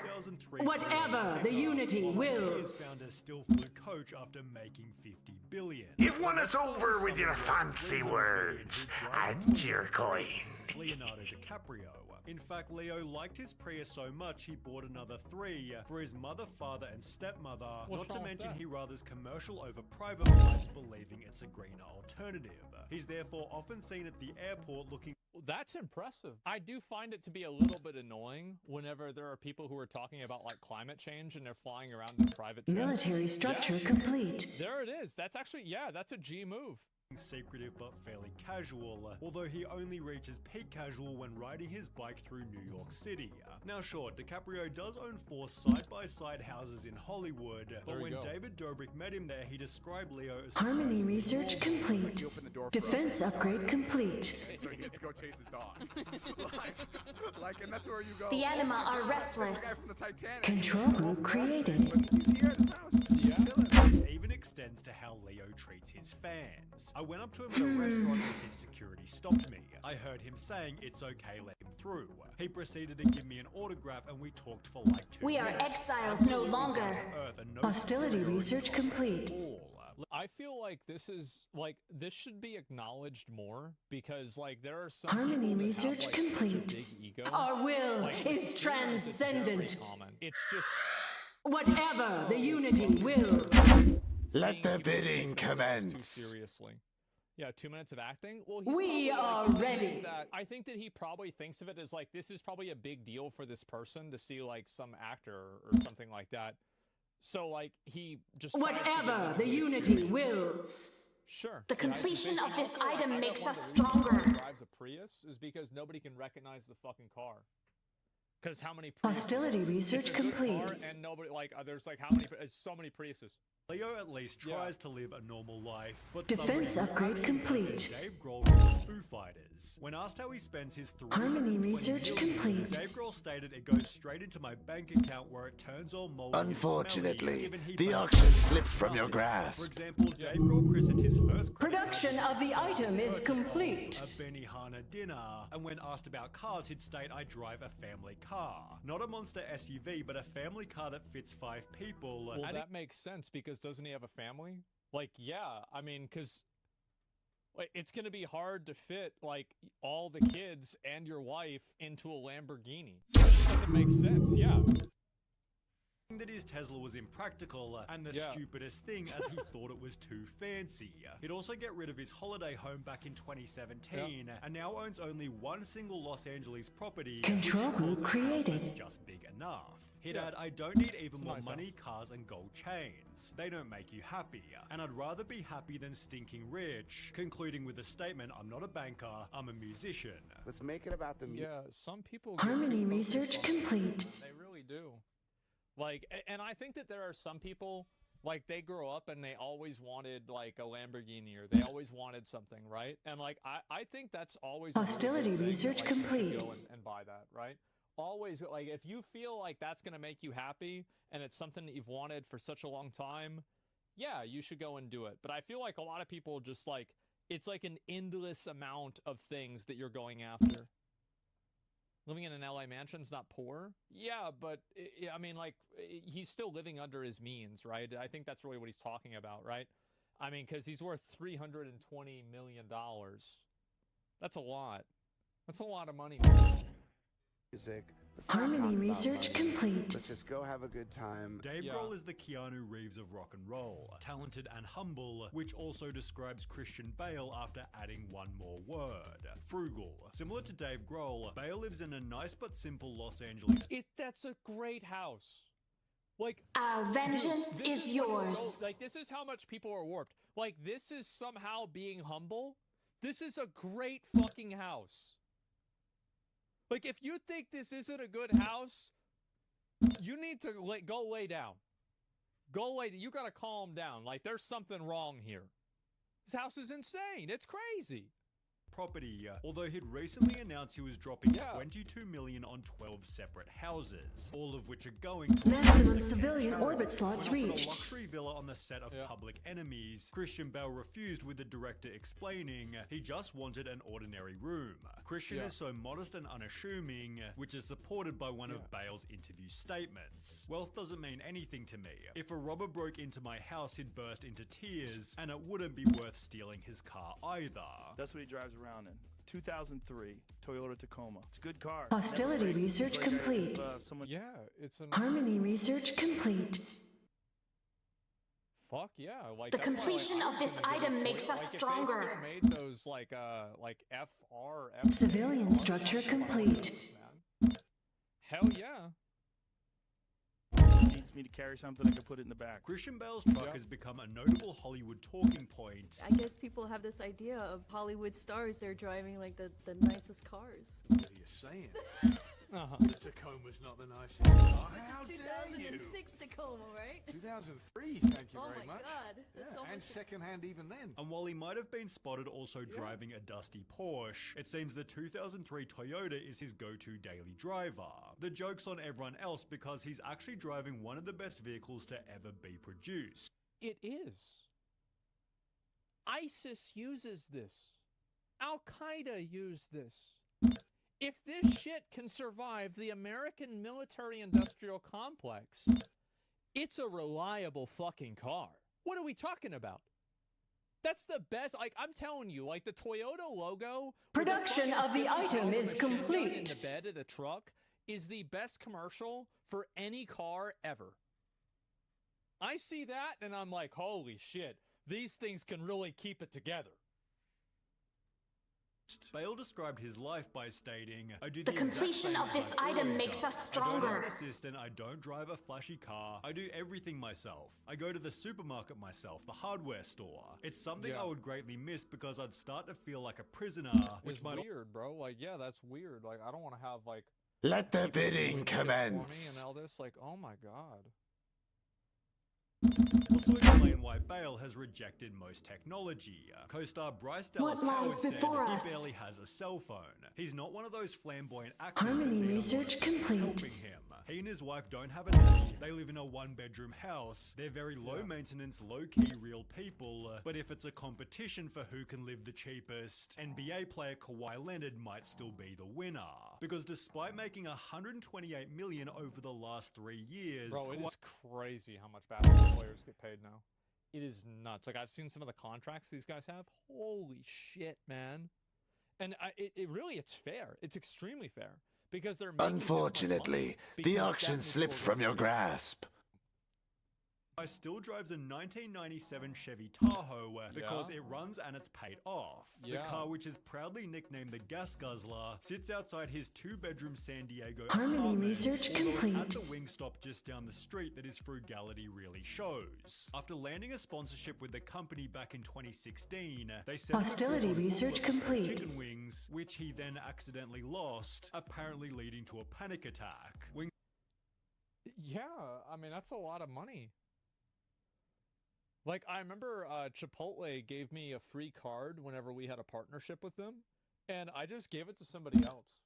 Whatever the Unity wills. Found a still flew coach after making 50 billion. You've won us over with your fancy words and your coins. Leonardo DiCaprio. In fact, Leo liked his Prius so much he bought another 3 for his mother, father, and stepmother. What's Not to wrong with mention that? he rathers commercial over private flights, believing it's a greener alternative. He's therefore often seen at the airport looking. That's impressive. I do find it to be a little bit annoying whenever there are people who are talking about like climate change and they're flying around in private jets. Military structure complete. There it is. That's actually, yeah, that's a G move. Secretive but fairly casual, although he only reaches peak casual when riding his bike through New York City. Now sure, DiCaprio does own 4 side-by-side houses in Hollywood, but when David Dobrik met him there, he described Leo as Harmony research complete. Defense upgrade complete. So he gets to go chase his dog. like, and that's where you go. The anima are restless. The guy from the Titanic. Control group created. He's here at his house. This even extends to how Leo treats his fans. I went up to him at a restaurant and his security stopped me. I heard him saying, "It's okay, let him through." He proceeded to give me an autograph and we talked for like 2 We are minutes. exiles no longer. Hostility research complete. I feel like this should be acknowledged more because like there are some Harmony people that research have, like, such a complete. big ego. Our will Like, is it's transcendent. very common. It's just Whatever the Unity wills. Let the people bidding take themselves Too commence. seriously. Yeah, 2 minutes of acting. Well, We are ready. I think that he probably thinks of it as like this is probably a big deal for this person to see like some actor or something like that. So like he just tries to Whatever get the really Unity serious. wills. Sure. The completion of this item I bet makes one us of the reasons stronger. he drives a Prius is because nobody can recognize the fucking car. Because how many Priuses? Hostility research It's a good complete. car and nobody there's like how many? So many Priuses. Leo at least tries to live a normal life, but Defense upgrade complete. Dave Grohl from the Foo Fighters. When asked how he spends his Harmony research complete. Dave Grohl stated it goes straight into my bank account where it turns all moldy and Unfortunately, smelly, given he the pays auction for slipped from your nothing. grasp. For example, Dave Grohl christened his first Production of the item is complete. a Benihana dinner, and when asked about cars, he'd state, "I drive a family car. Not a monster SUV, but a family car that fits 5 people." Well, And that makes sense because doesn't he have a family? Like, yeah, I mean, because like, it's going to be hard to fit like all the kids and your wife into a Lamborghini. It just doesn't make sense. Yeah. that his Tesla was impractical and the Yeah. stupidest thing as he thought it was too fancy. He'd also get rid of his holiday home back in 2017 and now owns only one single Los Angeles property. Control which he calls group a house created. that's just big enough. He'd Yeah. add, "I don't need even It's more nice, money, cars, and gold chains. They don't make you happy. And I'd rather be happy than stinking rich." Concluding with the statement, "I'm not a banker, I'm a musician." Let's make it about the Yeah, some people get Harmony too research focused on the complete. money. They really do. Like, and I think that there are some people, like, they grow up and they always wanted, like, a Lamborghini or they always wanted something, right? And, like, I think that's always a really Hostility good thing, research like, you should complete. go and buy that, right? Always, like, if you feel like that's going to make you happy and it's something that you've wanted for such a long time, yeah, you should go and do it. But I feel like a lot of people just, like, it's like an endless amount of things that you're going after. Living in an LA mansion's not poor. Yeah, but I mean, like, he's still living under his means, right? I think that's really what he's talking about, right? I mean, because he's worth $320 million. That's a lot. That's a lot of money. music Harmony research complete. Let's just go have a good time. Dave Grohl is the Keanu Reeves of rock and roll. Talented and humble, which also describes Christian Bale after adding one more word. Frugal. Similar to Dave Grohl, Bale lives in a nice but simple Los Angeles. That's a great house. Like, our vengeance is yours. So, like, this is how much people are warped. Like, this is somehow being humble. This is a great fucking house. Like, if you think this isn't a good house, you need to go lay down. You gotta calm down. Like, there's something wrong here. This house is insane. It's crazy. Property, although he'd recently announced he was dropping $22 million on 12 separate houses, all of which are going to maximum civilian orbit slots reached. A luxury villa on the set of Public Enemies. Christian Bale refused, with the director explaining he just wanted an ordinary room. Christian is so modest and unassuming, which is supported by one of Bale's interview statements. Wealth doesn't mean anything to me. If a robber broke into my house, he'd burst into tears, and it wouldn't be worth stealing his car either. That's what he drives around in. 2003 Toyota Tacoma. It's a good car. Hostility research complete. It's an Harmony research complete. Fuck yeah! Like the completion of this item makes us stronger. If they still made those like FR civilian structure complete. Hell yeah! Needs me to carry something, I can put it in the back. Christian Bale's truck has become a notable Hollywood talking point. I guess people have this idea of Hollywood stars, they're driving like the nicest cars. What are you saying? The Tacoma's not the nicest car. How dare you? 2006 Tacoma, right? 2003, thank you oh very my much. God. That's And secondhand even then. And while he might have been spotted also driving a dusty Porsche, it seems the 2003 Toyota is his go-to daily driver. The joke's on everyone else because he's actually driving one of the best vehicles to ever be produced. It is. ISIS uses this. Al-Qaeda used this. If this shit can survive the American military-industrial complex, it's a reliable fucking car. What are we talking about? That's the best. Like, I'm telling you, like the Toyota logo. Production of the item is complete. In the bed of the truck is the best commercial for any car ever. I see that and I'm like, holy shit, these things can really keep it together. Bale described his life by stating, I do the completion of this item makes us stronger. I don't have an assistant, I don't drive a flashy car, I do everything myself. I go to the supermarket myself, the hardware store. It's something I would greatly miss because I'd start to feel like a prisoner, which it's weird, bro. Like, yeah, that's weird. Like, I don't want to have, like... Let the bidding commence. And all this, like, oh my god. Also explain why Bale has rejected most technology. Co-star Bryce Dallas Howard said he barely has a cell phone. He's not one of those flamboyant actors Harmony research complete. Helping him. He and his wife don't have a nanny. They live in a one-bedroom house. They're very low-maintenance, low-key real people. But if it's a competition for who can live the cheapest, NBA player Kawhi Leonard might still be the winner. Because despite making $128 million over the last 3 years... Bro, it is crazy how much basketball players get paid now. It is nuts. Like, I've seen some of the contracts these guys have. Holy shit, man. And it's fair. It's extremely fair. Because they're unfortunately, the auction slipped from your grasp. I still drives a 1997 Chevy Tahoe because it runs and it's paid off. The car, which is proudly nicknamed the Gas Guzzler, sits outside his 2-bedroom San Diego Harmony research complete. At the Wingstop just down the street that his frugality really shows. After landing a sponsorship with the company back in 2016, they said hostility research complete. Chicken wings, which he then accidentally lost, apparently leading to a panic attack. Yeah, I mean that's a lot of money. Like, I remember Chipotle gave me a free card whenever we had a partnership with them, and I just gave it to somebody else.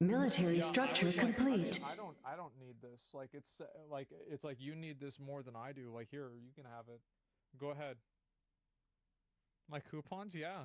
Military structure complete. Like, I don't need this. Like, it's like you need this more than I do. Like, here, you can have it. Go ahead. My coupons, yeah.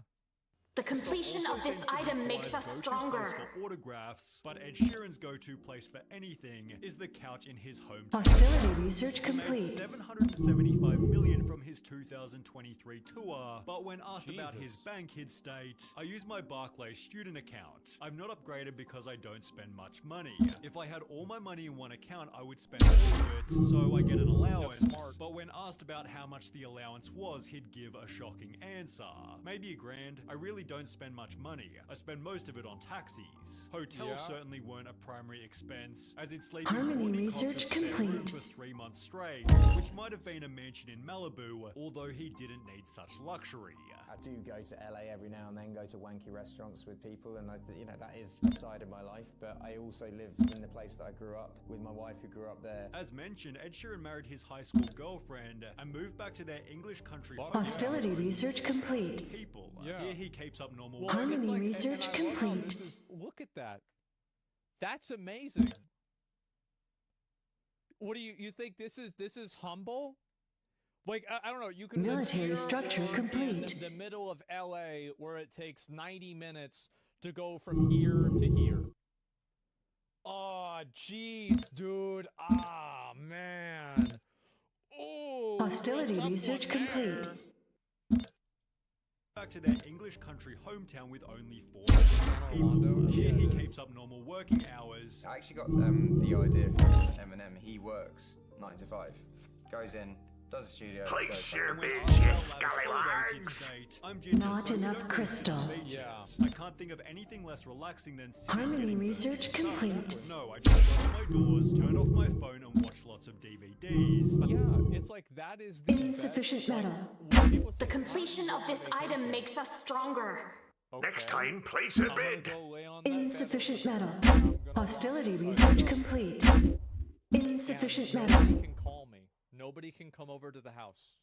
The completion of this item makes us stronger. For autographs, but Ed Sheeran's go-to place for anything is the couch in his home. Hostility research complete. $775 million from his his 2023 tour, but when asked about his bank, he'd state, "I use my Barclays student account. I'm not upgraded because I don't spend much money. If I had all my money in one account, I would spend all of it, so I get an allowance." But when asked about how much the allowance was, he'd give a shocking answer. "Maybe $1,000. I really don't spend much money. I spend most of it on taxis. Hotels certainly weren't a primary expense, as it's sleeping Harmony research complete. for 3 months straight, which might have been a mansion in Malibu, although he didn't need such luxury." I do go to LA every now and then, go to wanky restaurants with people, and that is a side of my life, but I also live in the place that I grew up with my wife who grew up there. As mentioned, Ed Sheeran married his high school girlfriend and moved back to their English country home. Hostility research complete. People. Here he keeps up normal Harmony research complete. Look at that. That's amazing. What do you think this is humble? Like, I don't know, you can military structure complete. In the middle of LA where it takes 90 minutes to go from here to here. Oh, jeez, dude. Ah, man. Oh, hostility research complete. Back to their English country hometown with only 4 people. Here he keeps up normal working hours. I actually got the idea from Eminem. He works 9 to 5. Goes in, does a studio, goes home. Not enough crystal. I can't think of anything less relaxing than harmony research complete. No, I just shut all my doors, turn off my phone, and watch lots of DVDs. Yeah, it's like that is the insufficient metal. The completion of this item makes us stronger. Next time, place a bid. Insufficient metal. Hostility research complete. Insufficient metal. Nobody can call me. Nobody can come over to the house.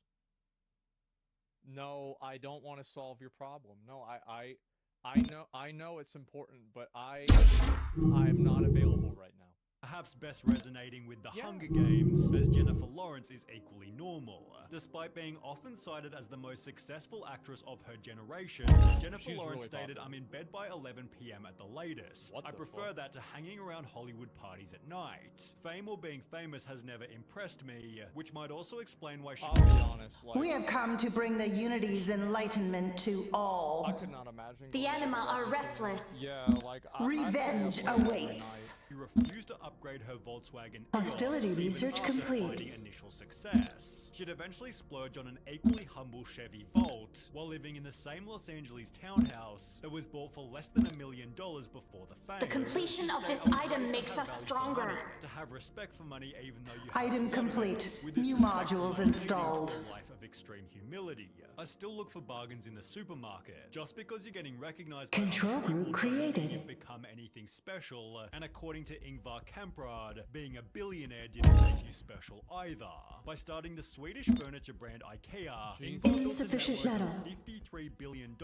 No, I don't want to solve your problem. No, I know it's important, but I'm not available right now. Perhaps best resonating with the Hunger Games, as Jennifer Lawrence is equally normal. Despite being often cited as the most successful actress of her generation, Jennifer Lawrence stated, "I'm in bed by 11 p.m. at the latest. I prefer that to hanging around Hollywood parties at night. Fame or being famous has never impressed me," which might also explain why she— I'll be honest, we have come to bring the Unity's enlightenment to all. I could not imagine. The anima are restless. Yeah, like revenge awaits. She refused to upgrade her Volkswagen hostility EOS, research even after complete. finding initial success. She'd eventually splurge on an equally humble Chevy Volt while living in the same Los Angeles townhouse that was bought for less than $1 million before the fame. The completion of this item makes us stronger. To have respect for money even though you item complete. New modules installed. Life of extreme humility. I still look for bargains in the supermarket. Just because you're getting recognized control group created, you've become anything special. And according to Ingvar Kamprad, being a billionaire didn't make you special either. By starting the Swedish furniture brand IKEA, Ingvar insufficient metal. $53 billion.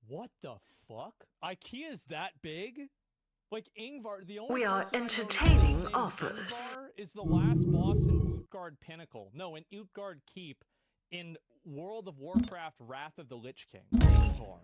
What the fuck? IKEA's that big? Like Ingvar, the only we are person entertaining offers. Ingvar is the last boss in Utgard Pinnacle. No, in Utgard Keep in World of Warcraft Wrath of the Lich King. Ingvar.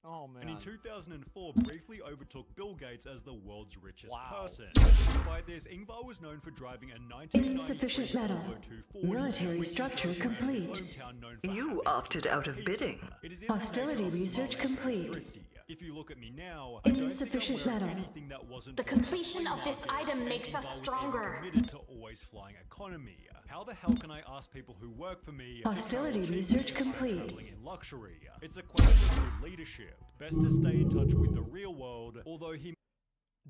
Oh man. And in 2004, briefly overtook Bill Gates as the world's richest person. Despite this, Ingvar was known for driving a 1993 insufficient metal. Volvo 240, military structure complete. You opted out of bidding. Hostility research complete. If you look at me now, insufficient metal. Anything that wasn't the completion of this item makes us stronger. Committed to always flying economy. How the hell can I ask people who work for me? Hostility research complete. In luxury. It's a question of good leadership. Best to stay in touch with the real world. Although he.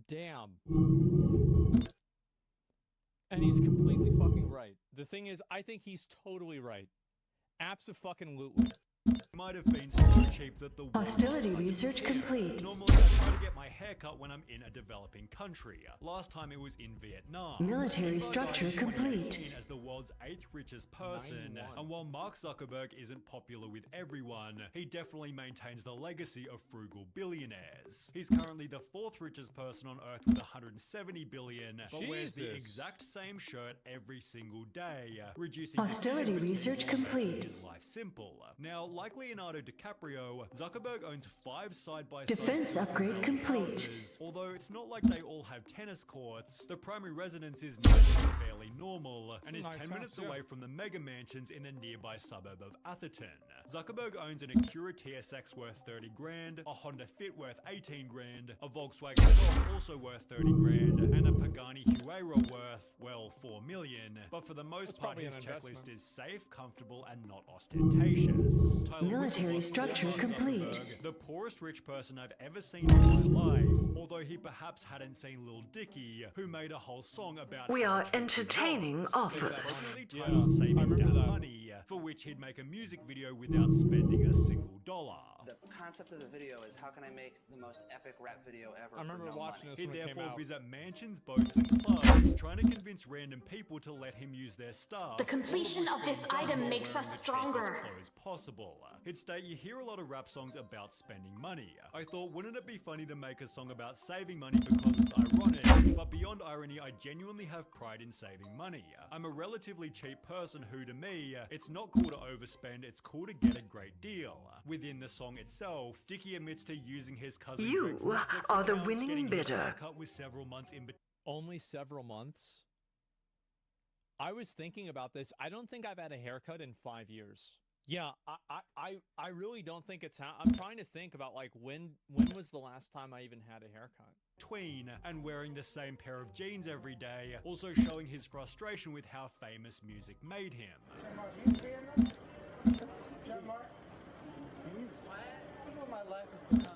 Damn. And he's completely fucking right. The thing is, I think he's totally right. Abso-fucking-lutely. Might have been so cheap that the hostility research complete. Normally I try to get my hair cut when I'm in a developing country. Last time it was in Vietnam. Military structure complete. As the world's 8th richest person, 91. And while Mark Zuckerberg isn't popular with everyone, he definitely maintains the legacy of frugal billionaires. He's currently the 4th richest person on Earth with 170 billion, but wears the exact same shirt every single day, reducing hostility research complete. His life simple. Now, like Leonardo DiCaprio, Zuckerberg owns 5 side-by-side defense upgrade complete. Although it's not like they all have tennis courts, the primary residence is known to be fairly fairly normal and is nice 10 minutes house, yeah. away from the mega mansions in the nearby suburb of Atherton. Zuckerberg owns an Acura TSX worth 30 grand, a Honda Fit worth 18 grand, a Volkswagen Golf also worth 30 grand, and a Pagani Huayra worth, well, 4 million. But for the most part, his checklist is safe, comfortable, and not ostentatious. Military structure complete. The poorest rich person I've ever seen in my life, although he perhaps hadn't seen Lil Dicky, who made a whole song about We are entertaining offers. Titled Saving That Money, for which he'd make a music video without spending a single dollar. The concept of the video is how can I make the most epic rap video ever? I remember watching this He'd when it came therefore out. visit mansions, boats, and clubs, trying to convince random people to let him use their stuff. The completion of this item makes us stronger. Possible. He'd state you hear a lot of rap songs about spending money. I thought, wouldn't it be funny to make a song about saving money because it's ironic? But beyond irony, I genuinely have pride in saving money. I'm a relatively cheap person who, to me, it's not cool to overspend, it's cool to get a great deal. Within the song itself, Dicky admits to using his cousin You Greg's Netflix are the accounts, winning getting his bidder. haircut with several months in between. Only several months? I was thinking about this. I don't think I've had a haircut in 5 years. Yeah, I really don't think it's I'm trying to think about like when was the last time I even had a haircut? Tween and wearing the same pair of jeans every day, also showing his frustration with how famous music made him.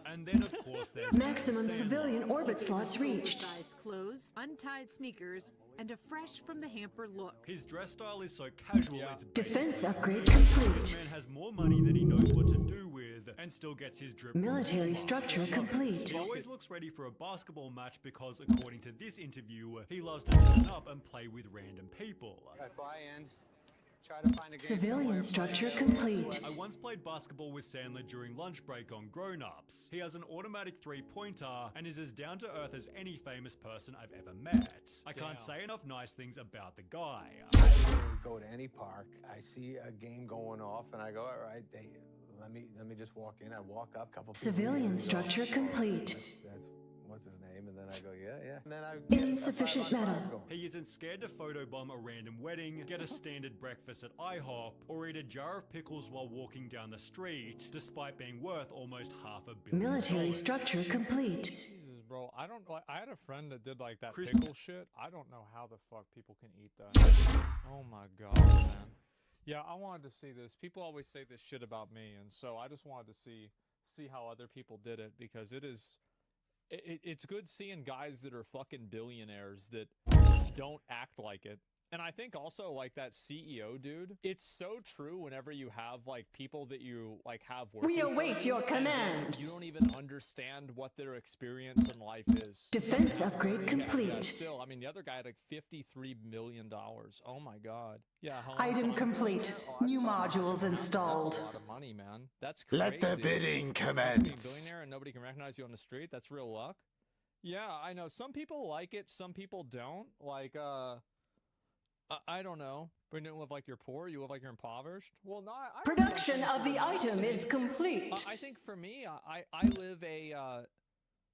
And then, of course, there's Maximum civilian orbit slots reached. Oversized clothes, untied sneakers, and a fresh from the hamper look. His dress style is so casual, it's Defense basic. upgrade complete. This man has more money than he knows what to do with, and still gets his drip. Military structure complete. He always looks ready for a basketball match because, according to this interview, he loves to turn up and play with random people. I fly in. Try to find a game Civilian structure complete. I once played basketball with Sandler during lunch break on Grown Ups. He has an automatic three-pointer and is as down-to-earth as any famous person I've ever met. I can't say enough nice things about the guy. I literally go to any park, I see a game going off, and I go, all right, let me just walk in. I walk up, couple. Civilian structure complete. That's what's his name, and then I go, yeah. And then I Insufficient metal. He isn't scared to photobomb a random wedding, get a standard breakfast at IHOP, or eat a jar of pickles while walking down the street, despite being worth almost $500 million. Military structure complete. Jesus, bro, I don't know. I had a friend that did like that pickle shit. I don't know how the fuck people can eat that. Oh my god, man. Yeah, I wanted to see this. People always say this shit about me, and so I just wanted to see how other people did it, because it's good seeing guys that are fucking billionaires that don't act like it. And I think also like that CEO dude, it's so true whenever you have like people that you like have working. We await your command. You don't even understand what their experience in life is. Defense upgrade complete. Yeah, still, I mean, the other guy had like $53 million. Oh my god. Yeah. Item complete. New modules installed. That's a lot of money, man. That's crazy. Let the bidding commence. Being a billionaire and nobody can recognize you on the street. That's real luck. Yeah, I know. Some people like it. Some people don't. Like, I don't know. But you don't live like you're poor. You live like you're impoverished. Well, no. Production of the item is complete. I think for me, I live a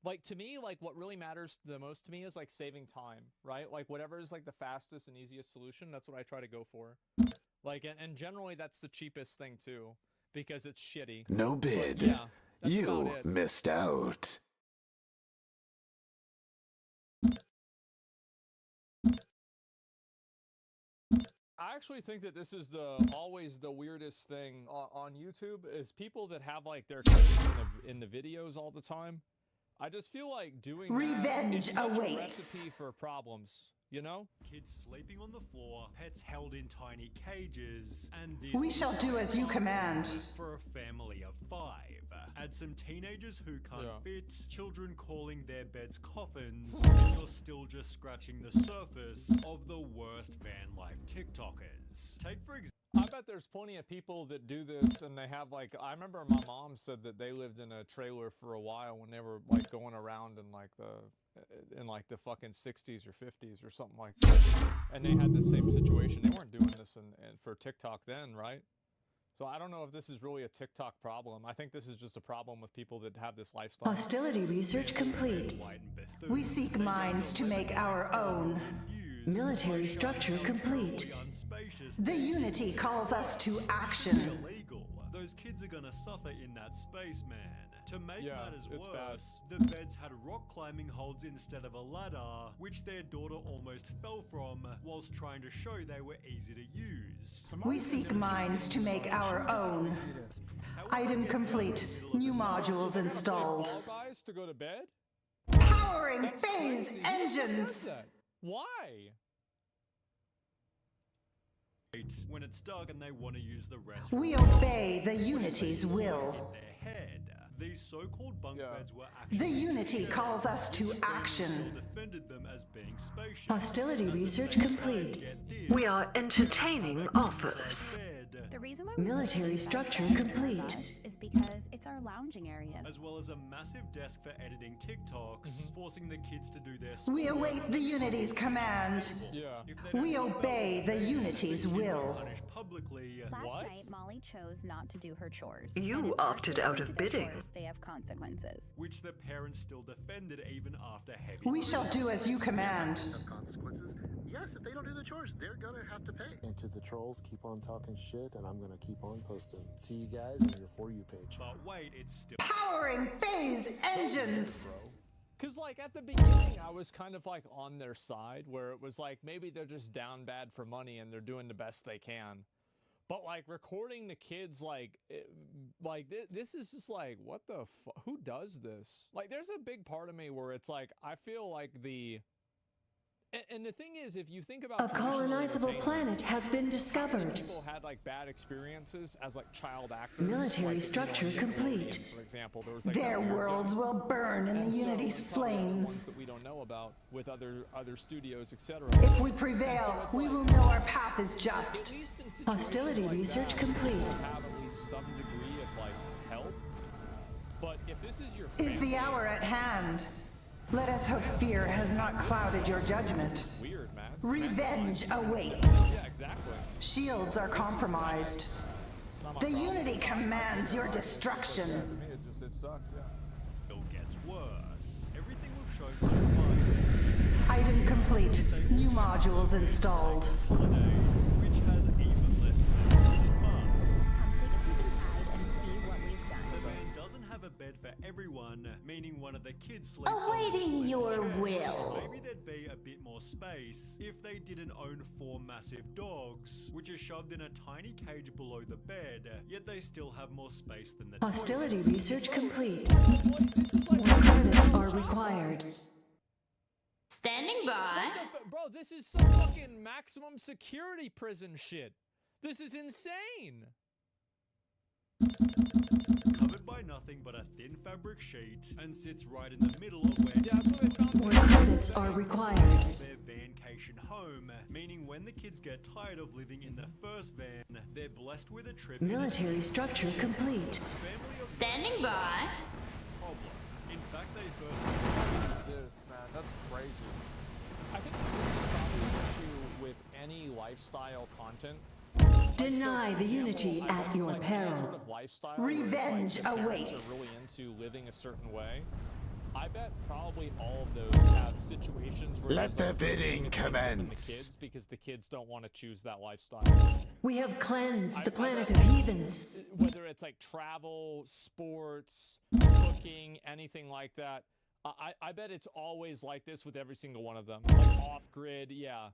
like, to me, like what really matters the most to me is like saving time, right? Like whatever is like the fastest and easiest solution. That's what I try to go for. Like, and generally that's the cheapest thing too, because it's shitty. No bid. But, yeah, that's you about it. missed out. I actually think that this is always the weirdest thing on YouTube is people that have like their kids in the videos all the time. I just feel like doing Revenge that is awaits. a recipe for problems, you know? Kids sleeping on the floor, pets held in tiny cages, and this We shall do as you command. For a family of 5. Add some teenagers who can't fit, children calling their beds coffins, and you're still just scratching the surface of the worst van life TikTokers. Take for example. I bet there's plenty of people that do this and they have like, I remember my mom said that they lived in a trailer for a while when they were like going around in like the fucking 60s or 50s or something like that. And they had the same situation. They weren't doing this for TikTok then, right? So I don't know if this is really a TikTok problem. I think this is just a problem with people that have this lifestyle. Hostility research complete. We seek minds to make our own. use. Military structure complete. The Unity calls us to action. Illegal. Those kids are gonna suffer in that space, man. To make matters it's worse, the beds had rock climbing holds instead of a ladder, which their daughter almost fell from whilst trying to show they were easy to use. We seek minds to make our own. Item complete. New modules installed. All guys to go to bed? Powering phase engines. Why? When it's dark and they want to use the restroom. We obey the Unity's will. In their head. These so-called bunk beds were actually The Unity calls us to action. Defended them as being spacious. Hostility research complete. We are entertaining offers. The reason why Military structure complete. is because it's our lounging area. As well as a massive desk for editing TikToks, forcing the kids to do their We await the Unity's command. We obey the Unity's will. Publicly. Last night, Molly chose not to do her chores. You And if our opted kids out don't of do their bidding. chores, they have consequences. Which the parents still defended even after heavy. We shall do as you command. Consequences? Yes, if they don't do the chores, they're gonna have to pay. And to the trolls, keep on talking shit, and I'm gonna keep on posting. See you guys on your For You page. But wait, it's still Powering phase engines. Because, like, at the beginning, I was kind of, like, on their side, where it was like, maybe they're just down bad for money and they're doing the best they can. But, like, recording the kids, like, this is just like, what the fuck? Who does this? Like, there's a big part of me where it's like, I feel like and the thing is, if you think about A colonizable planet has been discovered. People had like bad experiences as like child actors. Military structure complete. For example, there was like Their worlds will burn in the Unity's flames. That we don't know about with other studios, etc. If we prevail, we will know our path is just. Hostility research complete. Have at least some degree of like help. But if this is your Is the hour at hand? Let us hope fear has not clouded your judgment. Weird, man. Revenge awaits. Yeah, exactly. Shields are compromised. The Unity commands your destruction. It sucks, yeah. It gets worse. Everything we've shown so far is Item complete. New modules installed. holidays, which has even less space than months. Come take a peek inside and see what we've done. The van doesn't have a bed for everyone, meaning one of the kids sleeps Awaiting your chair. will. Maybe there'd be a bit more space if they didn't own 4 massive dogs, which are shoved in a tiny cage below the bed, yet they still have more space than the Hostility toilet. research complete. More credits are required. Standing by. Bro, this is some fucking maximum security prison shit. This is insane. Covered by nothing but a thin fabric sheet, and sits right in the middle of where More credits are required. their vancation home, meaning when the kids get tired of living in the first van, they're blessed with a trip. Military structure complete. Standing by. Problem. In fact, they first. This, man, that's crazy. I think this is probably an issue with any lifestyle content. Deny the Unity at your peril. Sort of lifestyle Revenge where it's like the parents awaits. are really into living a certain way. I bet probably all of those have situations where Let there's, the bidding the commence. kids because the kids don't want to choose that lifestyle. We have cleansed the planet of heathens. Whether it's like travel, sports, cooking, anything like that. I bet it's always like this with every single one of them. Like off-grid, yeah.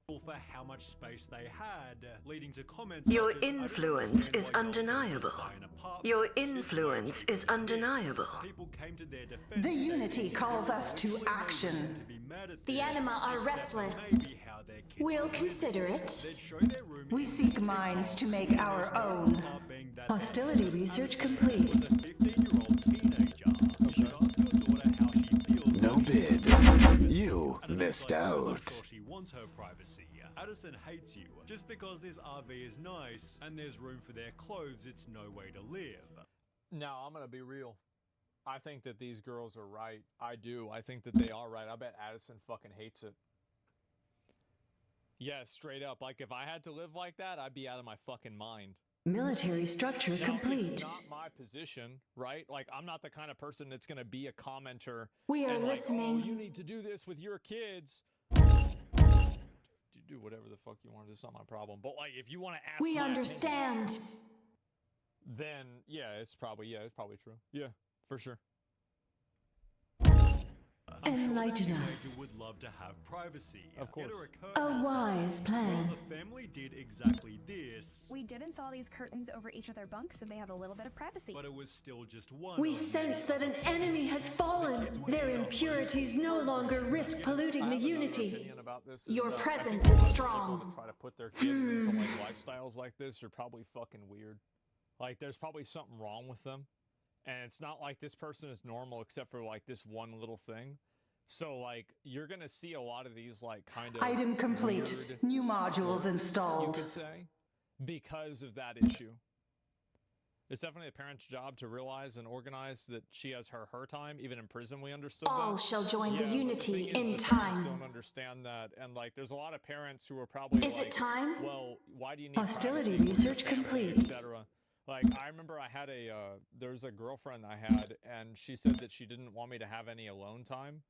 For how much space they had, leading to comments. Your such as, "I don't influence understand is why y'all don't undeniable. just buy an apartment. Your It's way influence cheaper is than undeniable. this." People came to their defense. The Unity calls us to action. The anima are restless. We'll consider it. We seek minds to make our own. Hostility research complete. No bid. You missed out. She wants her privacy. Addison hates you. Just because this RV is nice and there's room for their clothes, it's no way to live. No, I'm gonna be real. I think that these girls are right. I do. I think that they are right. I bet Addison fucking hates it. Yeah, straight up. Like, if I had to live like that, I'd be out of my fucking mind. Military structure Now, complete. It's not my position, right? Like, I'm not the kind of person that's going to be a commenter. We are and like, listening. Oh, you need to do this with your kids. You do whatever the fuck you want. It's not my problem. But like, if you want to ask, We my understand. opinion, then it's probably true. Yeah, for sure. Enlighten Teenager us. would love to have privacy. Of course. Get her a A curtain wise size. plan. Well, the family did exactly this, We did install these curtains over each of their bunks so they have a little bit of privacy. but it was still just one. We of sense many. that an enemy has fallen. Their impurities no longer risk polluting the unity. Opinion about this Your I think presence a lot is of people strong. that try to put their kids into like lifestyles like this are probably fucking weird. Like, there's probably something wrong with them, and it's not like this person is normal except for like this one little thing. So like, you're gonna see a lot of these like kind of Item complete. weird New modules you installed. could say, because of that issue. It's definitely a parent's job to realize and organize that she has her time. Even in prison, we understood All that. shall join the Yeah, but unity thing is in that parents time. Don't understand that, and like, there's a lot of parents who are probably Is it like, time? well, why do you need Hostility privacy with your research family, complete. etc. Like, I remember I had there was a girlfriend I had, and she said that she didn't want me to have any alone time.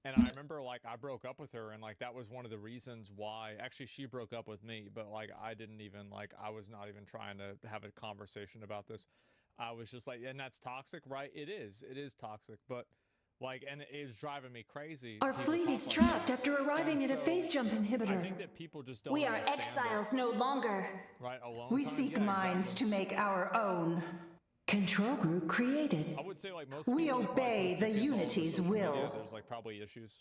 And I remember, like, I broke up with her, and, like, that was one of the reasons why. Actually, she broke up with me, but, like, I didn't even, like, I was not even trying to have a conversation about this. I was just like, and that's toxic, right? It is toxic, but, like, and it was driving me crazy. Our People fleet talk is like trapped that. after arriving And at a so, phase jump I inhibitor. think that people just don't We are understand exiles it, no longer. right? Alone We time? seek Yeah, minds exactly. to make our own. Control group created. I would say, like, most We people that, like, obey post the their kids all over unity's social media, will. There's, like, probably issues.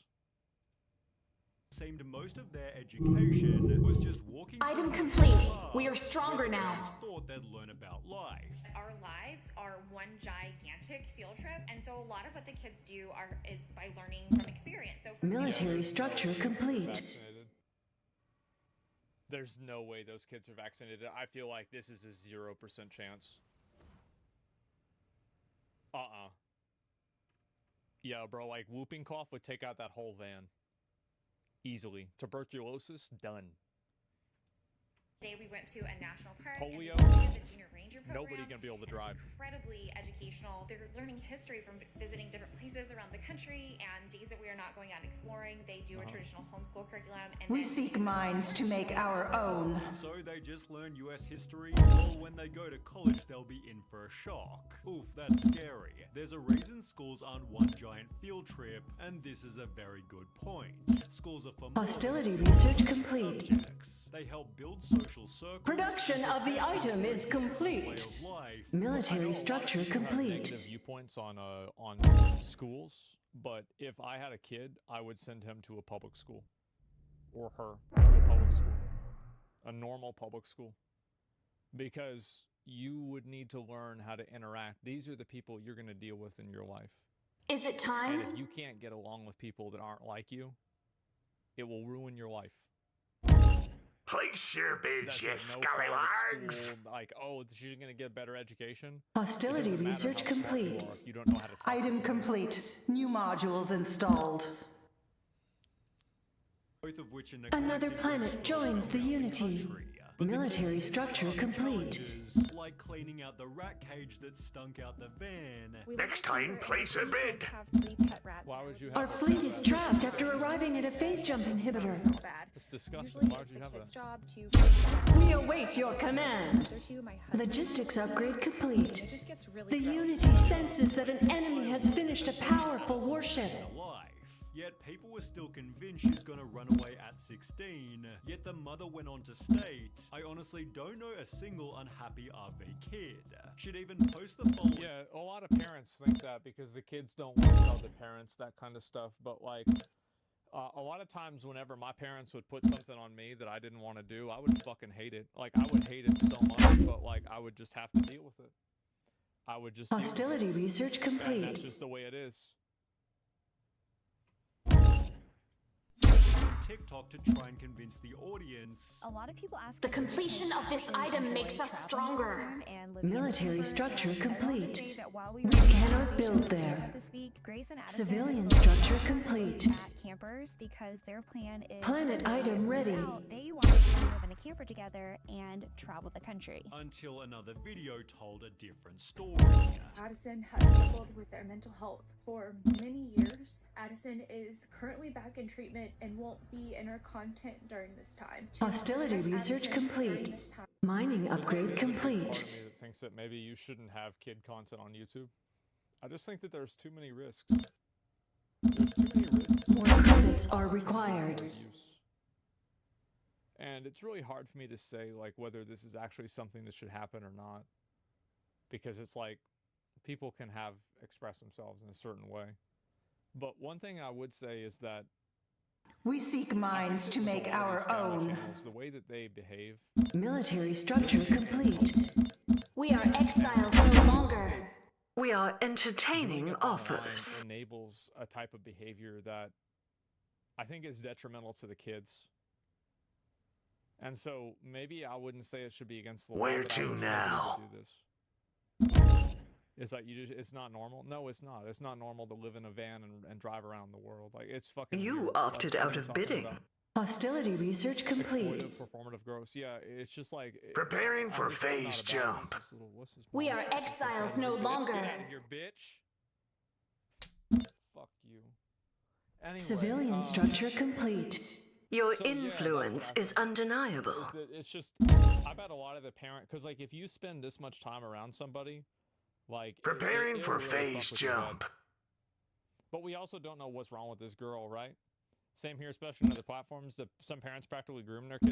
Seemed most of their education was just walking. Item through complete. the park, We are stronger where the now. kids thought they'd learn about life. Our lives are one gigantic field trip, and so a lot of what the kids do is by learning from experience. So for Military structure complete. Vaccinated. There's no way those kids are vaccinated. I feel like this is a 0% chance. Yeah, bro, like, whooping cough would take out that whole van. Easily. Tuberculosis, done. today we went to a national park. Polio, and we did the junior ranger program. nobody gonna be able to drive. It's incredibly educational. They're learning history from visiting different places around the country, and days that we are not going out and exploring, they do a traditional homeschool curriculum. And We then seek minds to make our own. So they just learn US history? Well, when they go to college, they'll be in for a shock. Oof, that's scary. There's a reason schools aren't one giant field trip, and this is a very good point. Schools are for more Hostility than research complete. subjects. They help build social circles. Production of the item is complete. Way of life. Military structure Have complete. negative viewpoints on schools, but if I had a kid, I would send him to a public school, or her to a public school, a normal public school, because you would need to learn how to interact. These are the people you're going to deal with in your life. Is it time? And if you can't get along with people that aren't like you, it will ruin your life. Place your bids, That's you like no private scallywags. school, like, oh, she's going to get better education. Hostility It doesn't matter research how smart you complete. are if you don't know how to talk to Item someone. complete. New modules installed. Both of which are Another neglected planet for joins the unity. country. But the Military kids structure have complete. challenges, like cleaning out the rat cage that stunk out the van. Next time, place a bid. Why would you have Our a fleet pet is rat? trapped after arriving at a phase jump inhibitor. It's disgusting. Why would you have that? Job to We await your command. Logistics upgrade complete. The Unity senses that an enemy has finished a powerful warship. Life. Yet people were still convinced she's gonna run away at 16. Yet the mother went on to state, I honestly don't know a single unhappy RV kid. She'd even post the following. Yeah, a lot of parents think that because the kids don't want to tell the parents that kind of stuff. But like, a lot of times whenever my parents would put something on me that I didn't want to do, I would fucking hate it. Like, I would hate it so much, but like, I would just have to deal with it. I would just deal with it. Hostility research And that's complete. just the way it is. TikTok to try and convince the audience. A lot of people ask The completion of this item makes us stronger. Military structure complete. Say that while we We were cannot build there. this week, Grace and Addison Civilian structure complete. at campers because their plan is Planet item ready. They wanted to live in a camper together and travel the country. Until another video told a different story. Addison has struggled with their mental health for many years. Addison is currently back in treatment and won't be in her content during this time. Hostility research complete. Mining upgrade complete. Part of me that thinks that maybe you shouldn't have kid content on YouTube. I just think that there's too many risks. More credits are required. And it's really hard for me to say like whether this is actually something that should happen or not. Because it's like people can express themselves in a certain way. But one thing I would say is that We seek minds to make our own. the way that they behave. Military structure complete. We are exiles no longer. We are entertaining Doing it offers. online enables a type of behavior that I think is detrimental to the kids. And so maybe I wouldn't say it should be against the law. Where but I to would say now? do this. It's like it's not normal. No, it's not. It's not normal to live in a van and drive around the world. Like it's fucking. You weird. opted Like, out what are of you talking bidding. about? Hostility research complete. Exploitive, performative gross. Yeah, it's just like Preparing I'm for just not phase about jump. this little, what's his We name? are exiles no longer. Get out of here, bitch. Fuck you. Anyway, Civilian structure complete. Your So, yeah, that's influence what I is think. undeniable. Is that it's just, I bet a lot of the parent, because like if you spend this much time around somebody, like Preparing it'll for really phase fuck with your head. jump. But we also don't know what's wrong with this girl, right? Same here, especially on other platforms. That some parents practically groom their kids.